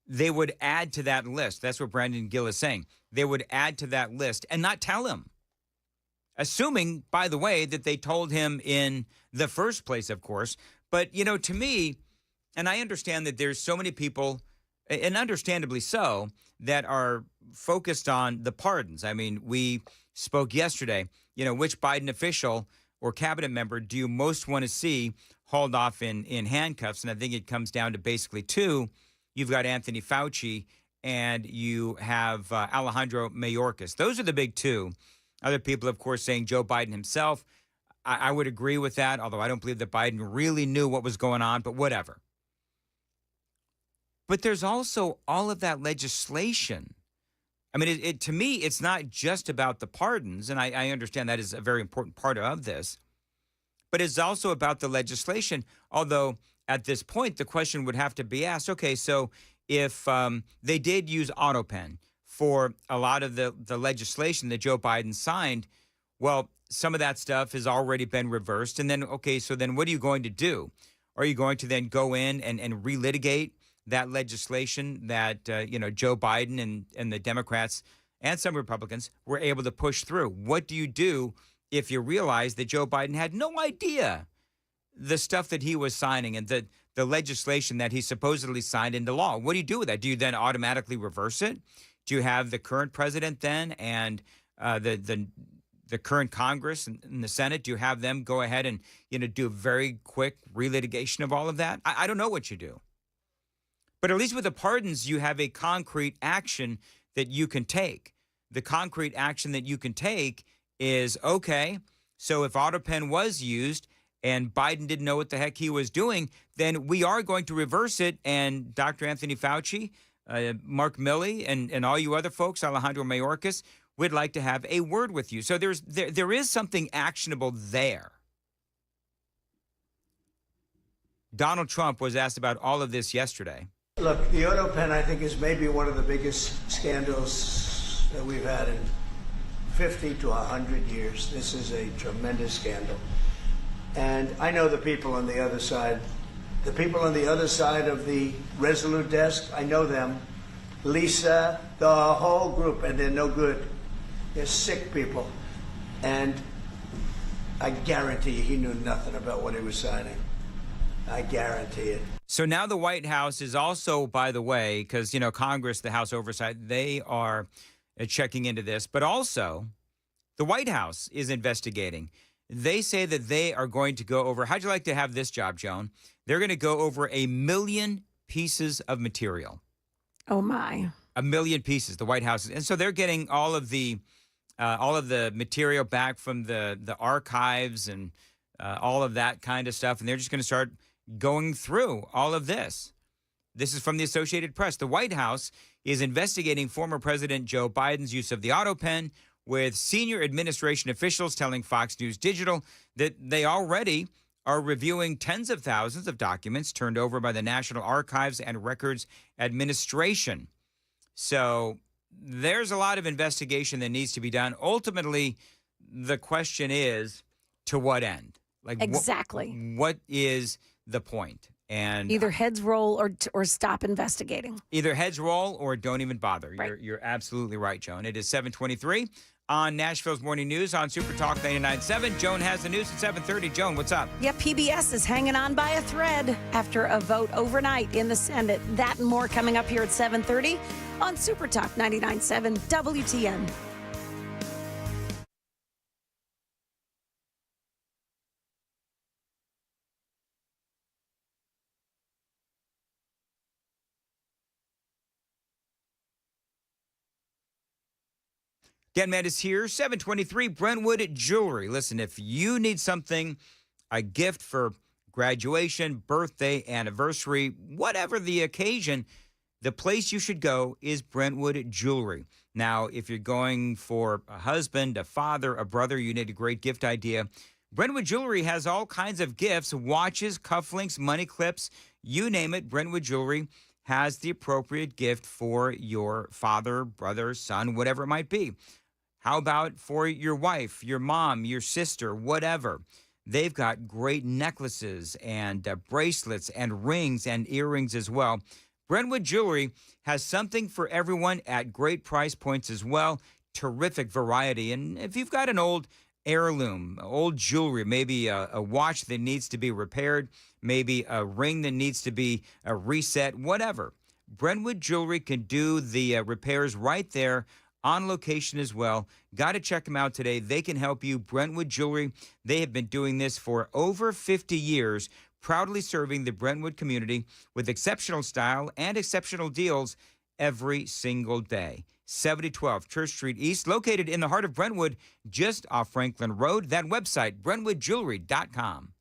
they would add to that list. That's what Brandon Gill is saying. They would add to that list and not tell him. Assuming, by the way, that they told him in the first place, of course. But, to me, and I understand that there's so many people, and understandably so, that are focused on the pardons. I mean, we spoke yesterday, which Biden official or cabinet member do you most want to see hauled off in handcuffs? And I think it comes down to basically two. You've got Anthony Fauci and you have Alejandro Mayorkas. Those are the big two. Other people, of course, saying Joe Biden himself. I would agree with that, although I don't believe that Biden really knew what was going on, but whatever. But there's also all of that legislation. I mean, to me, it's not just about the pardons, and I understand that is a very important part of this, but it's also about the legislation, although at this point, the question would have to be asked, okay, so if they did use AutoPen for a lot of the legislation that Joe Biden signed, well, some of that stuff has already been reversed. And then, okay, so then what are you going to do? Are you going to then go in and relitigate that legislation that, Joe Biden and the Democrats and some Republicans were able to push through? What do you do if you realize that Joe Biden had no idea the stuff that he was signing and the legislation that he supposedly signed into law. What do you do with that? Do you then automatically reverse it? Do you have the current president then and the current Congress and the Senate? Do you have them go ahead and do a very quick relitigation of all of that? I don't know what you do. But at least with the pardons, you have a concrete action that you can take. The concrete action that you can take is, okay, so if AutoPen was used and Biden didn't know what the heck he was doing, then we are going to reverse it. And Dr. Anthony Fauci, Mark Milley, and all you other folks, Alejandro Mayorkas, would like to have a word with you. So there is something actionable there. Donald Trump was asked about all of this yesterday. Look, the AutoPen, I think, is maybe one of the biggest scandals that we've had in 50 to 100 years. This is a tremendous scandal. And I know the people on the other side. The people on the other side of the Resolute desk, I know them. Lisa, the whole group, and they're no good. They're sick people. And I guarantee you he knew nothing about what he was signing. I guarantee it. So now the White House is also, by the way, because, Congress, the House Oversight, they are checking into this, but also the White House is investigating. They say that they are going to go over, how'd you like to have this job, Joan? They're going to go over 1 million pieces of material. Oh, my. 1 million pieces, the White House. And so they're getting all of the material back from the archives and all of that kind of stuff. And they're just going to start going through all of this. This is from the Associated Press. The White House is investigating former President Joe Biden's use of the AutoPen, with senior administration officials telling Fox News Digital that they already are reviewing tens of thousands of documents turned over by the National Archives and Records Administration. So there's a lot of investigation that needs to be done. Ultimately, the question is, to what end? Exactly. What is the point? And either heads roll or stop investigating. Either heads roll or don't even bother. Right. You're absolutely right, Joan. It is 7:23 on Nashville's Morning News on Super Talk 99.7. Joan has the news at 7:30. Joan, what's up? Yeah, PBS is hanging on by a thread after a vote overnight in the Senate. That and more coming up here at 7:30 on Super Talk 99.7 WTN. GetMed is here, 723 Brentwood Jewelry. Listen, if you need something, a gift for graduation, birthday, anniversary, whatever the occasion, the place you should go is Brentwood Jewelry. Now, if you're going for a husband, a father, a brother, you need a great gift idea. Brentwood Jewelry has all kinds of gifts, watches, cufflinks, money clips, you name it. Brentwood Jewelry has the appropriate gift for your father, brother, son, whatever it might be. How about for your wife, your mom, your sister, whatever? They've got great necklaces and bracelets and rings and earrings as well. Brentwood Jewelry has something for everyone at great price points as well. Terrific variety. And if you've got an old heirloom, old jewelry, maybe a watch that needs to be repaired, maybe a ring that needs to be reset, whatever, Brentwood Jewelry can do the repairs right there on location as well. Got to check them out today. They can help you. Brentwood Jewelry, they have been doing this for over 50 years, proudly serving the Brentwood community with exceptional style and exceptional deals every single day. 7012 Church Street East, located in the heart of Brentwood, just off Franklin Road. That website, BrentwoodJewelry.com.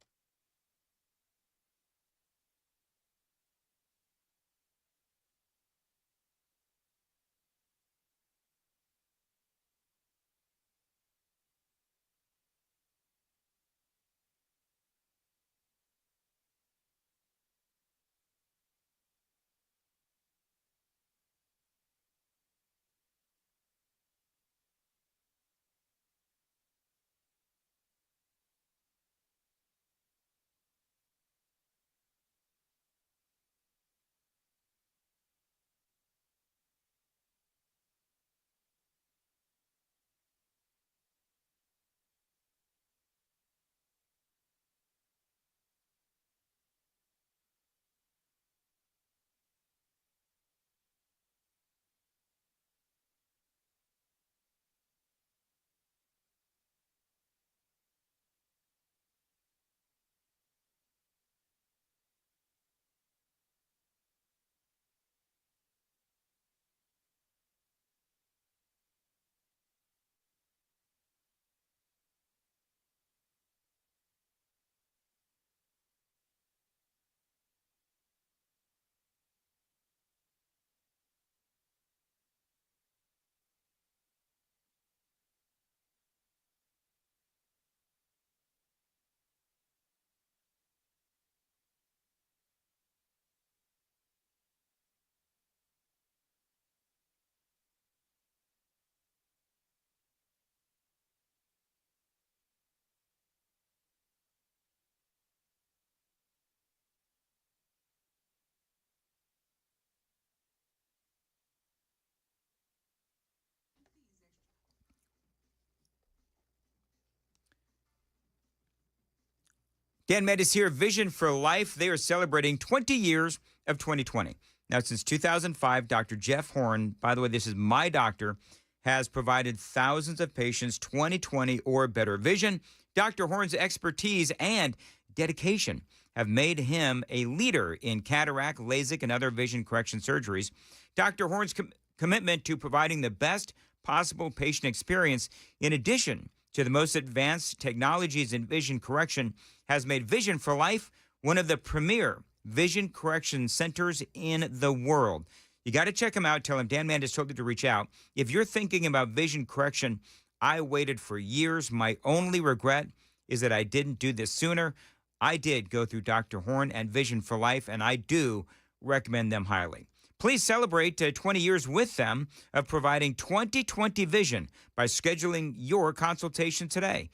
Dan Med is here, Vision for Life. They are celebrating 20 years of 2020. Now, since 2005, Dr. Jeff Horn, by the way, this is my doctor, has provided thousands of patients 20/20 or better vision. Dr. Horn's expertise and dedication have made him a leader in cataract, LASIK, and other vision correction surgeries. Dr. Horn's commitment to providing the best possible patient experience, in addition to the most advanced technologies in vision correction, has made Vision for Life one of the premier vision correction centers in the world. You got to check him out. Tell him Dan Mandis told you to reach out. If you're thinking about vision correction, I waited for years. My only regret is that I didn't do this sooner. I did go through Dr. Horn and Vision for Life, and I do recommend them highly. Please celebrate 20 years with them of providing 20/20 vision by scheduling your consultation today.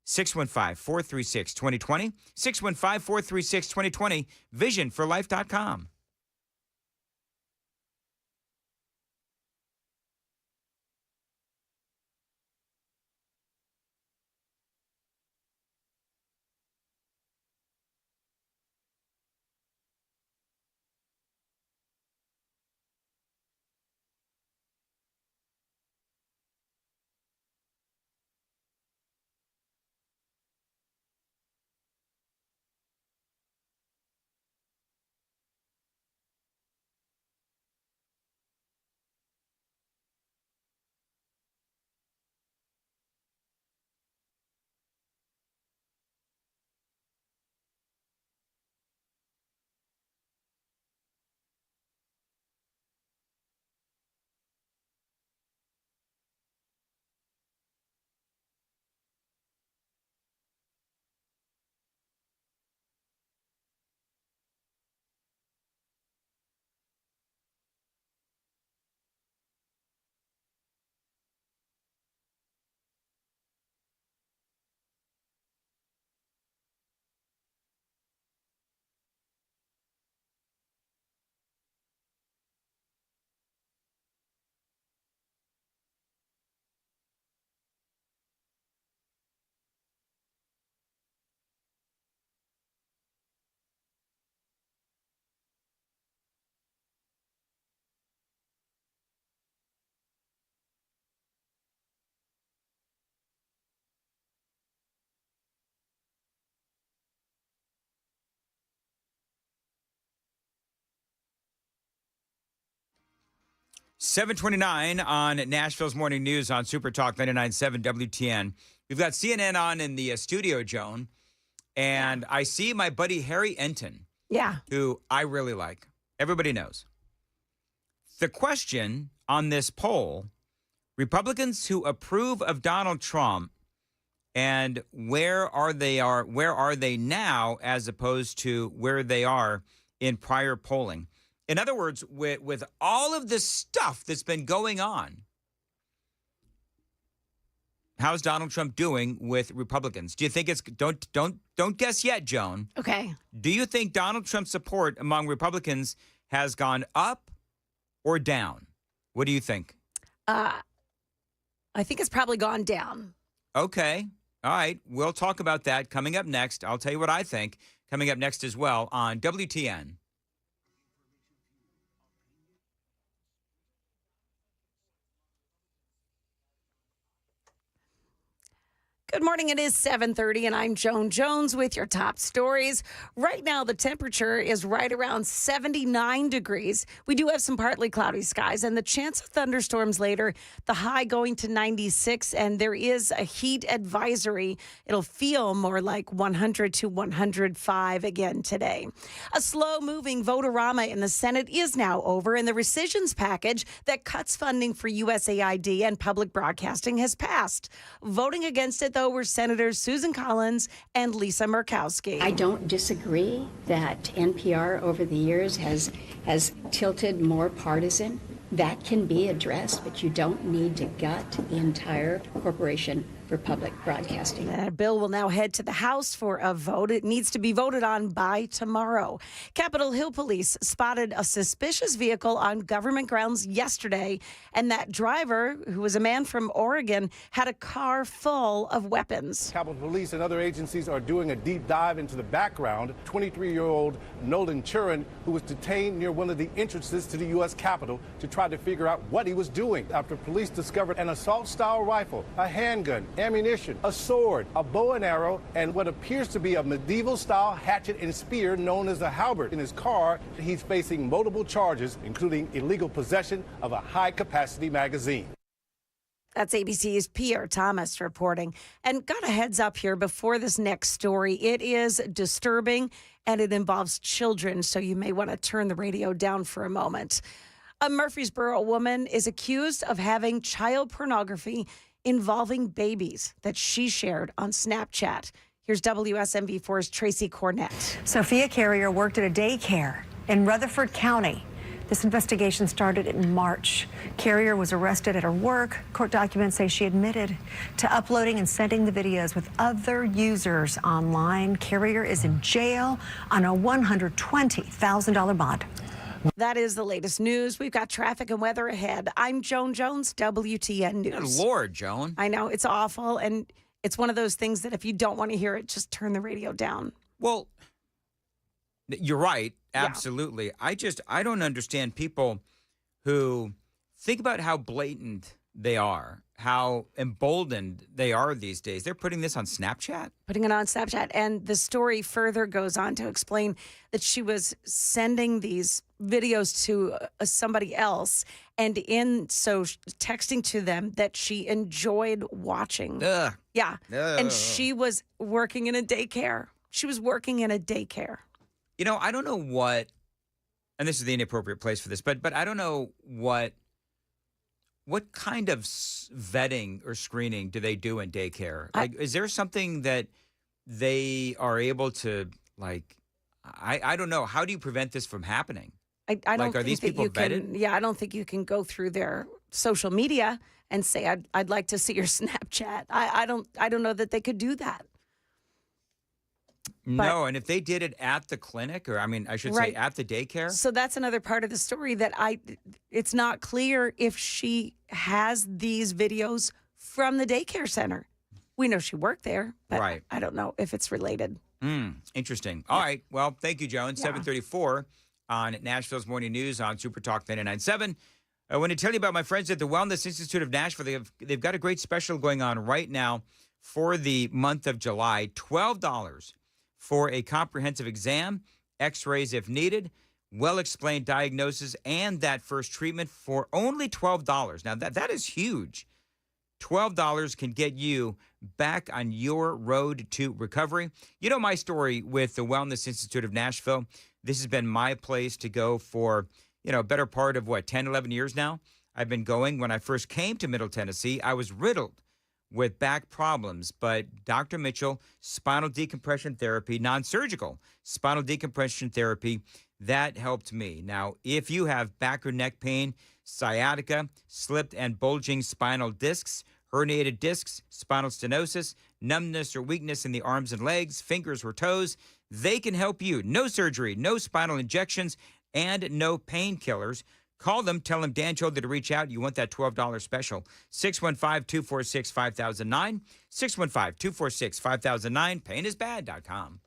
615-436-2020, 615-436-2020, visionforlife.com. .729 on Nashville's Morning News on Super Talk 99.7 WTN. We've got CNN on in the studio, Joan, and I see my buddy Harry Enton, who I really like. Everybody knows. The question on this poll, Republicans who approve of Donald Trump, and where are they now as opposed to where they are in prior polling? In other words, with all of this stuff that's been going on, how's Donald Trump doing with Republicans? Do you think it's don't guess yet, Joan? Okay. Do you think Donald Trump's support among Republicans has gone up or down? What do you think? I think it's probably gone down. Okay. All right. We'll talk about that coming up next. I'll tell you what I think coming up next as well on WTN. Good morning. It is 7:30, and I'm Joan Jones with your top stories. Right now, the temperature is right around 79 degrees. We do have some partly cloudy skies and the chance of thunderstorms later, the high going to 96, and there is a heat advisory. It'll feel more like 100 to 105 again today. A slow-moving vote-a-rama in the Senate is now over, and the rescissions package that cuts funding for USAID and public broadcasting has passed. Voting against it, though, were Senators Susan Collins and Lisa Murkowski. I don't disagree that NPR over the years has tilted more partisan that can be addressed, but you don't need to gut the entire corporation for public broadcasting. That bill will now head to the House for a vote. It needs to be voted on by tomorrow. Capitol Hill police spotted a suspicious vehicle on government grounds yesterday, and that driver, who was a man from Oregon, had a car full of weapons. Capitol Police and other agencies are doing a deep dive into the background. 23-year-old Nolan Churin, who was detained near one of the entrances to the U.S. Capitol to try to figure out what he was doing after police discovered an assault-style rifle, a handgun, ammunition, a sword, a bow and arrow, and what appears to be a medieval-style hatchet and spear known as a halberd. In his car, he's facing multiple charges, including illegal possession of a high-capacity magazine. That's ABC's Pierre Thomas reporting. And got a heads up here before this next story. It is disturbing and it involves children, so you may want to turn the radio down for a moment. A Murfreesboro woman is accused of having child pornography involving babies that she shared on Snapchat. Here's WSMV4's Tracy Cornett. Sophia Carrier worked at a daycare in Rutherford County. This investigation started in March. Carrier was arrested at her work. Court documents say she admitted to uploading and sending the videos with other users online. Carrier is in jail on a $120,000 bond. That is the latest news. We've got traffic and weather ahead. I'm Joan Jones, WTN News. Good Lord, Joan. I know, it's awful, and it's one of those things that if you don't want to hear it, just turn the radio down. Well, you're right. Absolutely. Yeah. I don't understand people who think about how blatant they are, how emboldened they are these days. They're putting this on Snapchat? Putting it on Snapchat. And the story further goes on to explain that she was sending these videos to somebody else, and in so texting to them that she enjoyed watching. Ugh. Yeah. Ugh. And she was working in a daycare. You know, I don't know what, and this is the inappropriate place for this, but I don't know what kind of vetting or screening do they do in daycare? Like, is there something that they are able to, like, I don't know. How do you prevent this from happening? I don't like, are think these that people you vetted? can, I don't think you can go through their social media and say, I'd like to see your Snapchat. I don't know that they could do that. No, and if they did it at the clinic, or I should say at the daycare. So that's another part of the story that it's not clear if she has these videos from the daycare center. We know she worked there, but I don't know if it's related. Interesting. All right. Well, thank you, Joan. 7:34 on Nashville's Morning News on Super Talk 99.7. I want to tell you about my friends at the Wellness Institute of Nashville. They've got a great special going on right now for the month of July. $12 for a comprehensive exam, x-rays if needed, well-explained diagnosis, and that first treatment for only $12. Now, that is huge. $12 can get you back on your road to recovery. You know my story with the Wellness Institute of Nashville. This has been my place to go for, a better part of, 10, 11 years now? I've been going. When I first came to Middle Tennessee, I was riddled with back problems, but Dr. Mitchell, spinal decompression therapy, non-surgical spinal decompression therapy, that helped me. Now, if you have back or neck pain, sciatica, slipped and bulging spinal discs, herniated discs, spinal stenosis, numbness or weakness in the arms and legs, fingers or toes, they can help you. No surgery, no spinal injections, and no painkillers. Call them. Tell them Dan told you to reach out. You want that $12 special. 615-246-5009. 615-246-5009. Painisbad.com.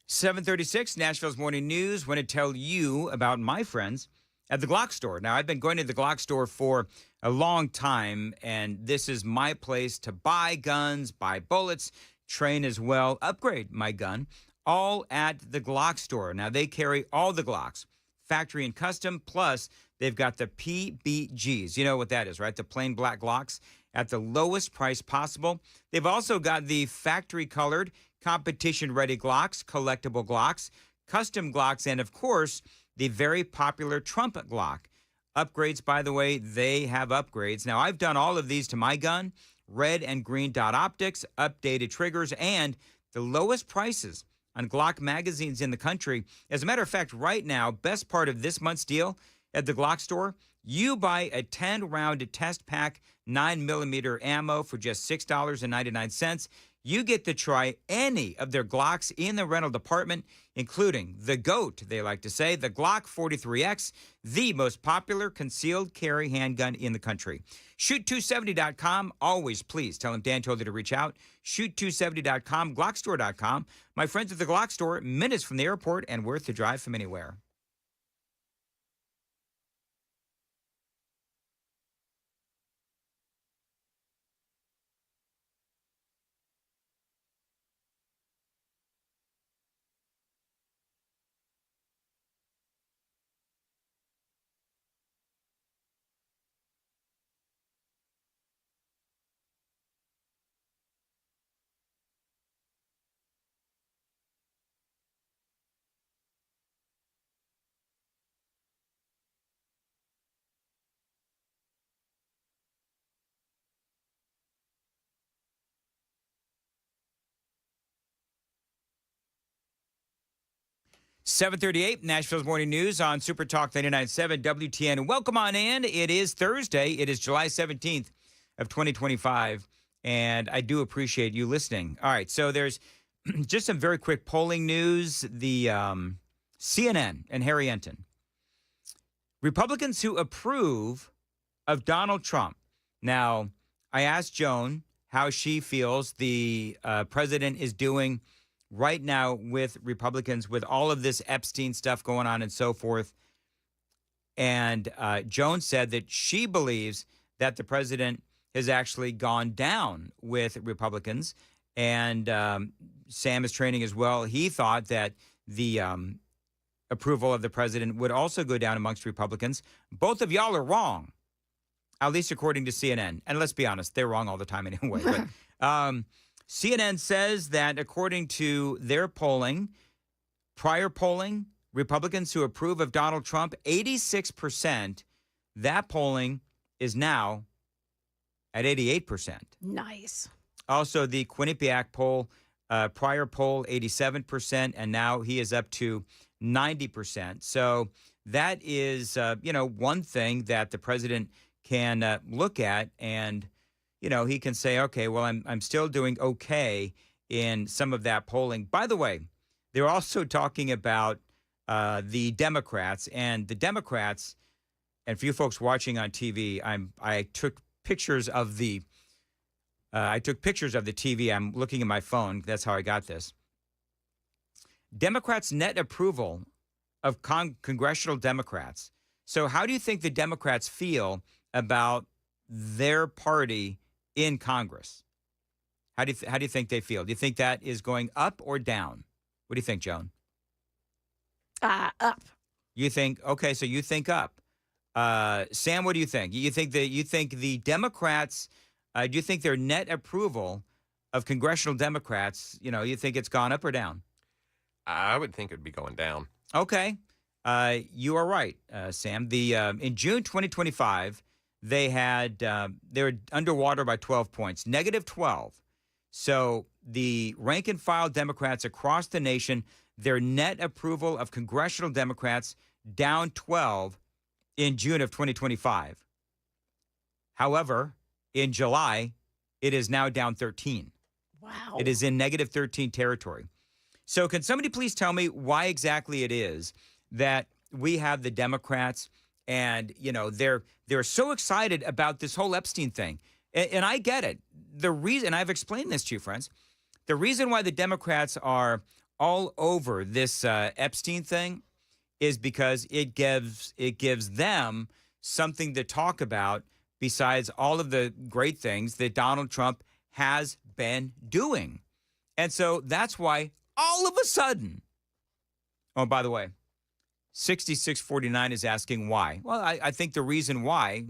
7:36, Nashville's Morning News. Want to tell you about my friends at the Glock store. Now, I've been going to the Glock store for a long time, and this is my place to buy guns, buy bullets, train as well, upgrade my gun, all at the Glock store. Now, they carry all the Glocks, factory and custom, plus they've got the PBGs. You know what that is, right? The plain black Glocks at the lowest price possible. They've also got the factory-colored, competition-ready Glocks, collectible Glocks, custom Glocks, and, of course, the very popular trumpet Glock. Upgrades, by the way, they have upgrades. Now, I've done all of these to my gun, red and green dot optics, updated triggers, and the lowest prices on Glock magazines in the country. As a matter of fact, right now, best part of this month's deal at the Glock store, you buy a 10-round test pack 9mm ammo for just $6.99. You get to try any of their Glocks in the rental department, including the GOAT, they like to say, the Glock 43X, the most popular concealed carry handgun in the country. Shoot270.com. Always please tell them Dan told you to reach out. Shoot270.com, Glockstore.com. My friends at the Glock store, minutes from the airport and worth the drive from anywhere. .38, Nashville's Morning News on Super Talk 99.7 WTN. Welcome on in. It is Thursday. It is July 17th of 2025, and I do appreciate you listening. All right, so there's just some very quick polling news. The CNN and Harry Enton. Republicans who approve of Donald Trump. Now, I asked Joan how she feels the president is doing right now with Republicans, with all of this Epstein stuff going on and so forth. And Joan said that she believes that the president has actually gone down with Republicans. And Sam is training as well. He thought that the approval of the president would also go down amongst Republicans. Both of y'all are wrong, at least according to CNN. And let's be honest, they're wrong all the time anyway. But CNN says that according to their polling, prior polling, Republicans who approve of Donald Trump, 86%. That polling is now at 88%. Nice. Also, the Quinnipiac poll, prior poll, 87%, and now he is up to 90%. So that is, one thing that the president can look at, and he can say, okay, well, I'm still doing okay in some of that polling. By the way, they're also talking about the Democrats, and the Democrats, and for you folks watching on TV, I took pictures of the TV. I'm looking at my phone. That's how I got this. Democrats' net approval of congressional Democrats. So how do you think the Democrats feel about their party in Congress? How do you think they feel? Do you think that is going up or down? What do you think, Joan? Up. You think, okay, so you think up. Sam, what do you think? You think the Democrats, do you think their net approval of congressional Democrats, you think it's gone up or down? I would think it would be going down. Okay. You are right, Sam. In June 2025, they were underwater by 12 points, negative 12. So the rank and file Democrats across the nation, their net approval of congressional Democrats down 12 in June of 2025. However, in July, it is now down 13. Wow. It is in negative 13 territory. So can somebody please tell me why exactly it is that we have the Democrats and, they're so excited about this whole Epstein thing. And I get it. The reason, I've explained this to you, friends, the reason why the Democrats are all over this Epstein thing is because it gives them something to talk about besides all of the great things that Donald Trump has been doing. And so that's why all of a sudden, oh, by the way, 6649 is asking why. Well, I think the reason why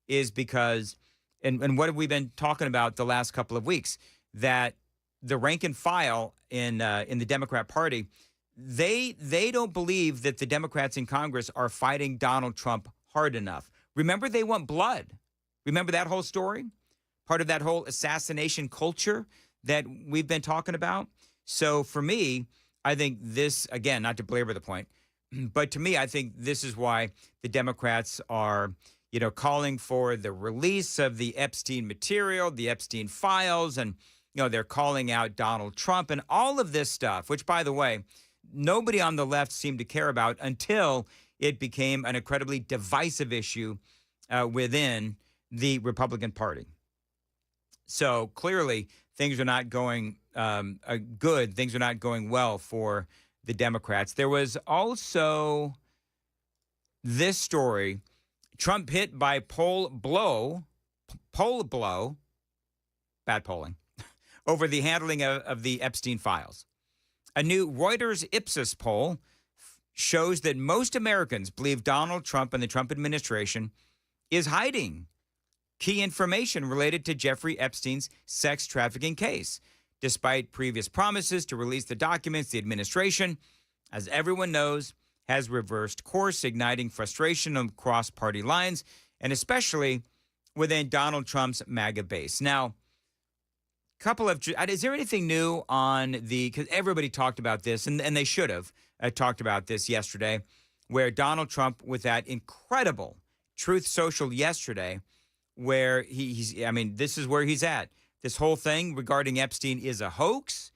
is because, and what have we been talking about the last couple of weeks, that the rank and file in the Democrat Party, they don't believe that the Democrats in Congress are fighting Donald Trump hard enough. Remember, they want blood. Remember that whole story? Part of that whole assassination culture that we've been talking about. So for me, I think this, again, not to belabor the point, but to me, I think this is why the Democrats are, calling for the release of the Epstein material, the Epstein files, and, they're calling out Donald Trump and all of this stuff, which, by the way, nobody on the left seemed to care about until it became an incredibly divisive issue within the Republican Party. So clearly, things are not going good. Things are not going well for the Democrats. There was also this story, Trump hit by poll blow, bad polling, over the handling of the Epstein files. A new Reuters Ipsos poll shows that most Americans believe Donald Trump and the Trump administration is hiding key information related to Jeffrey Epstein's sex trafficking case. Despite previous promises to release the documents, the administration, as everyone knows, has reversed course, igniting frustration across party lines, and especially within Donald Trump's MAGA base. Now, is there anything new on because everybody talked about this, and they should have talked about this yesterday, where Donald Trump, with that incredible Truth Social yesterday, where this is where he's at. This whole thing regarding Epstein is a hoax.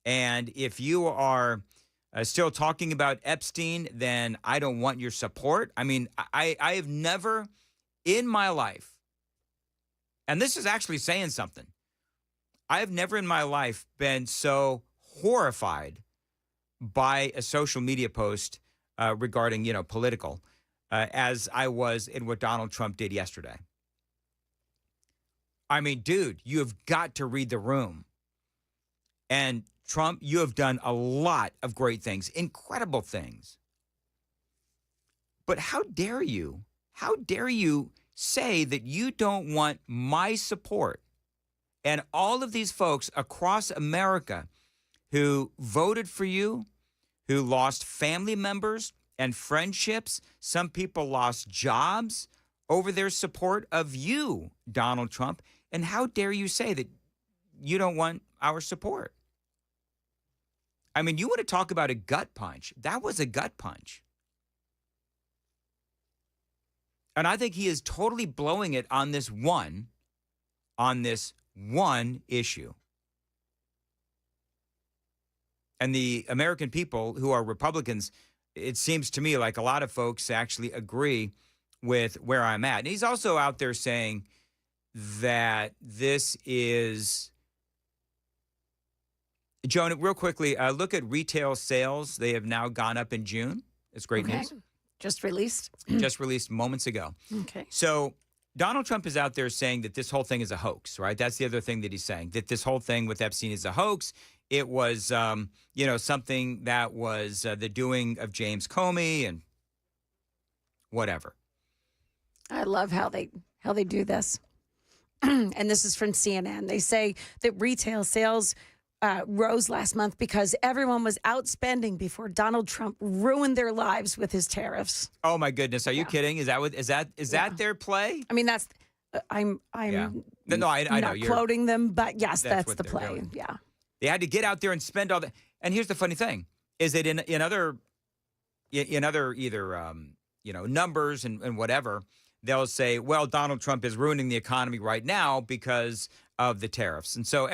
And if you are still talking about Epstein, then I don't want your support. I have never in my life, and this is actually saying something, I have never in my life been so horrified by a social media post regarding, political, as I was in what Donald Trump did yesterday. Dude, you have got to read the room. And Trump, you have done a lot of great things, incredible things. But how dare you say that you don't want my support and all of these folks across America who voted for you, who lost family members and friendships. Some people lost jobs over their support of you, Donald Trump. And how dare you say that you don't want our support? You want to talk about a gut punch. That was a gut punch. And I think he is totally blowing it on this one issue. And the American people who are Republicans, it seems to me like a lot of folks actually agree with where I'm at. And he's also out there saying that this is, Joan, real quickly, look at retail sales. They have now gone up in June. It's great news. Just released? Just released moments ago. Okay. So Donald Trump is out there saying that this whole thing is a hoax, right? That's the other thing that he's saying, that this whole thing with Epstein is a hoax. It was, something that was the doing of James Comey and whatever. I love how they do this. And this is from CNN. They say that retail sales rose last month because everyone was outspending before Donald Trump ruined their lives with his tariffs. Oh my goodness! Are you kidding? Is that their play? That's I'm I not know you're quoting them, but yes, that's the they're play. doing. Yeah. They had to get out there and spend all that. And here's the funny thing: is that in other either numbers and whatever, they'll say, well, Donald Trump is ruining the economy right now because of the tariffs. And so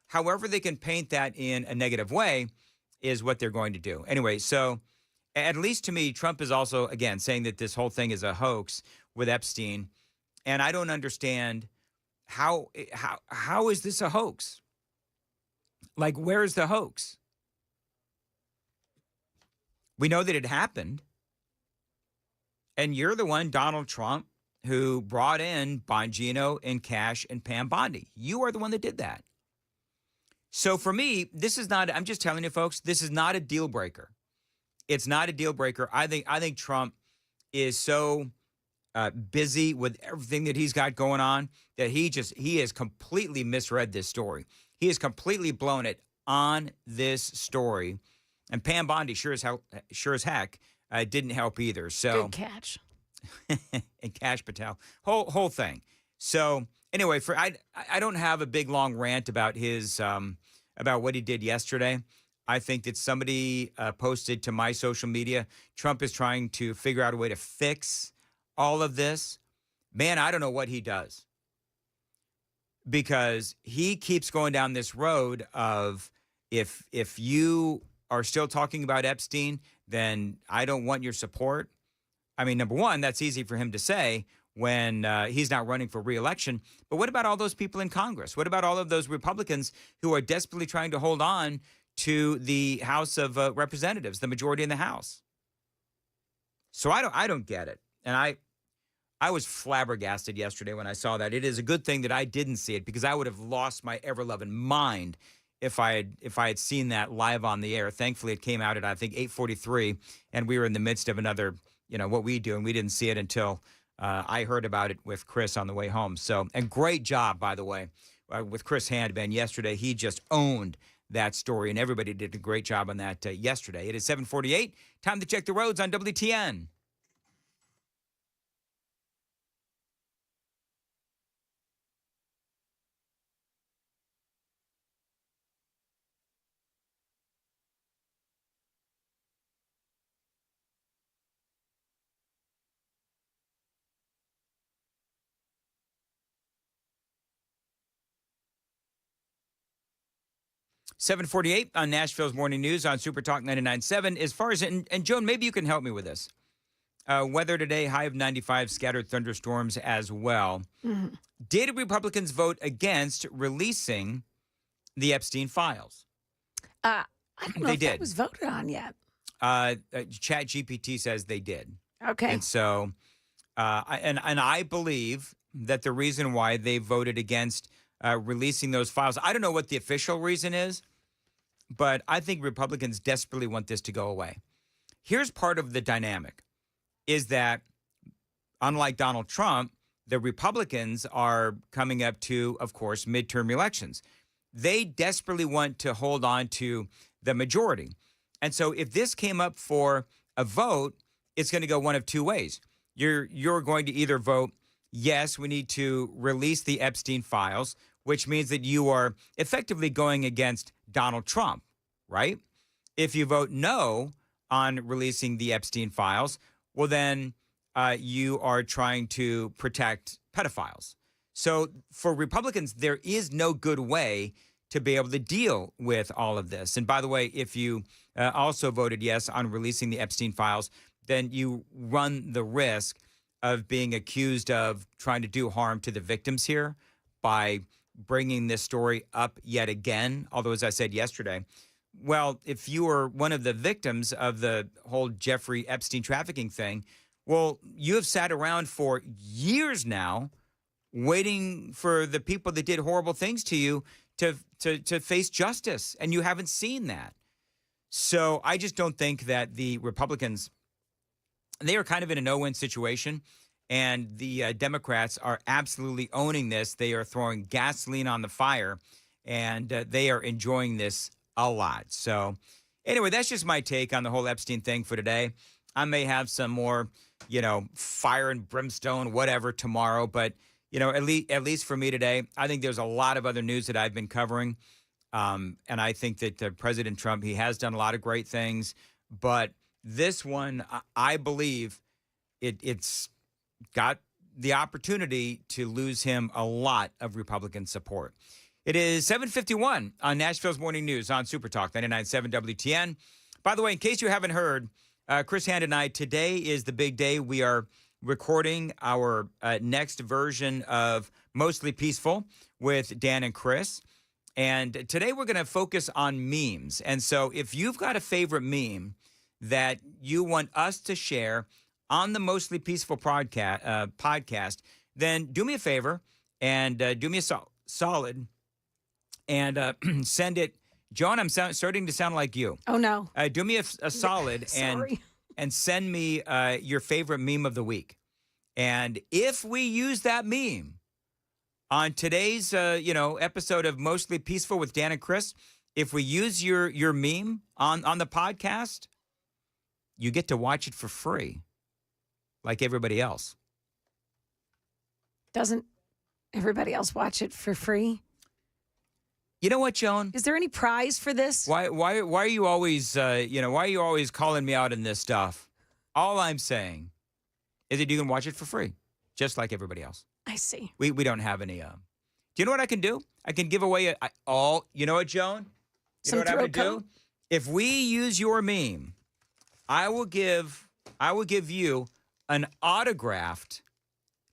however they can paint that in a negative way is what they're going to do. Anyway, so at least to me, Trump is also, again, saying that this whole thing is a hoax with Epstein. And I don't understand how is this a hoax? Like, where's the hoax? We know that it happened. And you're the one, Donald Trump, who brought in Bongino and Cash and Pam Bondi. You are the one that did that. So for me, this is not, I'm just telling you folks, this is not a deal breaker. It's not a deal breaker. I think Trump is so busy with everything that he's got going on that he has completely misread this story. He has completely blown it on this story. And Pam Bondi sure as heck didn't help either. So Good catch. and Cash Patel, whole thing. So anyway, I don't have a big long rant about his about what he did yesterday. I think that somebody posted to my social media, Trump is trying to figure out a way to fix all of this. Man, I don't know what he does, because he keeps going down this road of if you are still talking about Epstein, then I don't want your support. I mean, number one, that's easy for him to say when he's not running for re-election. But what about all those people in Congress? What about all of those Republicans who are desperately trying to hold on to the House of Representatives, the majority in the House? So I don't get it. And I was flabbergasted yesterday when I saw that. It is a good thing that I didn't see it, because I would have lost my ever-loving mind if I had seen that live on the air. Thankfully, it came out at, I think, 8:43, and we were in the midst of another, what we do, and we didn't see it until I heard about it with Chris on the way home. So, and great job, by the way, with Chris Handman yesterday. He just owned that story, and everybody did a great job on that yesterday. It is 7:48. Time to check the roads on WTN. $7:48 on Nashville's Morning News on Super Talk 99.7. As far as, and Joan, maybe you can help me with this. Weather today, high of 95, scattered thunderstorms as well. Mm-hmm. Did Republicans vote against releasing the Epstein files? I don't know They if did. that was voted on yet. Chat GPT says they did. Okay. And so, I believe that the reason why they voted against releasing those files, I don't know what the official reason is, but I think Republicans desperately want this to go away. Here's part of the dynamic, is that unlike Donald Trump, the Republicans are coming up to, of course, midterm elections. They desperately want to hold on to the majority. And so if this came up for a vote, it's going to go one of two ways. You're going to either vote, yes, we need to release the Epstein files, which means that you are effectively going against Donald Trump, right? If you vote no on releasing the Epstein files, well, then you are trying to protect pedophiles. So for Republicans, there is no good way to be able to deal with all of this. And by the way, if you also voted yes on releasing the Epstein files, then you run the risk of being accused of trying to do harm to the victims here by bringing this story up yet again. Although, as I said yesterday, well, if you were one of the victims of the whole Jeffrey Epstein trafficking thing, well, you have sat around for years now waiting for the people that did horrible things to you to face justice, and you haven't seen that. So I just don't think that the Republicans, they are kind of in a no-win situation, and the Democrats are absolutely owning this. They are throwing gasoline on the fire, and they are enjoying this a lot. So anyway, that's just my take on the whole Epstein thing for today. I may have some more, fire and brimstone, whatever, tomorrow, but at least for me today, I think there's a lot of other news that I've been covering. And I think that President Trump, he has done a lot of great things. But this one, I believe it's got the opportunity to lose him a lot of Republican support. It is 7:51 on Nashville's Morning News on Super Talk 99.7 WTN. By the way, in case you haven't heard, Chris Hand and I, today is the big day. We are recording our next version of Mostly Peaceful with Dan and Chris. And today we're going to focus on memes. And so if you've got a favorite meme that you want us to share on the Mostly Peaceful podcast, then do me a favor and do me a solid and send it. Joan, I'm starting to sound like you. Oh, no. Do me a solid Sorry. and send me your favorite meme of the week. And if we use that meme on today's episode of Mostly Peaceful with Dan and Chris, if we use your meme on the podcast, you get to watch it for free, like everybody else. Doesn't everybody else watch it for free? You know what, Joan? Is there any prize for this? Why are you always why are you always calling me out in this stuff? All I'm saying is that you can watch it for free, just like everybody else. I see. We don't have any. Do you know what I can do? I can give away all. You know what, Joan? You know what I'm gonna do? If we use your meme, I will give you an autographed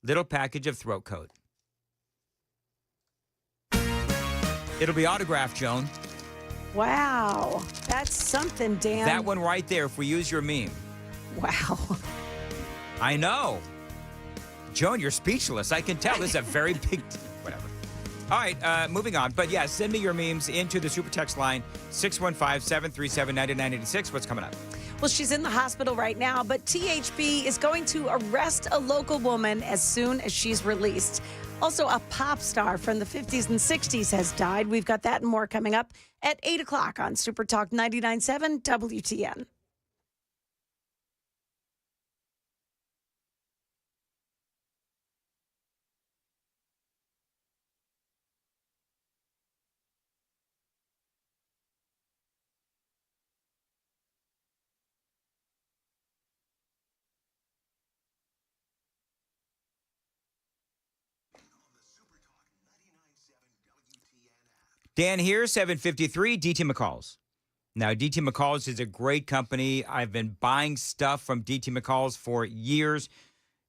little package of throat coat. It'll be autographed, Joan. Wow. That's something, Dan. That one right there, if we use your meme. Wow. I know. Joan, you're speechless. I can tell. This is a very big whatever. All right, moving on. But yeah, send me your memes into the super text line, 615-737-9986. What's coming up? Well, she's in the hospital right now, but THB is going to arrest a local woman as soon as she's released. Also, a pop star from the 50s and 60s has died. We've got that and more coming up at 8 o'clock on Super Talk 99.7 WTN. Dan here, 753, DT McCall's. Now, DT McCall's is a great company. I've been buying stuff from DT McCall's for years.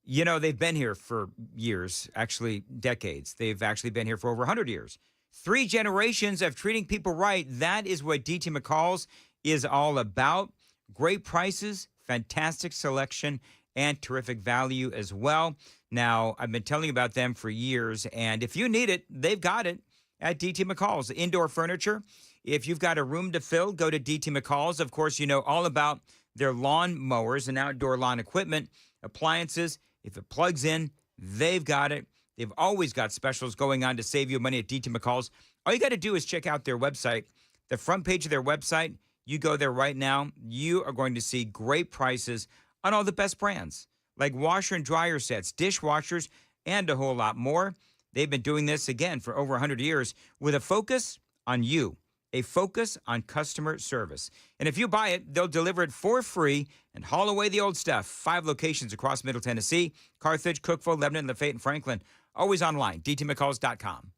You know, they've been here for years, actually decades. They've actually been here for over 100 years. 3 generations of treating people right. That is what DT McCall's is all about. Great prices, fantastic selection, and terrific value as well. Now, I've been telling you about them for years, and if you need it, they've got it at DT McCall's. Indoor furniture. If you've got a room to fill, go to DT McCall's. Of course, you know all about their lawn mowers and outdoor lawn equipment, appliances. If it plugs in, they've got it. They've always got specials going on to save you money at DT McCall's. All you got to do is check out their website. The front page of their website, you go there right now, you are going to see great prices on all the best brands, like washer and dryer sets, dishwashers, and a whole lot more. They've been doing this, again, for over 100 years with a focus on you, a focus on customer service. And if you buy it, they'll deliver it for free and haul away the old stuff. 5 locations across Middle Tennessee, Carthage, Cookeville, Lebanon, Lafayette, and Franklin. Always online, dtmccalls.com.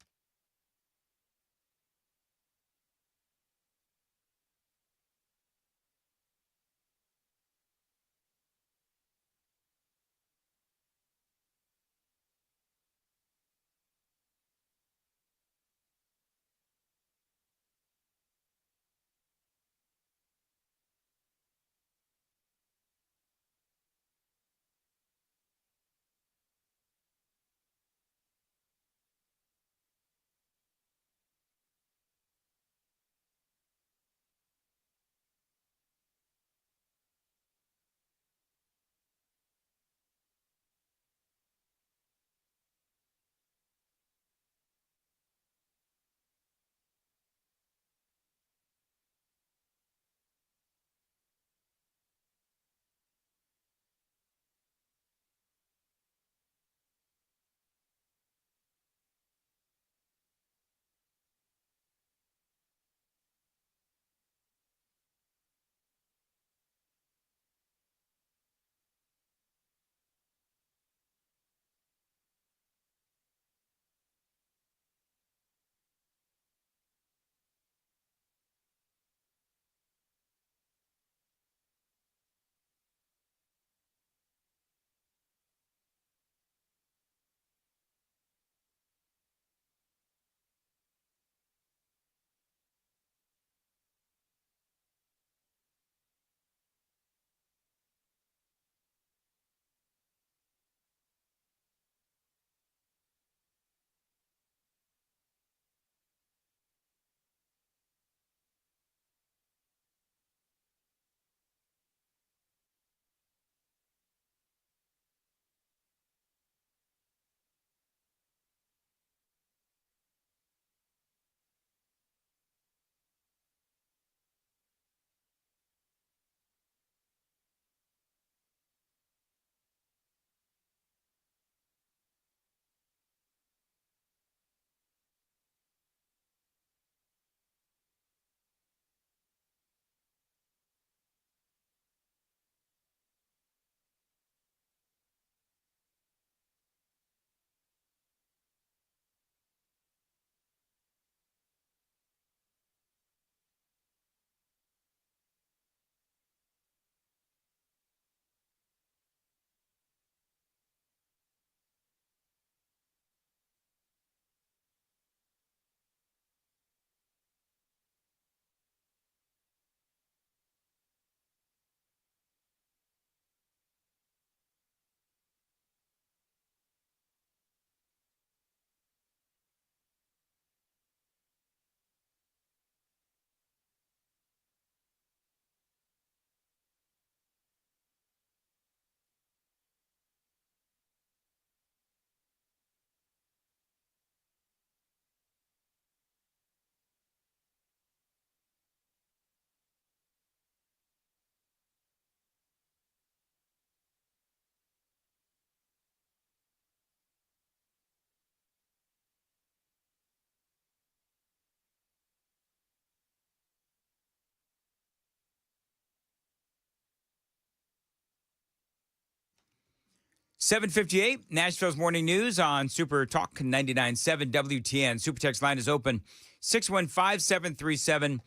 7:58, Nashville's Morning News on Super Talk 99.7 WTN. Super Text line is open, 615-737-9986,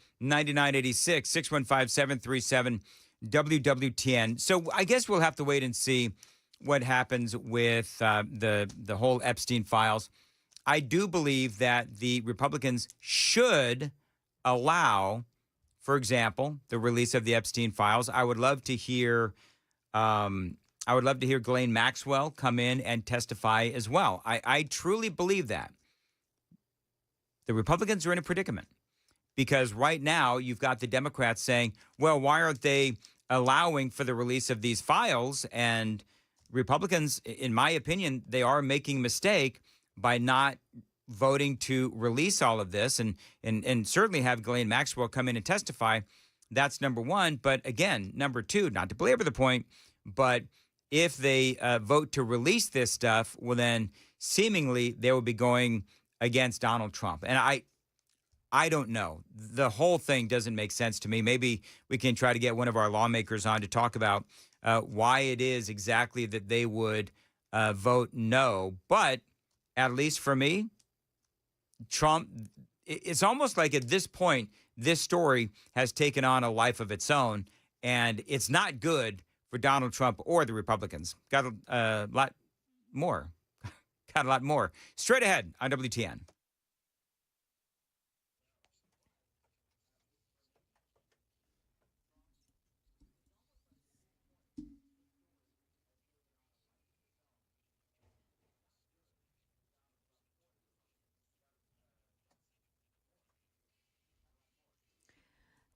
615-737-WWTN. So I guess we'll have to wait and see what happens with the whole Epstein files. I do believe that the Republicans should allow, for example, the release of the Epstein files. I would love to hear Ghislaine Maxwell come in and testify as well. I truly believe that. The Republicans are in a predicament because right now you've got the Democrats saying, well, why aren't they allowing for the release of these files? And Republicans, in my opinion, they are making a mistake by not voting to release all of this and certainly have Ghislaine Maxwell come in and testify. That's number one. But again, number two, not to belabor the point, but if they vote to release this stuff, well, then seemingly they will be going against Donald Trump. And I don't know. The whole thing doesn't make sense to me. Maybe we can try to get one of our lawmakers on to talk about why it is exactly that they would vote no. But at least for me, Trump, it's almost like at this point, this story has taken on a life of its own, and it's not good for Donald Trump or the Republicans. Got a lot more. Got a lot more. Straight ahead on WTN.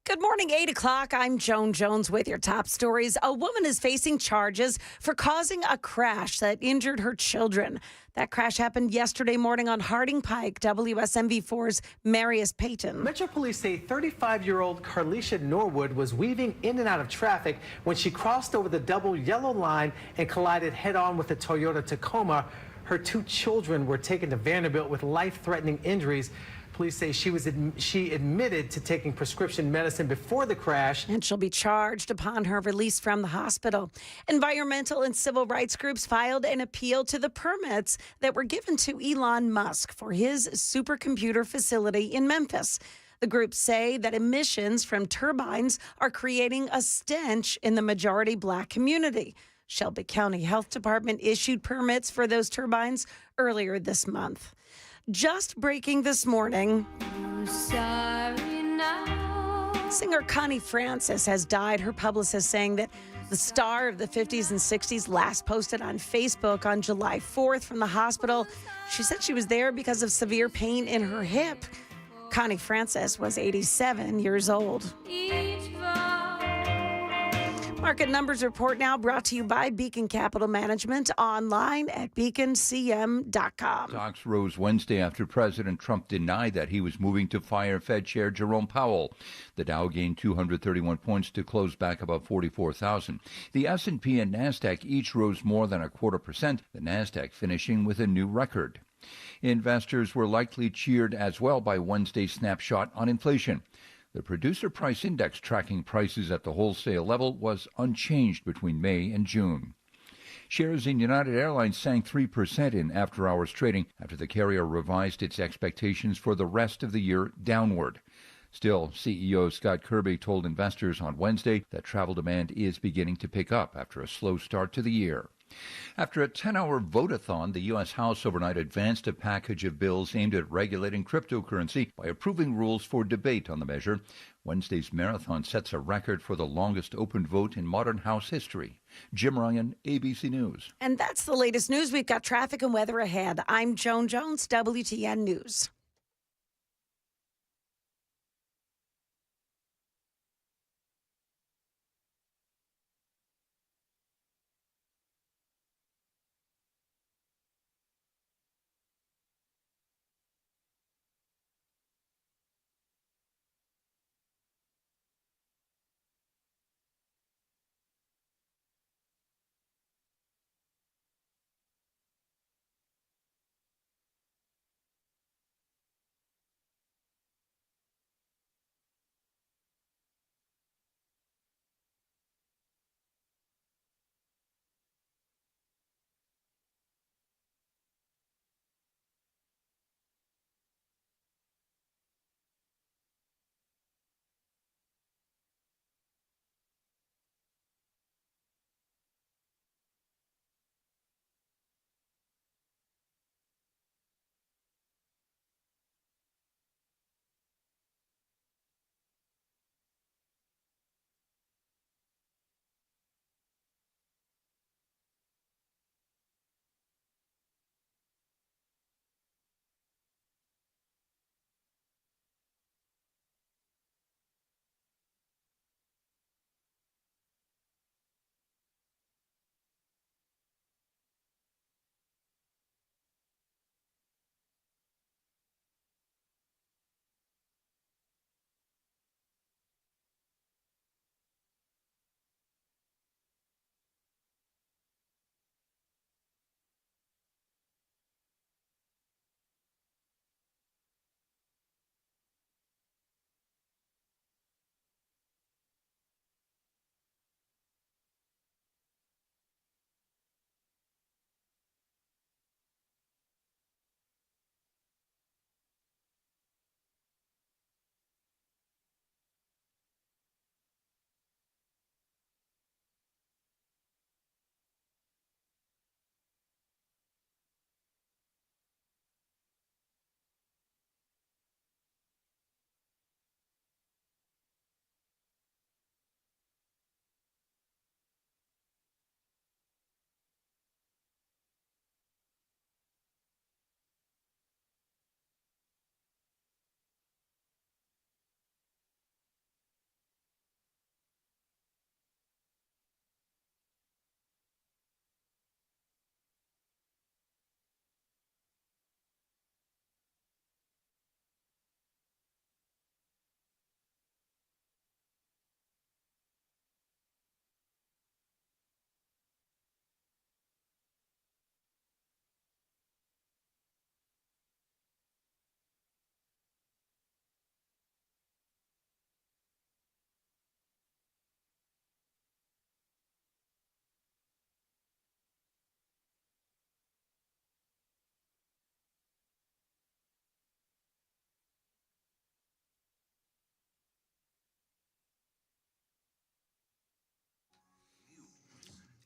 Good morning, 8 o'clock. I'm Joan Jones with your top stories. A woman is facing charges for causing a crash that injured her children. That crash happened yesterday morning on Harding Pike. WSMV4's Marius Payton. Metro Police say 35-year-old Carlisha Norwood was weaving in and out of traffic when she crossed over the double yellow line and collided head-on with a Toyota Tacoma. Her two children were taken to Vanderbilt with life-threatening injuries. Police say she admitted to taking prescription medicine before the crash. And she'll be charged upon her release from the hospital. Environmental and civil rights groups filed an appeal to the permits that were given to Elon Musk for his supercomputer facility in Memphis. The groups say that emissions from turbines are creating a stench in the majority black community. Shelby County Health Department issued permits for those turbines earlier this month. Just breaking this morning, singer Connie Francis has died. Her publicist saying that the star of the 50s and 60s last posted on Facebook on July 4th from the hospital. She said she was there because of severe pain in her hip. Connie Francis was 87 years old. Market Numbers Report now brought to you by Beacon Capital Management, online at beaconcm.com. Stocks rose Wednesday after President Trump denied that he was moving to fire Fed Chair Jerome Powell. The Dow gained 231 points to close back about 44,000. The S&P and NASDAQ each rose more than 0.25%, the NASDAQ finishing with a new record. Investors were likely cheered as well by Wednesday's snapshot on inflation. The Producer Price Index tracking prices at the wholesale level was unchanged between May and June. Shares in United Airlines sank 3% in after-hours trading after the carrier revised its expectations for the rest of the year downward. Still, CEO Scott Kirby told investors on Wednesday that travel demand is beginning to pick up after a slow start to the year. After a 10-hour vote-a-thon, the U.S. House overnight advanced a package of bills aimed at regulating cryptocurrency by approving rules for debate on the measure. Wednesday's marathon sets a record for the longest open vote in modern House history. Jim Ryan, ABC News. And that's the latest news. We've got traffic and weather ahead. I'm Joan Jones, WTN News.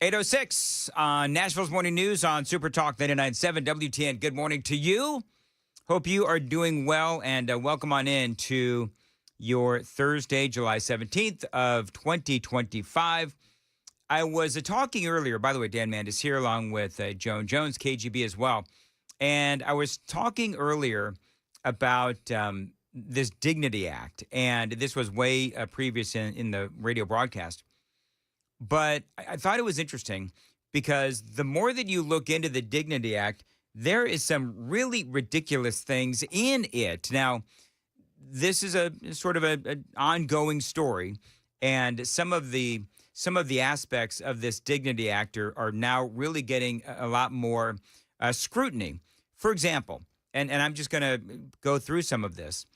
8:06 on Nashville's Morning News on Super Talk 99.7 WTN. Good morning to you. Hope you are doing well, and welcome on in to your Thursday, July 17th of 2025. I was talking earlier, by the way, Dan Mandis here along with Joan Jones, KGB as well. And I was talking earlier about this Dignity Act, and this was way previous in the radio broadcast. But I thought it was interesting because the more that you look into the Dignity Act, there is some really ridiculous things in it. Now, this is a sort of an ongoing story, and some of the aspects of this Dignity Act are now really getting a lot more scrutiny. For example, and I'm just going to go through some of this,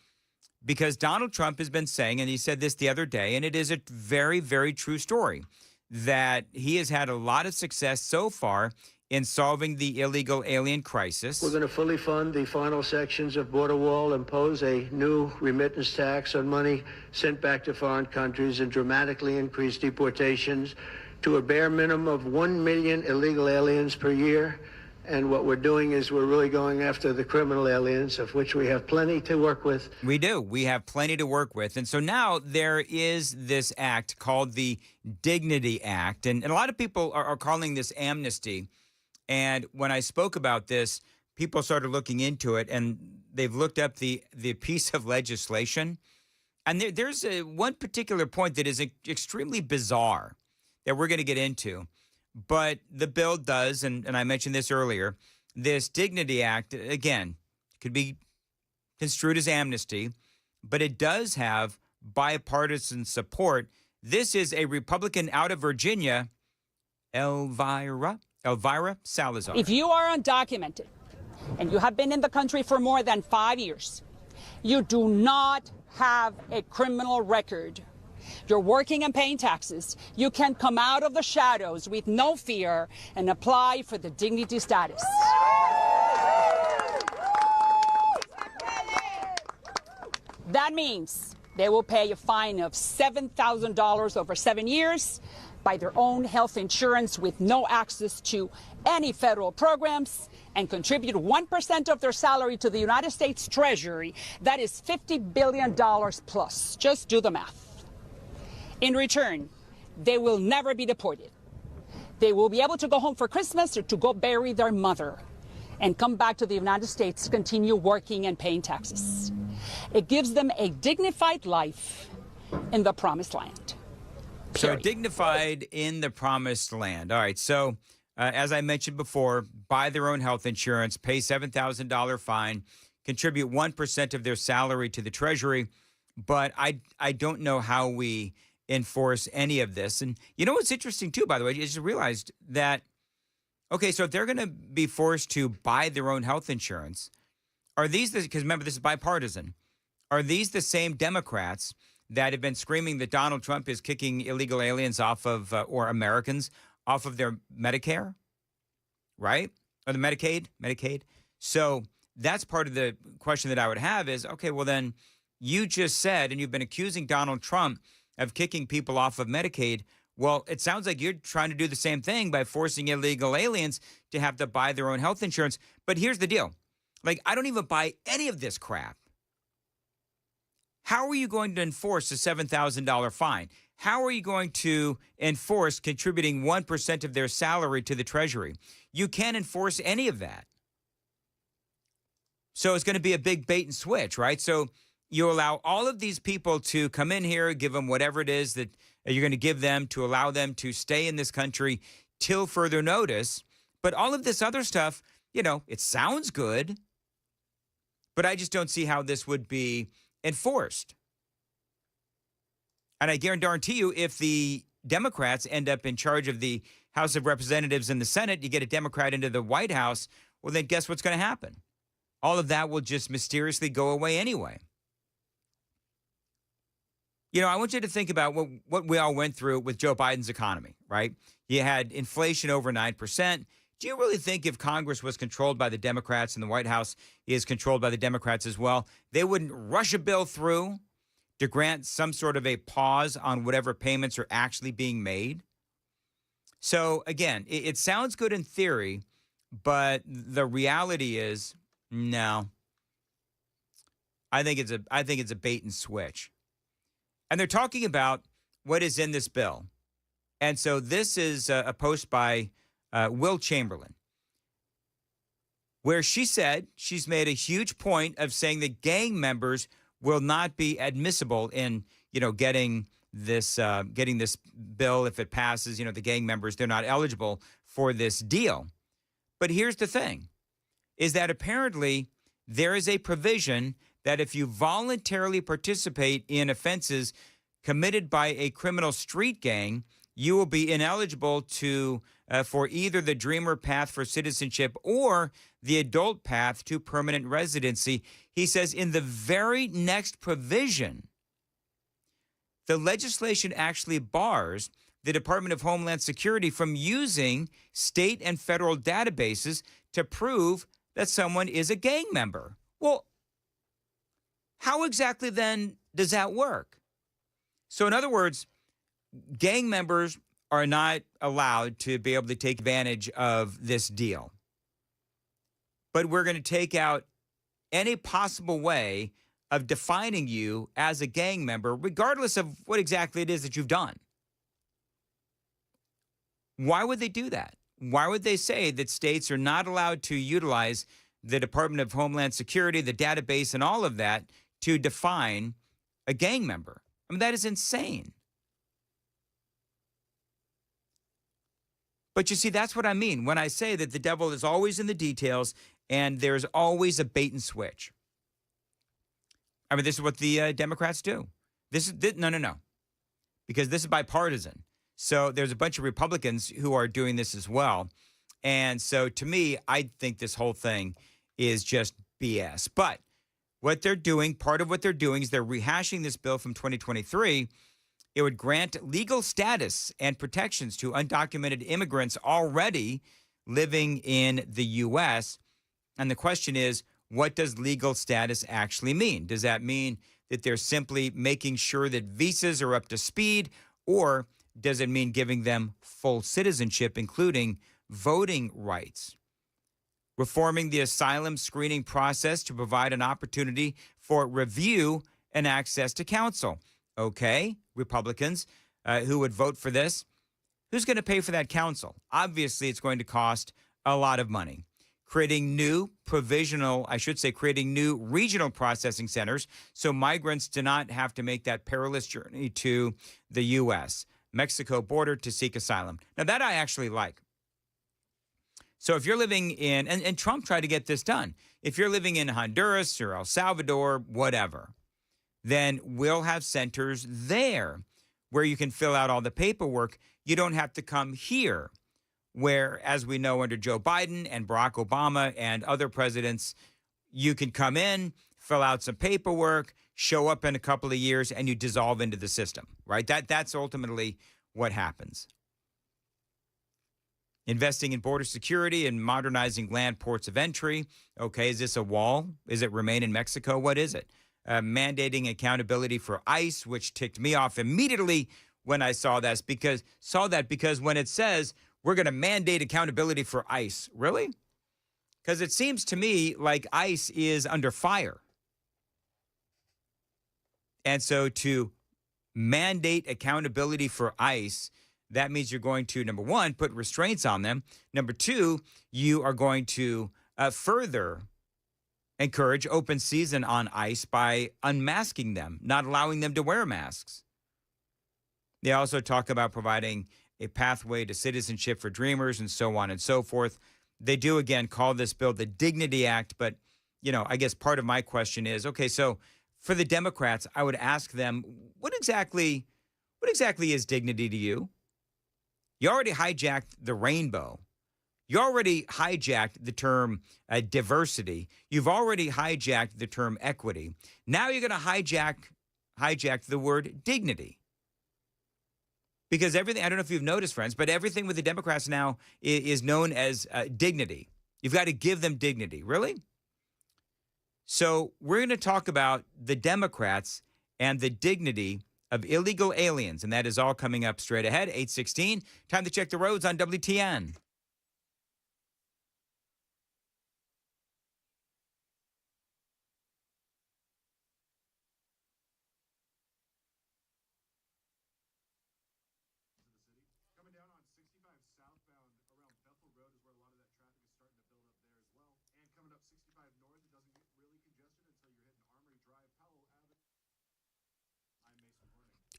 because Donald Trump has been saying, and he said this the other day, and it is a very, very true story, that he has had a lot of success so far in solving the illegal alien crisis. We're going to fully fund the final sections of border wall, impose a new remittance tax on money sent back to foreign countries, and dramatically increase deportations to a bare minimum of 1 million illegal aliens per year. And what we're doing is we're really going after the criminal aliens, of which we have plenty to work with. We do. We have plenty to work with. And so now there is this act called the Dignity Act. And a lot of people are calling this amnesty. And when I spoke about this, people started looking into it, and they've looked up the piece of legislation. And there's one particular point that is extremely bizarre that we're going to get into. But the bill does, and I mentioned this earlier, this Dignity Act, again, could be construed as amnesty, but it does have bipartisan support. This is a Republican out of Virginia, Elvira Salazar. If you are undocumented and you have been in the country for more than 5 years, you do not have a criminal record. You're working and paying taxes. You can come out of the shadows with no fear and apply for the dignity status. That means they will pay a fine of $7,000 over 7 years, buy their own health insurance with no access to any federal programs, and contribute 1% of their salary to the United States Treasury. That is $50 billion plus. Just do the math. In return, they will never be deported. They will be able to go home for Christmas or to go bury their mother and come back to the United States to continue working and paying taxes. It gives them a dignified life in the promised land. So dignified in the promised land. All right. So as I mentioned before, buy their own health insurance, pay $7,000 fine, contribute 1% of their salary to the Treasury. But I don't know how we enforce any of this. And you know what's interesting too, by the way, is just realized that, okay, so if they're going to be forced to buy their own health insurance, are these, because remember, this is bipartisan, are these the same Democrats that have been screaming that Donald Trump is kicking illegal aliens off of, or Americans off of their Medicare, right? Or the Medicaid? So that's part of the question that I would have is, okay, well then you just said, and you've been accusing Donald Trump of kicking people off of Medicaid. Well, it sounds like you're trying to do the same thing by forcing illegal aliens to have to buy their own health insurance. But here's the deal. Like, I don't even buy any of this crap. How are you going to enforce a $7,000 fine? How are you going to enforce contributing 1% of their salary to the Treasury? You can't enforce any of that. So it's going to be a big bait and switch, right? So you allow all of these people to come in here, give them whatever it is that you're going to give them to allow them to stay in this country till further notice. But all of this other stuff, you know, it sounds good, but I just don't see how this would be enforced. And I guarantee you, if the Democrats end up in charge of the House of Representatives and the Senate, you get a Democrat into the White House, well, then guess what's going to happen? All of that will just mysteriously go away anyway. You know, I want you to think about what we all went through with Joe Biden's economy, right? You had inflation over 9%. Do you really think if Congress was controlled by the Democrats and the White House is controlled by the Democrats as well, they wouldn't rush a bill through to grant some sort of a pause on whatever payments are actually being made? So again, it sounds good in theory, but the reality is no. I think it's a bait and switch. And they're talking about what is in this bill. And so this is a post by Will Chamberlain, where she said she's made a huge point of saying that gang members will not be admissible in, getting this bill if it passes. The gang members, they're not eligible for this deal. But here's the thing, is that apparently there is a provision that if you voluntarily participate in offenses committed by a criminal street gang, you will be ineligible for either the Dreamer path for citizenship or the adult path to permanent residency. He says in the very next provision, the legislation actually bars the Department of Homeland Security from using state and federal databases to prove that someone is a gang member. Well, how exactly then does that work? So in other words, gang members are not allowed to be able to take advantage of this deal. But we're going to take out any possible way of defining you as a gang member, regardless of what exactly it is that you've done. Why would they do that? Why would they say that states are not allowed to utilize the Department of Homeland Security, the database, and all of that to define a gang member? I mean, that is insane. But you see, that's what I mean when I say that the devil is always in the details and there's always a bait and switch. I mean, this is what the Democrats do. No. Because this is bipartisan. So there's a bunch of Republicans who are doing this as well. And so to me, I think this whole thing is just BS. But what they're doing, part of what they're doing is they're rehashing this bill from 2023. It would grant legal status and protections to undocumented immigrants already living in the U.S. And the question is, what does legal status actually mean? Does that mean that they're simply making sure that visas are up to speed, or does it mean giving them full citizenship, including voting rights? Reforming the asylum screening process to provide an opportunity for review and access to counsel. Okay, Republicans who would vote for this, who's going to pay for that counsel? Obviously, it's going to cost a lot of money. Creating new creating new regional processing centers so migrants do not have to make that perilous journey to the U.S. Mexico border to seek asylum. Now, that I actually like. So if you're living in, and Trump tried to get this done, if you're living in Honduras or El Salvador, whatever, then we'll have centers there where you can fill out all the paperwork. You don't have to come here, where, as we know, under Joe Biden and Barack Obama and other presidents, you can come in, fill out some paperwork, show up in a couple of years, and you dissolve into the system, right? That's ultimately what happens. Investing in border security and modernizing land ports of entry. Okay, is this a wall? Is it remain in Mexico? What is it? Mandating accountability for ICE, which ticked me off immediately when I saw that because when it says we're going to mandate accountability for ICE, really? Because it seems to me like ICE is under fire. And so to mandate accountability for ICE, that means you're going to, number one, put restraints on them. Number two, you are going to further encourage open season on ICE by unmasking them, not allowing them to wear masks. They also talk about providing a pathway to citizenship for dreamers and so on and so forth. They do, again, call this bill the Dignity Act. But, I guess part of my question is, okay, so for the Democrats, I would ask them, what exactly is dignity to you? You already hijacked the rainbow. You already hijacked the term diversity. You've already hijacked the term equity. Now you're going to hijack the word dignity. Because everything, I don't know if you've noticed, friends, but everything with the Democrats now is known as dignity. You've got to give them dignity. Really? So we're going to talk about the Democrats and the dignity of illegal aliens. And that is all coming up straight ahead, 8:16. Time to check the roads on WTN.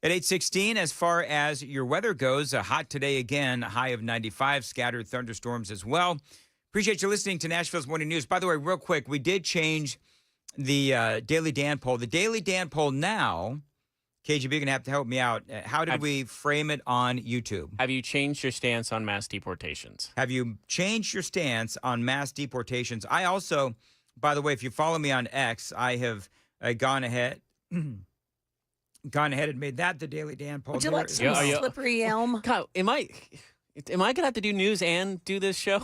At 8:16, as far as your weather goes, hot today again, high of 95, scattered thunderstorms as well. Appreciate you listening to Nashville's Morning News. By the way, real quick, we did change the Daily Dan poll. The Daily Dan poll now, KGB, you're going to have to help me out. How did we frame it on YouTube? Have you changed your stance on mass deportations? Have you changed your stance on mass deportations? I also, by the way, if you follow me on X, I have gone ahead and made that the Daily Dan poll. Would you like some slippery elm? God, am I going to have to do news and do this show?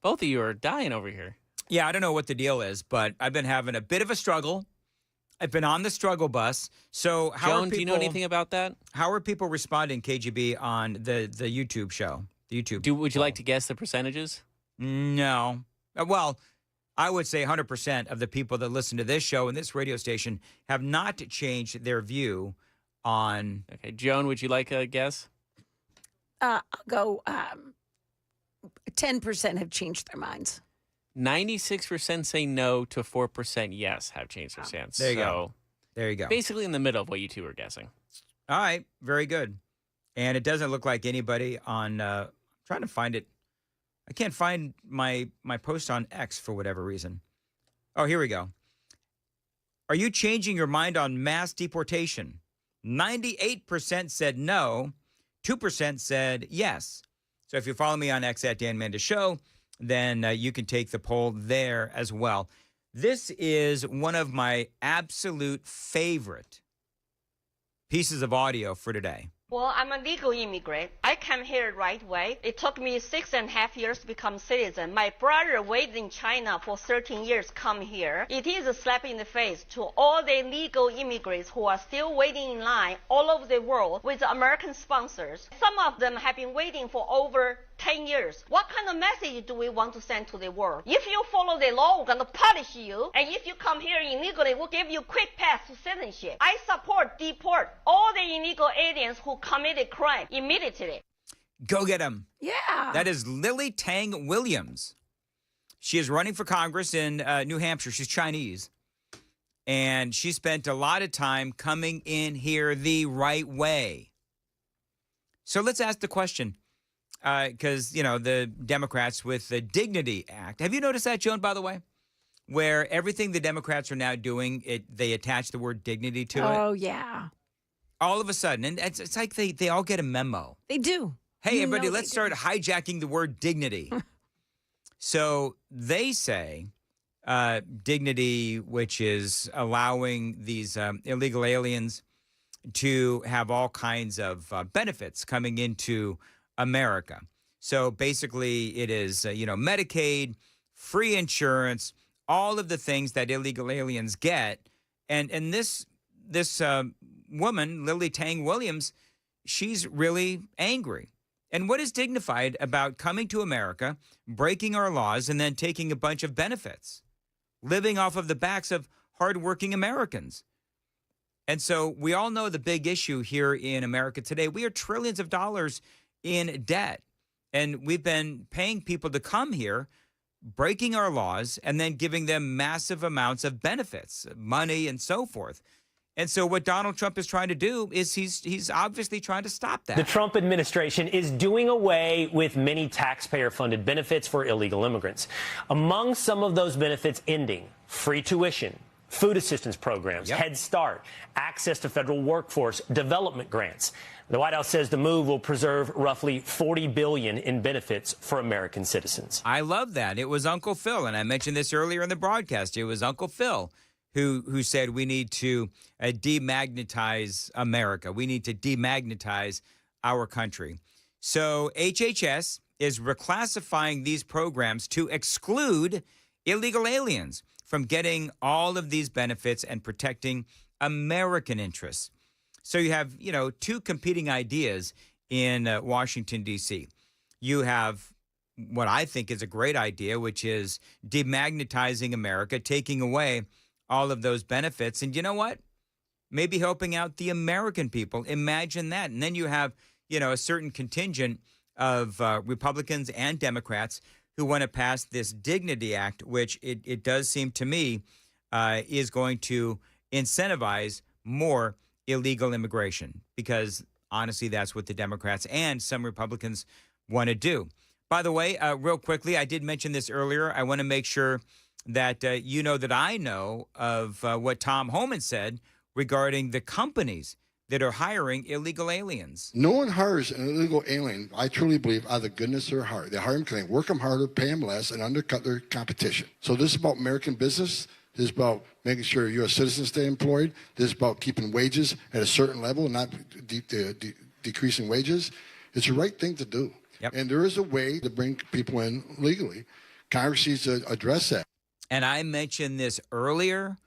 Both of you are dying over here. Yeah, I don't know what the deal is, but I've been having a bit of a struggle. I've been on the struggle bus. So Joan, do you know anything about that? How are people responding, KGB, on the YouTube show? The YouTube. Would you like to guess the percentages? No. Well, I would say 100% of the people that listen to this show and this radio station have not changed their view on. Okay, Joan, would you like a guess? I'll go 10% have changed their minds. 96% say no to 4% yes have changed their stance. There you go. There you go. Basically in the middle of what you two are guessing. All right. Very good. And it doesn't look like anybody on trying to find it. I can't find my post on X for whatever reason. Oh, here we go. Are you changing your mind on mass deportation? 98% said no. 2% said yes. So if you follow me on X at Dan Mendes Show, then you can take the poll there as well. This is one of my absolute favorite pieces of audio for today. Well, I'm a legal immigrant. I came here right away. It took me 6.5 years to become citizen. My brother waited in China for 13 years come here. It is a slap in the face to all the legal immigrants who are still waiting in line all over the world with American sponsors. Some of them have been waiting for over 10 years. What kind of message do we want to send to the world? If you follow the law, we're going to punish you. And if you come here illegally, we'll give you quick pass to citizenship. I support deport all the illegal aliens who committed crime immediately. Go get them. Yeah. That is Lily Tang Williams. She is running for Congress in New Hampshire. She's Chinese. And she spent a lot of time coming in here the right way. So let's ask the question. Because, the Democrats with the Dignity Act. Have you noticed that, Joan, by the way? Where everything the Democrats are now doing, they attach the word dignity to it. Oh, yeah. All of a sudden. And it's like they all get a memo. They do. Hey, everybody, let's start hijacking the word dignity. So they say dignity, which is allowing these illegal aliens to have all kinds of benefits coming into America. So basically it is, Medicaid, free insurance, all of the things that illegal aliens get. And this woman, Lily Tang Williams, she's really angry. And what is dignified about coming to America, breaking our laws, and then taking a bunch of benefits, living off of the backs of hardworking Americans? And so we all know the big issue here in America today. We are trillions of dollars in debt. And we've been paying people to come here, breaking our laws, and then giving them massive amounts of benefits, money, and so forth. And so what Donald Trump is trying to do is he's obviously trying to stop that. The Trump administration is doing away with many taxpayer-funded benefits for illegal immigrants. Among some of those benefits ending, free tuition, food assistance programs, Head Start, access to federal workforce development grants. The White House says the move will preserve roughly $40 billion in benefits for American citizens. I love that. It was Uncle Phil, and I mentioned this earlier in the broadcast. It was Uncle Phil who said we need to demagnetize America. We need to demagnetize our country. So HHS is reclassifying these programs to exclude illegal aliens from getting all of these benefits and protecting American interests. So you have, two competing ideas in Washington, D.C. You have what I think is a great idea, which is demagnetizing America, taking away all of those benefits. And you know what? Maybe helping out the American people. Imagine that. And then you have, a certain contingent of Republicans and Democrats who want to pass this Dignity Act, which it does seem to me is going to incentivize more illegal immigration, because honestly, that's what the Democrats and some Republicans want to do. By the way, real quickly, I did mention this earlier. I want to make sure that you know that I know of what Tom Homan said regarding the companies that are hiring illegal aliens. No one hires an illegal alien, I truly believe, out of the goodness of their heart. They hire them because they work them harder, pay them less, and undercut their competition. So this is about American business. This is about making sure U.S. citizens stay employed. This is about keeping wages at a certain level and not decreasing wages. It's the right thing to do. Yep. And there is a way to bring people in legally. Congress needs to address that. And I mentioned this earlier,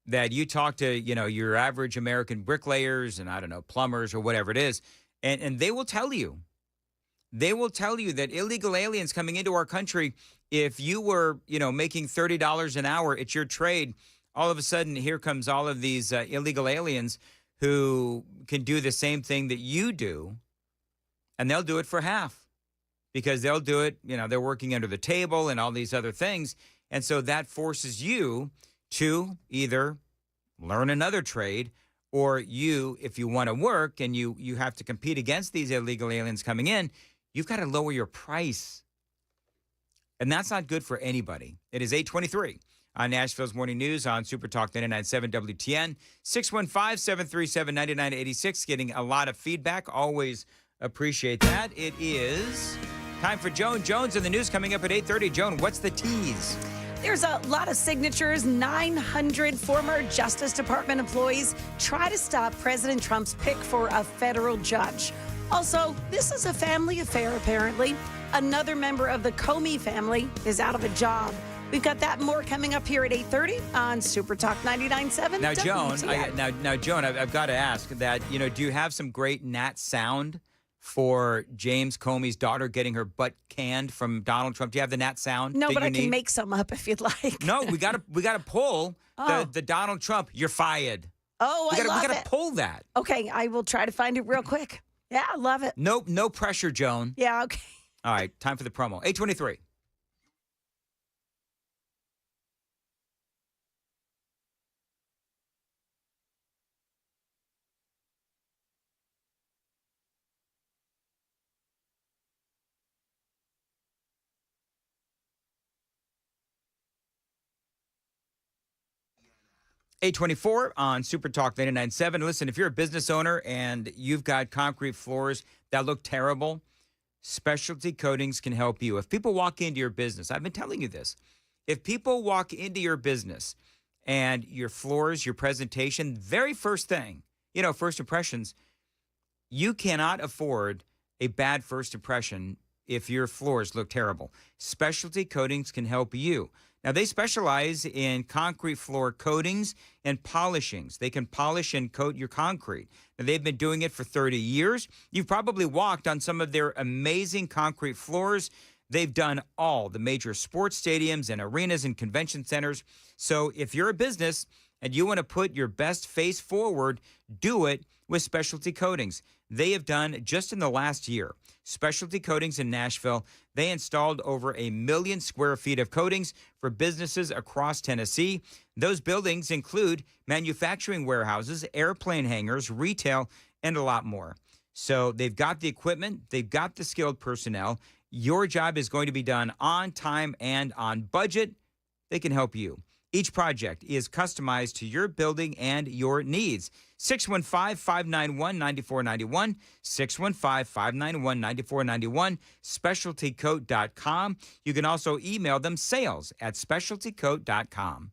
that you talk to, your average American bricklayers and, I don't know, plumbers or whatever it is, and they will tell you. They will tell you that illegal aliens coming into our country, if you were, making $30 an hour, it's your trade. All of a sudden, here comes all of these illegal aliens who can do the same thing that you do, and they'll do it for half, because they'll do it, they're working under the table and all these other things. And so that forces you to either learn another trade, or if you want to work and you have to compete against these illegal aliens coming in, you've got to lower your price. And that's not good for anybody. It is 8:23 on Nashville's Morning News on Super Talk 99.7 WTN. 615-737-9986. Getting a lot of feedback. Always appreciate that. It is time for Joan Jones in the news coming up at 8:30. Joan, what's the tease? There's a lot of signatures. 900 former Justice Department employees try to stop President Trump's pick for a federal judge. Also, this is a family affair, apparently. Another member of the Comey family is out of a job. We've got that and more coming up here at 8:30 on Super Talk 99.7. Now, Joan, WTN. Joan, I've got to ask that, do you have some great Nat sound for James Comey's daughter getting her butt canned from Donald Trump? Do you have the Nat sound? No, that but you I can need? make some up if you'd like. No, we gotta pull the Donald Trump. You're fired. Oh, we love gotta it. pull that. Okay, I will try to find it real quick. Yeah, I love it. No pressure, Joan. Yeah, okay. All right, time for the promo. 8:23. $824 on Super Talk 99.7. Listen, if you're a business owner and you've got concrete floors that look terrible, Specialty Coatings can help you. If people walk into your business, I've been telling you this, if people walk into your business and your floors, your presentation, very first thing, first impressions, you cannot afford a bad first impression if your floors look terrible. Specialty Coatings can help you. Now, they specialize in concrete floor coatings and polishings. They can polish and coat your concrete. Now, they've been doing it for 30 years. You've probably walked on some of their amazing concrete floors. They've done all the major sports stadiums and arenas and convention centers. So if you're a business and you want to put your best face forward, do it with Specialty Coatings. They have done, just in the last year, Specialty Coatings in Nashville, they installed over 1 million square feet of coatings for businesses across Tennessee. Those buildings include manufacturing warehouses, airplane hangars, retail, and a lot more. So they've got the equipment, they've got the skilled personnel. Your job is going to be done on time and on budget. They can help you. Each project is customized to your building and your needs. 615-591-9491, 615-591-9491, specialtycoat.com. You can also email them sales@specialtycoat.com.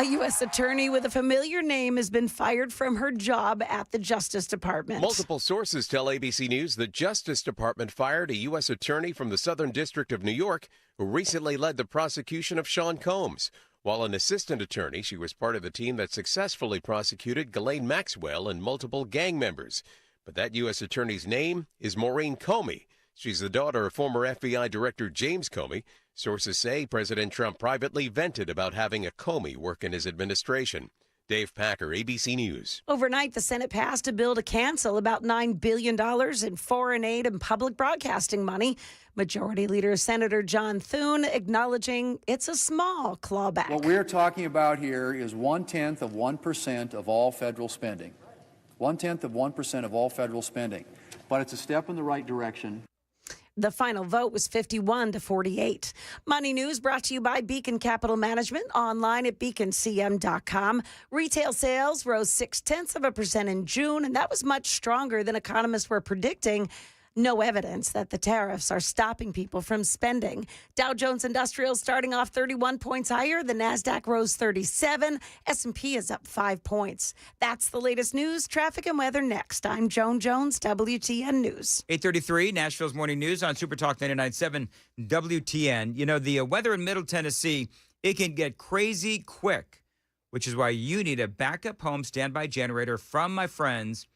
A U.S. attorney with a familiar name has been fired from her job at the Justice Department. Multiple sources tell ABC News the Justice Department fired a U.S. attorney from the Southern District of New York who recently led the prosecution of Sean Combs. While an assistant attorney, she was part of the team that successfully prosecuted Ghislaine Maxwell and multiple gang members. But that U.S. attorney's name is Maureen Comey. She's the daughter of former FBI Director James Comey. Sources say President Trump privately vented about having a Comey work in his administration. Dave Packer, ABC News. Overnight, the Senate passed a bill to cancel about $9 billion in foreign aid and public broadcasting money. Majority Leader Senator John Thune acknowledging it's a small clawback. What we're talking about here is 0.1% of all federal spending. 0.1% of all federal spending. But it's a step in the right direction. The final vote was 51-48. Money News brought to you by Beacon Capital Management, online at beaconcm.com. Retail sales rose 0.6% in June, and that was much stronger than economists were predicting. No evidence that the tariffs are stopping people from spending. Dow Jones Industrial starting off 31 points higher. The Nasdaq rose 37. S&P is up 5 points. That's the latest news, traffic, and weather next. I'm Joan Jones, WTN News. 8:33, Nashville's Morning News on Super Talk 99.7 WTN. You know, the weather in Middle Tennessee, it can get crazy quick, which is why you need a backup home standby generator from my friends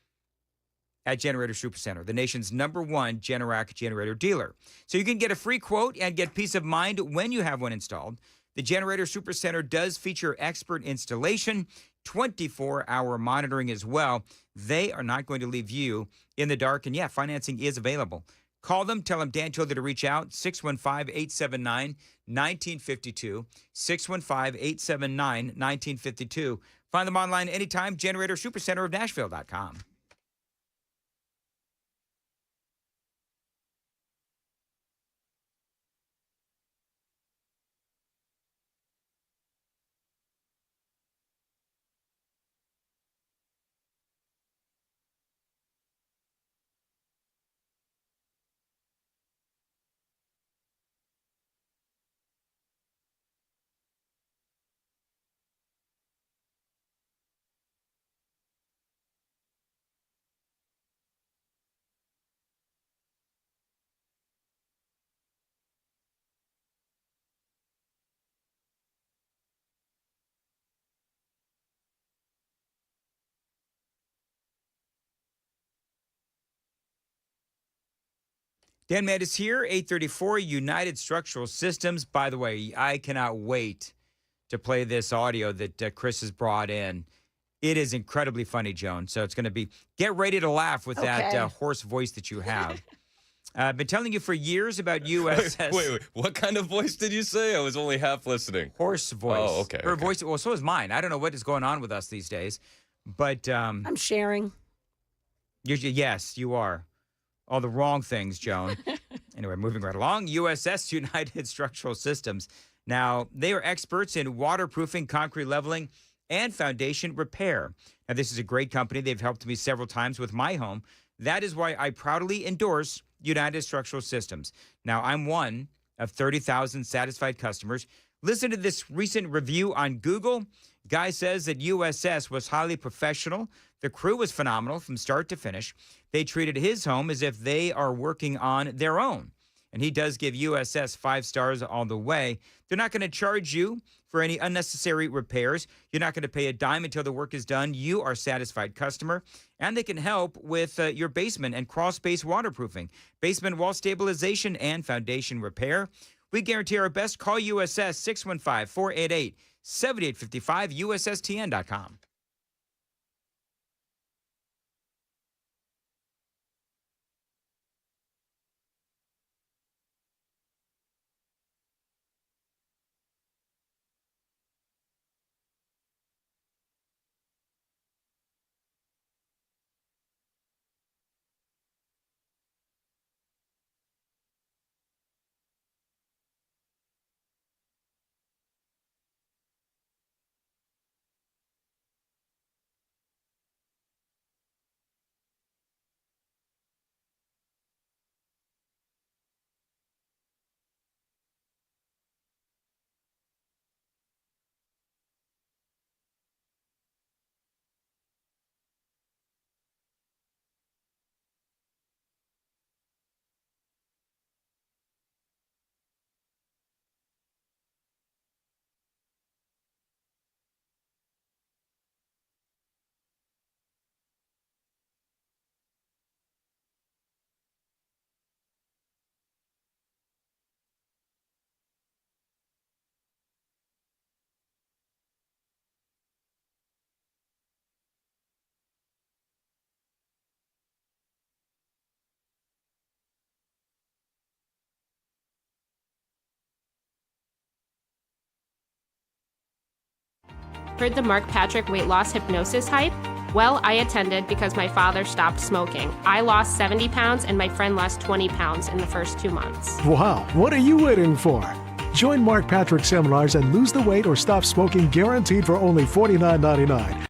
at Generator Supercenter, the nation's #1 Generac generator dealer. So you can get a free quote and get peace of mind when you have one installed. The Generator Supercenter does feature expert installation, 24-hour monitoring as well. They are not going to leave you in the dark. And yeah, financing is available. Call them. Tell them Dan told you to reach out. 615-879-1952. 615-879-1952. Find them online anytime. Generator Supercenter of Nashville.com. Dan Matt is here, 834 United Structural Systems. By the way, I cannot wait to play this audio that Chris has brought in. It is incredibly funny, Joan. So it's going to be, get ready to laugh with that hoarse voice that you have. I've been telling you for years about USS. Wait. What kind of voice did you say? I was only half listening. Hoarse voice. Oh, okay. Her voice, well, so is mine. I don't know what is going on with us these days. But I'm sharing. Yes, you are. All the wrong things, Joan. Anyway, moving right along. USS United Structural Systems. Now, they are experts in waterproofing, concrete leveling, and foundation repair. Now, this is a great company. They've helped me several times with my home. That is why I proudly endorse United Structural Systems. Now, I'm one of 30,000 satisfied customers. Listen to this recent review on Google. Guy says that USS was highly professional. The crew was phenomenal from start to finish. They treated his home as if they are working on their own. And he does give USS 5 stars all the way. They're not going to charge you for any unnecessary repairs. You're not going to pay a dime until the work is done. You are a satisfied customer. And they can help with your basement and crawl space waterproofing, basement wall stabilization, and foundation repair. We guarantee our best. Call USS 615-488-7855, USSTN.com. Heard the Mark Patrick weight loss hypnosis hype? Well, I attended because my father stopped smoking. I lost 70 pounds and my friend lost 20 pounds in the first 2 months. Wow, what are you waiting for? Join Mark Patrick seminars and lose the weight or stop smoking guaranteed for only $49.99.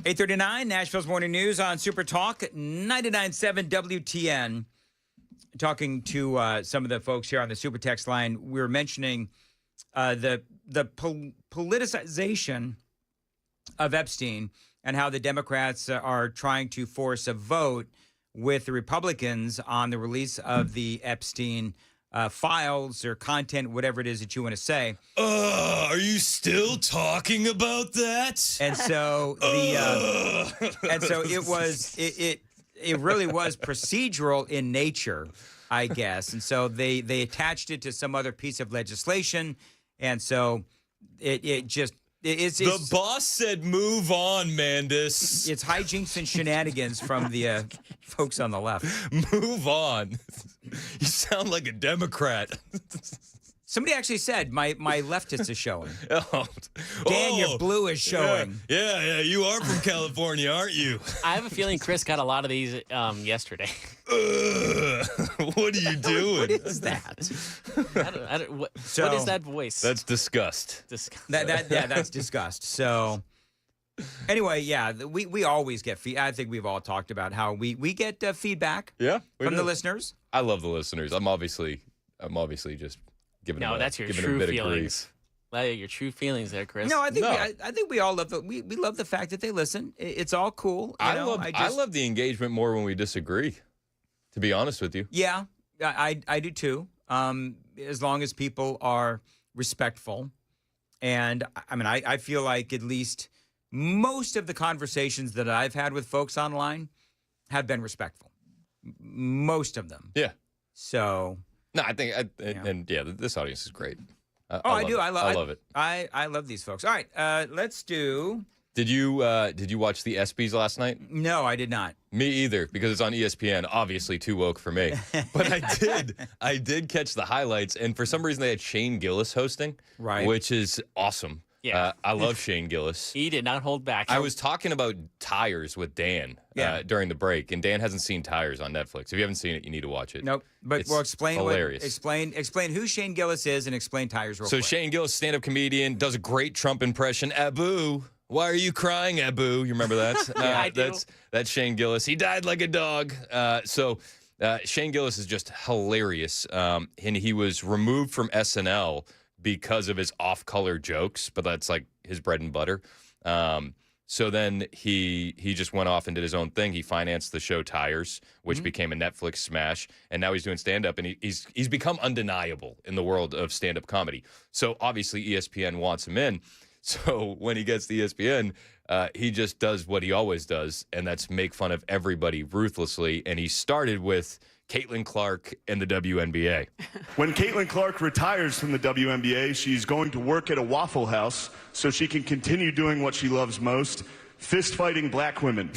.839 Nashville's Morning News on Super Talk 99.7 WTN. Talking to some of the folks here on the Super Text line, we were mentioning the politicization of Epstein and how the Democrats are trying to force a vote with the Republicans on the release of the Epstein files or content, whatever it is that you want to say. Are you still talking about that? And so it really was procedural in nature, I guess. And so they attached it to some other piece of legislation, and so it's the boss said, "Move on, Mandis." It's hijinks and shenanigans from the folks on the left. Move on. You sound like a Democrat. Somebody actually said my leftist is showing. Oh. Dan, your blue is showing. Yeah, you are from California, aren't you? I have a feeling Chris got a lot of these yesterday. What are you doing? What is that? What is that voice? That's disgust. That's disgust. So anyway, yeah, we always get feedback. I think we've all talked about how we get feedback from the listeners. I love the listeners. I'm obviously just giving them that's your true feelings. Your true feelings there, Chris. No, I think we all love we love the fact that they listen. It's all cool. I love the engagement more when we disagree, to be honest with you. Yeah, I do too. As long as people are respectful. And I mean, I feel like at least most of the conversations that I've had with folks online have been respectful. Most of them. Yeah. So. No, I think, this audience is great. I do. I love it. I love these folks. All right, let's do. Did you watch the ESPYs last night? No, I did not. Me either, because it's on ESPN. Obviously, too woke for me. But I did catch the highlights, and for some reason they had Shane Gillis hosting, right? Which is awesome. Yeah, I love Shane Gillis. He did not hold back. I was talking about Tires with Dan during the break, and Dan hasn't seen Tires on Netflix. If you haven't seen it, you need to watch it. Nope. But it's explain hilarious. Explain who Shane Gillis is and explain Tires real quick. So Shane Gillis, stand-up comedian, does a great Trump impression. Abu, why are you crying, Abu? You remember that? I do. That's Shane Gillis. He died like a dog. Shane Gillis is just hilarious, and he was removed from SNL because of his off-color jokes, but that's like his bread and butter. So then he just went off and did his own thing. He financed the show Tires, which became a Netflix smash, and now he's doing stand-up, and he's become undeniable in the world of stand-up comedy. So obviously ESPN wants him in. So when he gets to ESPN, he just does what he always does, and that's make fun of everybody ruthlessly. And he started with Caitlin Clark and the WNBA. When Caitlin Clark retires from the WNBA, she's going to work at a Waffle House so she can continue doing what she loves most, fist fighting black women.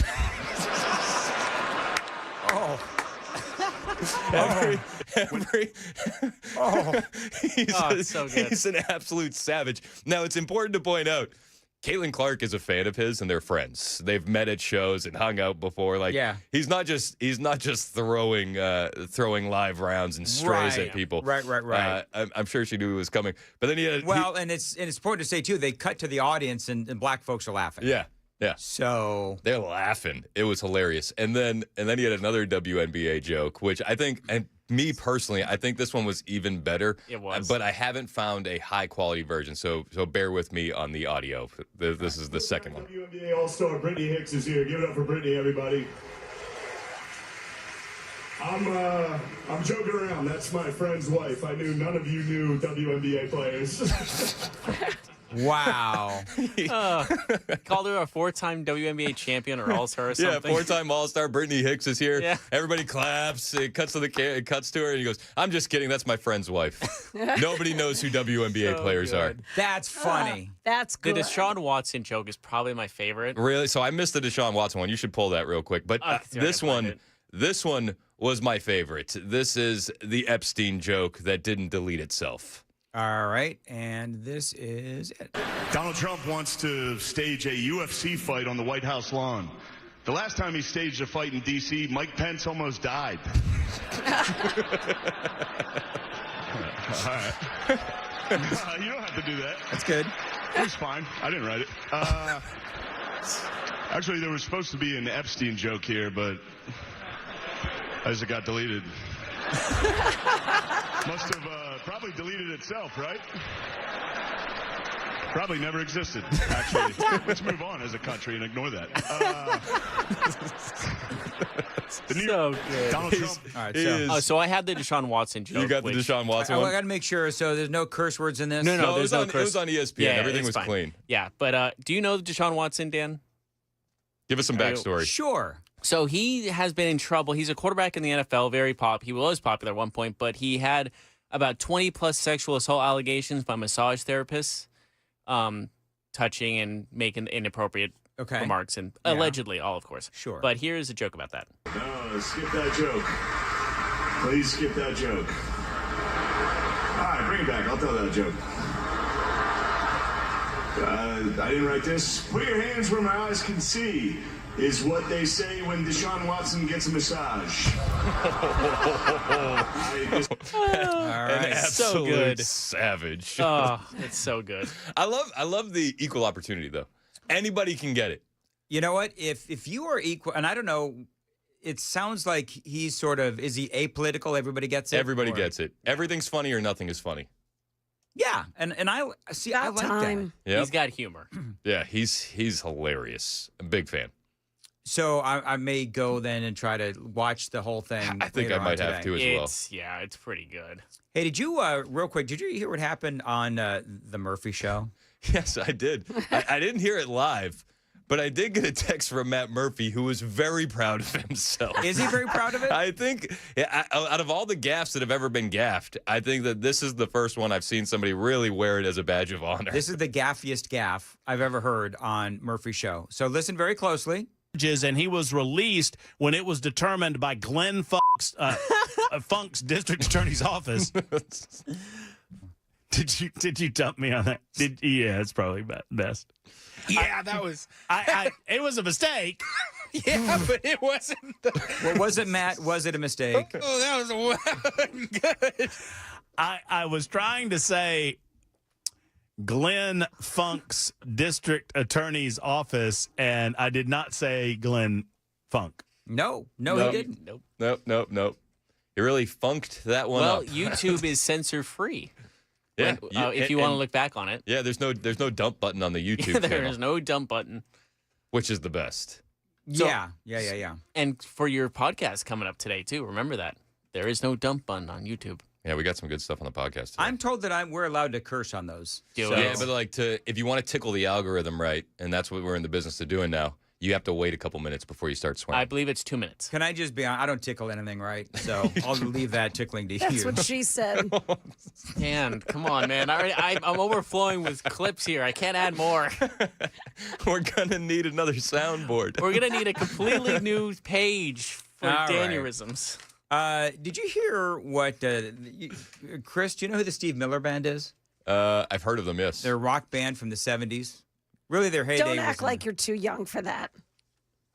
He's so good. He's an absolute savage. Now, it's important to point out, Caitlin Clark is a fan of his, and they're friends. They've met at shows and hung out before. Like, he's not just throwing live rounds and strays at people. Right. I'm sure she knew it was coming. But then and it's important to say too. They cut to the audience, and black folks are laughing. Yeah. So they're laughing. It was hilarious. And then he had another WNBA joke, which I think, and me personally, I think this one was even better. It was. But I haven't found a high quality version, so bear with me on the audio. This is the second one. WNBA All-Star Brittany Hicks is here. Give it up for Brittany, everybody. I'm joking around. That's my friend's wife. I knew none of you knew WNBA players. Wow. Called her a 4-time WNBA champion or All-Star or something. Yeah, 4-time All-Star. Brittany Hicks is here. Yeah. Everybody claps. It cuts to her, and he goes, "I'm just kidding. That's my friend's wife." Nobody knows who WNBA players are. That's funny. That's good. The Deshaun Watson joke is probably my favorite. Really? So I missed the Deshaun Watson one. You should pull that real quick. But this one was my favorite. This is the Epstein joke that didn't delete itself. All right, and this is it. Donald Trump wants to stage a UFC fight on the White House lawn. The last time he staged a fight in D.C., Mike Pence almost died. All right. You don't have to do that. That's good. It was fine. I didn't write it. Actually, there was supposed to be an Epstein joke here, but as it got deleted. Must have probably deleted itself, right? Probably never existed, actually. Let's move on as a country and ignore that. So good. Donald Trump. All right, so I had the Deshaun Watson joke. You got the Deshaun Watson I one? got to make sure, so there's no curse words in this? No, there's no It curse. was on ESPN. Yeah, Everything it's was fine. clean. Yeah, but do you know Deshaun Watson, Dan? Give us some backstory. Sure. So he has been in trouble. He's a quarterback in the NFL, he was popular at one point, but he had about 20-plus sexual assault allegations by massage therapists, touching and making inappropriate remarks, and allegedly, all of course. Sure. But here's a joke about that. No, skip that joke. Please skip that joke. All right, bring it back. I'll tell that joke. I didn't write this. Put your hands where my eyes can see is what they say when Deshaun Watson gets a massage. An absolute so good. savage. Oh, it's so good. I love the equal opportunity, though. Anybody can get it. You know what? If you are equal, and I don't know, it sounds like he's sort of, is he apolitical? Everybody gets it? Everybody gets it. Everything's funny or nothing is funny. Yeah, and I see. I like that. Yep. He's got humor. Yeah, he's hilarious. I'm a big fan. So I may go then and try to watch the whole thing. I think I might have to as well. Yeah, it's pretty good. Hey, did you, real quick, did you hear what happened on the Murphy Show? Yes, I did. I didn't hear it live, but I did get a text from Matt Murphy, who was very proud of himself. Is he very proud of it? I think, out of all the gaffes that have ever been gaffed, I think that this is the first one I've seen somebody really wear it as a badge of honor. This is the gaffiest gaff I've ever heard on Murphy Show. So listen very closely. And he was released when it was determined by Glenn Funk's district attorney's office. Did you dump me on that? Yeah, it's probably best. Yeah, that was. It was a mistake. Yeah, but it wasn't. What was it, Matt? Was it a mistake? Oh, that was good. I was trying to say Glenn Funk's district attorney's office, and I did not say Glenn Funk. No, he didn't. Nope. He really funked that one up. Well, YouTube is censor-free. Yeah, if you want to look back on it. Yeah, there's no dump button on the YouTube There channel. is no dump button. Which is the best. So- Yeah. And for your podcast coming up today, too, remember that. There is no dump button on YouTube. Yeah, we got some good stuff on the podcast today. I'm told that we're allowed to curse on those. Yeah, but if you want to tickle the algorithm right, and that's what we're in the business of doing now, you have to wait a couple minutes before you start swearing. I believe it's 2 minutes. Can I just be honest? I don't tickle anything right, so I'll leave that tickling to That's you. what she said. Dan, come on, man. I'm overflowing with clips here. I can't add more. We're going to need another soundboard. We're going to need a completely new page for All right. Danurisms. Did you hear what, Chris, do you know who the Steve Miller Band is? I've heard of them, yes. They're a rock band from the 70s. Really, their heyday Don't act was like you're too young for that.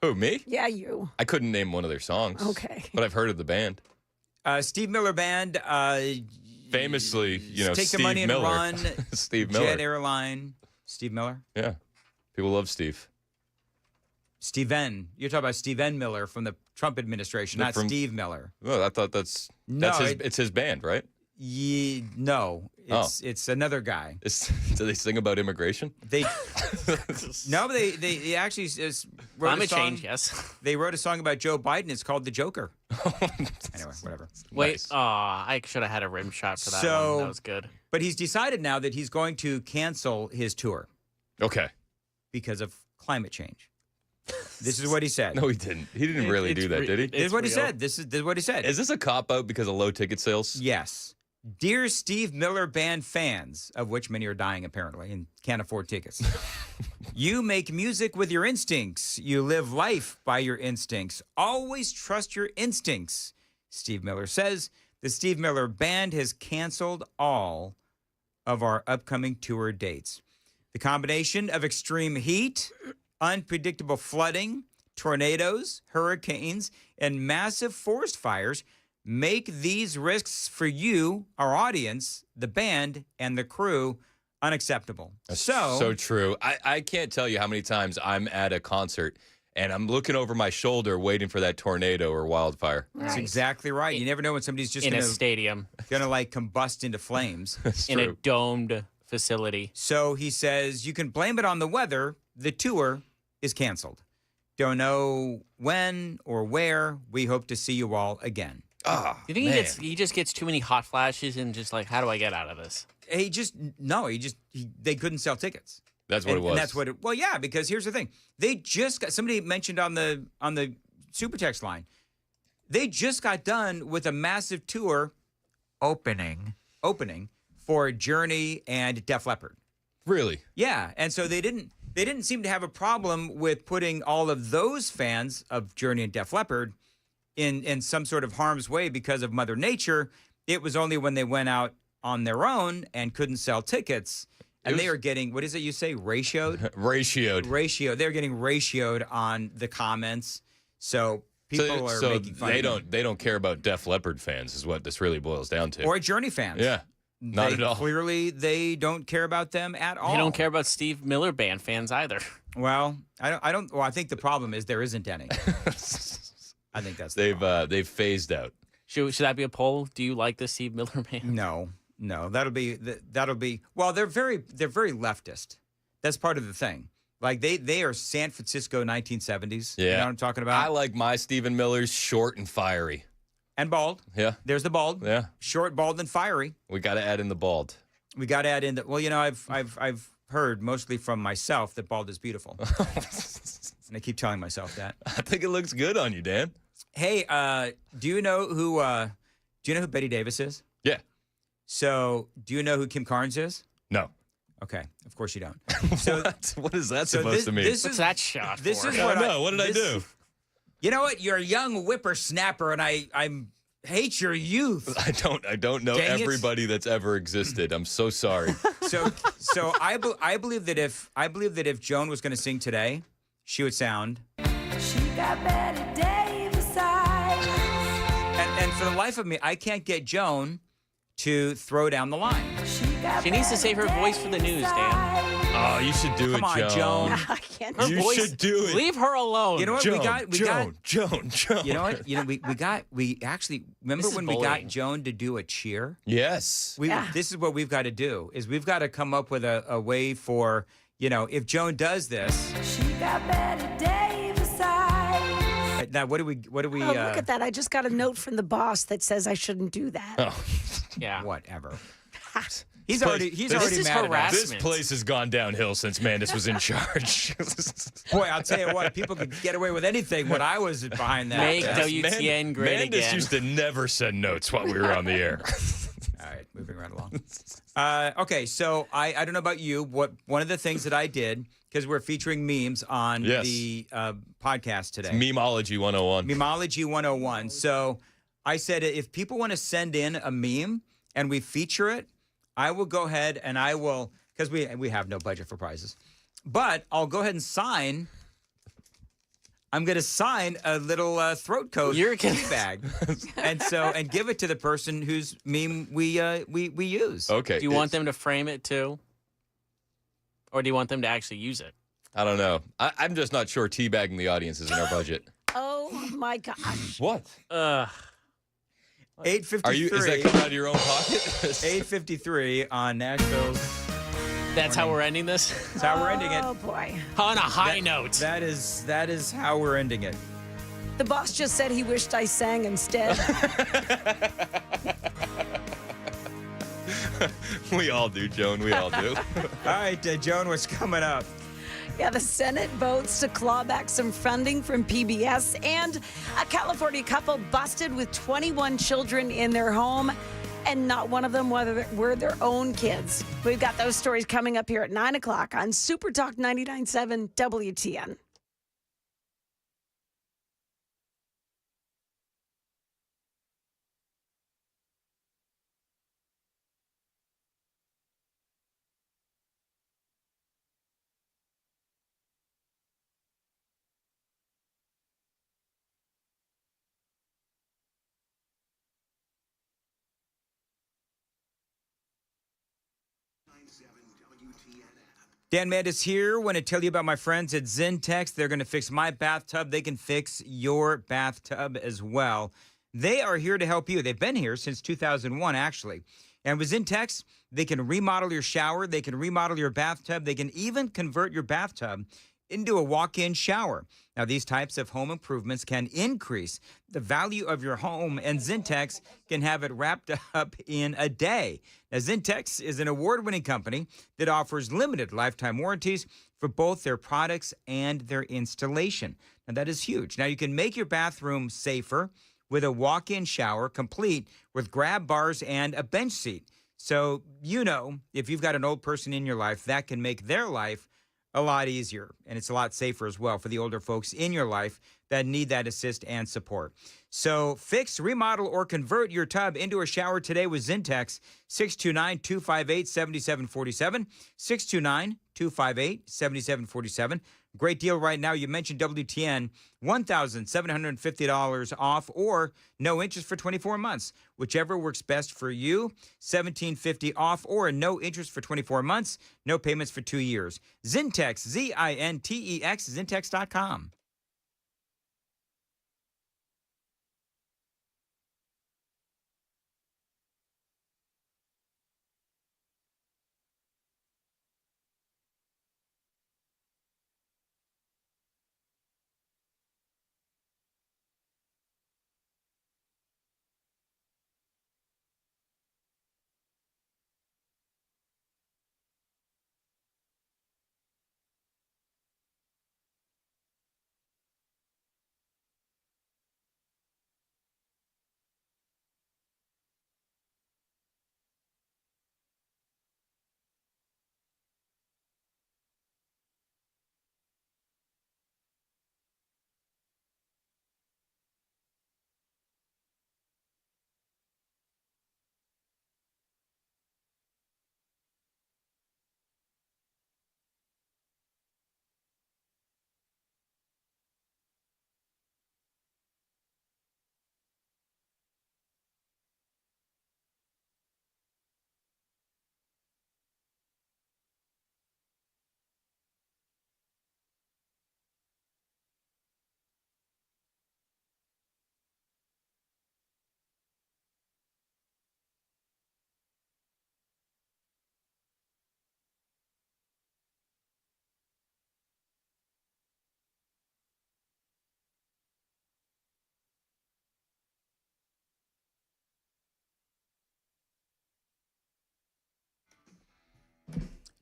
Who, me? Yeah, you. I couldn't name one of their songs. Okay. But I've heard of the band. Steve Miller Band. Famously, Take Steve the money Miller. and run. Steve Miller. Jet Airline. Steve Miller. Yeah. People love Steve. Steven. You're talking about Steven Miller from the Trump administration, not Steve Miller. Well, I thought that's it's his band, right? No, it's another guy. Do they sing about immigration? They they actually wrote Climate a song. change, yes. They wrote a song about Joe Biden. It's called "The Joker." Anyway, whatever. Wait, I should have had a rim shot for that one. That was good. But he's decided now that he's going to cancel his tour. Okay. Because of climate change. This is what he said. No, he didn't. He didn't really do that, did he? This is what he said. This is what he said. Is this a cop-out because of low ticket sales? Yes. Dear Steve Miller Band fans, of which many are dying apparently and can't afford tickets. You make music with your instincts. You live life by your instincts. Always trust your instincts, Steve Miller says. The Steve Miller Band has canceled all of our upcoming tour dates. The combination of extreme heat, unpredictable flooding, tornadoes, hurricanes, and massive forest fires make these risks for you, our audience, the band, and the crew unacceptable. So true. I can't tell you how many times I'm at a concert and I'm looking over my shoulder waiting for that tornado or wildfire. That's exactly right. You never know when somebody's just In a stadium. Gonna like combust into flames. In a domed facility. So he says you can blame it on the weather. The tour is canceled. Don't know when or where. We hope to see you all again. Ah, Do you think he just gets too many hot flashes and just like, how do I get out of this? They couldn't sell tickets. That's what it was. And that's what it. Well, yeah, because here's the thing. They just got, somebody mentioned on the super text line. They just got done with a massive tour opening for Journey and Def Leppard. Really? Yeah, and so they didn't seem to have a problem with putting all of those fans of Journey and Def Leppard in some sort of harm's way because of Mother Nature. It was only when they went out on their own and couldn't sell tickets. And they are getting, what is it you say, ratioed? Ratioed. They're getting ratioed on the comments. So people are making fun of them. They don't care about Def Leppard fans is what this really boils down to. Or Journey fans. Yeah. Not at all. Clearly, they don't care about them at all. They don't care about Steve Miller Band fans either. Well, I don't. Well, I think the problem is there isn't any. I think that's they've phased out. Should that be a poll? Do you like the Steve Miller Band? No. That'll be. Well, they're very leftist. That's part of the thing. Like they are San Francisco 1970s. Yeah. You know what I'm talking about? I like my Stephen Miller's short and fiery. And bald. Yeah. There's the bald. Yeah. Short, bald, and fiery. We got to add in the bald. We got to add in the. Well, I've heard mostly from myself that bald is beautiful, and I keep telling myself that. I think it looks good on you, Dan. Hey, do you know who Betty Davis is? Yeah. So, do you know who Kim Carnes is? No. Okay, of course you don't. So, what is that supposed to mean? What's that shot This for? is what I know. What did I do? You know what? You're a young whippersnapper, and I hate your youth. I don't know Dang it. everybody that's ever existed. I'm so sorry. So I believe that if Joan was going to sing today, she would sound. She got Betty Davis eyes. And for the life of me, I can't get Joan to throw down the line. She needs to save her voice for the news, Dan. Oh, you should do Come it, on, Joan. I can't. Her You voice- should do it. Leave her alone. You know what? Joan, Joan. Joan. You know what? We actually remember This is when we bullying. got Joan to do a cheer. Yes. This is what we've got to do. Is we've got to come up with a way for if Joan does this. She got Betty Davis eyes. Now what do we? Oh, look at that. I just got a note from the boss that says I shouldn't do that. Oh. Yeah. Whatever. He's already this is mad at us. harassment. This place has gone downhill since Mandis was in charge. Boy, I'll tell you what, people could get away with anything when I was behind that. Make desk. WTN great Mandis again. used to never send notes while we were on the air. All right, moving right along. Okay, so I don't know about you. One of the things that I did, because we're featuring memes on Yes. the podcast today. Memology 101. Memology 101. So I said if people want to send in a meme and we feature it, I will go ahead and I will, because we have no budget for prizes, but I'll go ahead and sign. I'm going to sign a little throat coat bag, and give it to the person whose meme we use. Okay. Do you want them to frame it too? Or do you want them to actually use it? I don't know. I'm just not sure teabagging the audience is in our budget. Oh my gosh. What? 8:53. Is that coming out of your own pocket? 8:53 on Nashville's. That's how we're ending this? That's how we're ending it. Oh boy. On a high note. That is how we're ending it. The boss just said he wished I sang instead. We all do, Joan. We all do. All right, Joan, what's coming up? Yeah, the Senate votes to claw back some funding from PBS, and a California couple busted with 21 children in their home, and not one of them were their own kids. We've got those stories coming up here at 9 o'clock on Super Talk 99.7 WTN. Dan Mandis here. Want to tell you about my friends at Zentex. They're going to fix my bathtub. They can fix your bathtub as well. They are here to help you. They've been here since 2001, actually. And with Zentex, they can remodel your shower. They can remodel your bathtub. They can even convert your bathtub into a walk-in shower. Now, these types of home improvements can increase the value of your home, and Zentex can have it wrapped up in a day. Now, Zentex is an award-winning company that offers limited lifetime warranties for both their products and their installation. Now, that is huge. Now, you can make your bathroom safer with a walk-in shower complete with grab bars and a bench seat. So, if you've got an old person in your life, that can make their life a lot easier, and it's a lot safer as well for the older folks in your life that need that assist and support. So fix, remodel, or convert your tub into a shower today with Zentex. 629-258-7747. 629-258-7747. Great deal right now. You mentioned WTN, $1,750 off or no interest for 24 months. Whichever works best for you. $1,750 off or no interest for 24 months. No payments for 2 years. Zentex, Zintex, Zentex.com.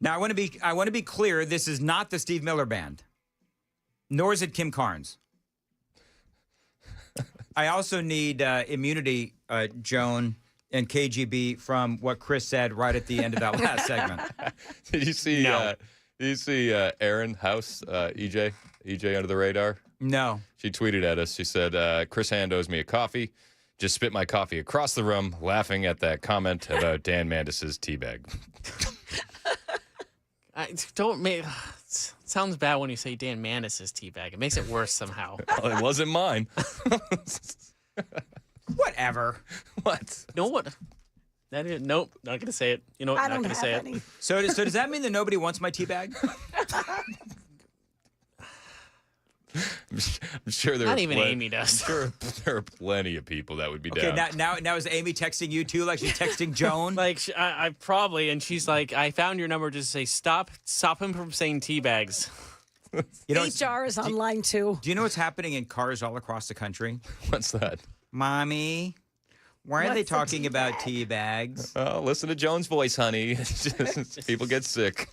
Now, I want to be clear. This is not the Steve Miller Band, nor is it Kim Carnes. I also need immunity, Joan and KGB, from what Chris said right at the end of that last segment. Did you see? No. Did you see Erin House, EJ under the radar? No. She tweeted at us. She said, "Chris Hand owes me a coffee. Just spit my coffee across the room, laughing at that comment about Dan Mandis's teabag." Sounds bad when you say Dan Mandis's teabag. It makes it worse somehow. Well, it wasn't mine. Whatever. What? You know what? Nope, not gonna say it. You know what? I Not don't gonna have say any. it. So does that mean that nobody wants my tea bag? I'm sure there Not are even Amy does. I'm sure there are plenty of people that would be Okay, down. now is Amy texting you too, like she's texting Joan? Like I probably, and she's like, I found your number. Just say stop him from saying tea bags. You know, HR is online too. Do you know what's happening in cars all across the country? What's that? Mommy, why are they What's a talking tea about bag? tea bags? Oh, listen to Joan's voice, honey. People get sick.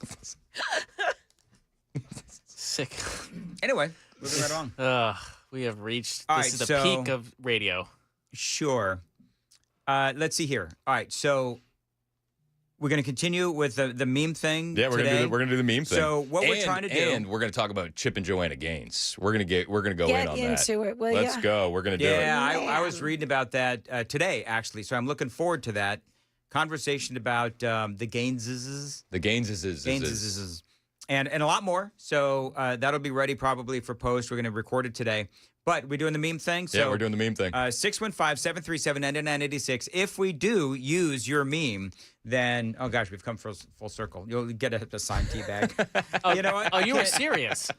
Sick. Anyway, moving right on. We have reached. All This right, is the so- peak of radio. Sure. Let's see here. All right, so we're going to continue with the meme thing. Yeah, we're today. gonna do the meme thing. So what we're trying to do, and we're gonna talk about Chip and Joanna Gaines. We're gonna go Get in on into that. it, will Let's ya? go. We're gonna do it. yeah, I was reading about that today actually, so I'm looking forward to that conversation about the Gaineses. The Gaineses. And a lot more. So that'll be ready probably for post. We're going to record it today. But we're doing the meme thing. So, Yeah, we're doing the meme thing. 615-737-9986. If we do use your meme, then, oh gosh, we've come full circle. You'll get a signed tea bag. You know what? Oh, you were serious.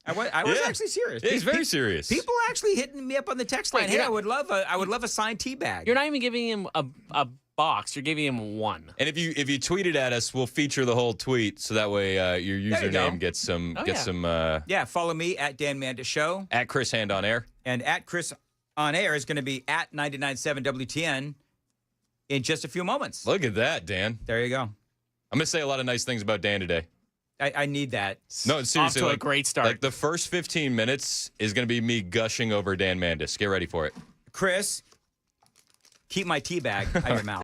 I was Yeah. actually serious. Yeah, he's very serious. People actually hitting me up on the text line. Wait, Hey, yeah. I would love a signed tea bag. You're not even giving him a box. You're giving him one. And if you tweet it at us, we'll feature the whole tweet, so that way your you go. username gets some Yeah, follow me at Dan Mandis Show. at Chris Hand on Air. And at Chris on Air is going to be at 99.7 WTN in just a few moments. Look at that, Dan. There you go. I'm gonna say a lot of nice things about Dan today. I need that. No, seriously, Off to a like, great start. Like the first 15 minutes is gonna be me gushing over Dan Mandis. Get ready for it. Chris, keep my tea bag out of your mouth.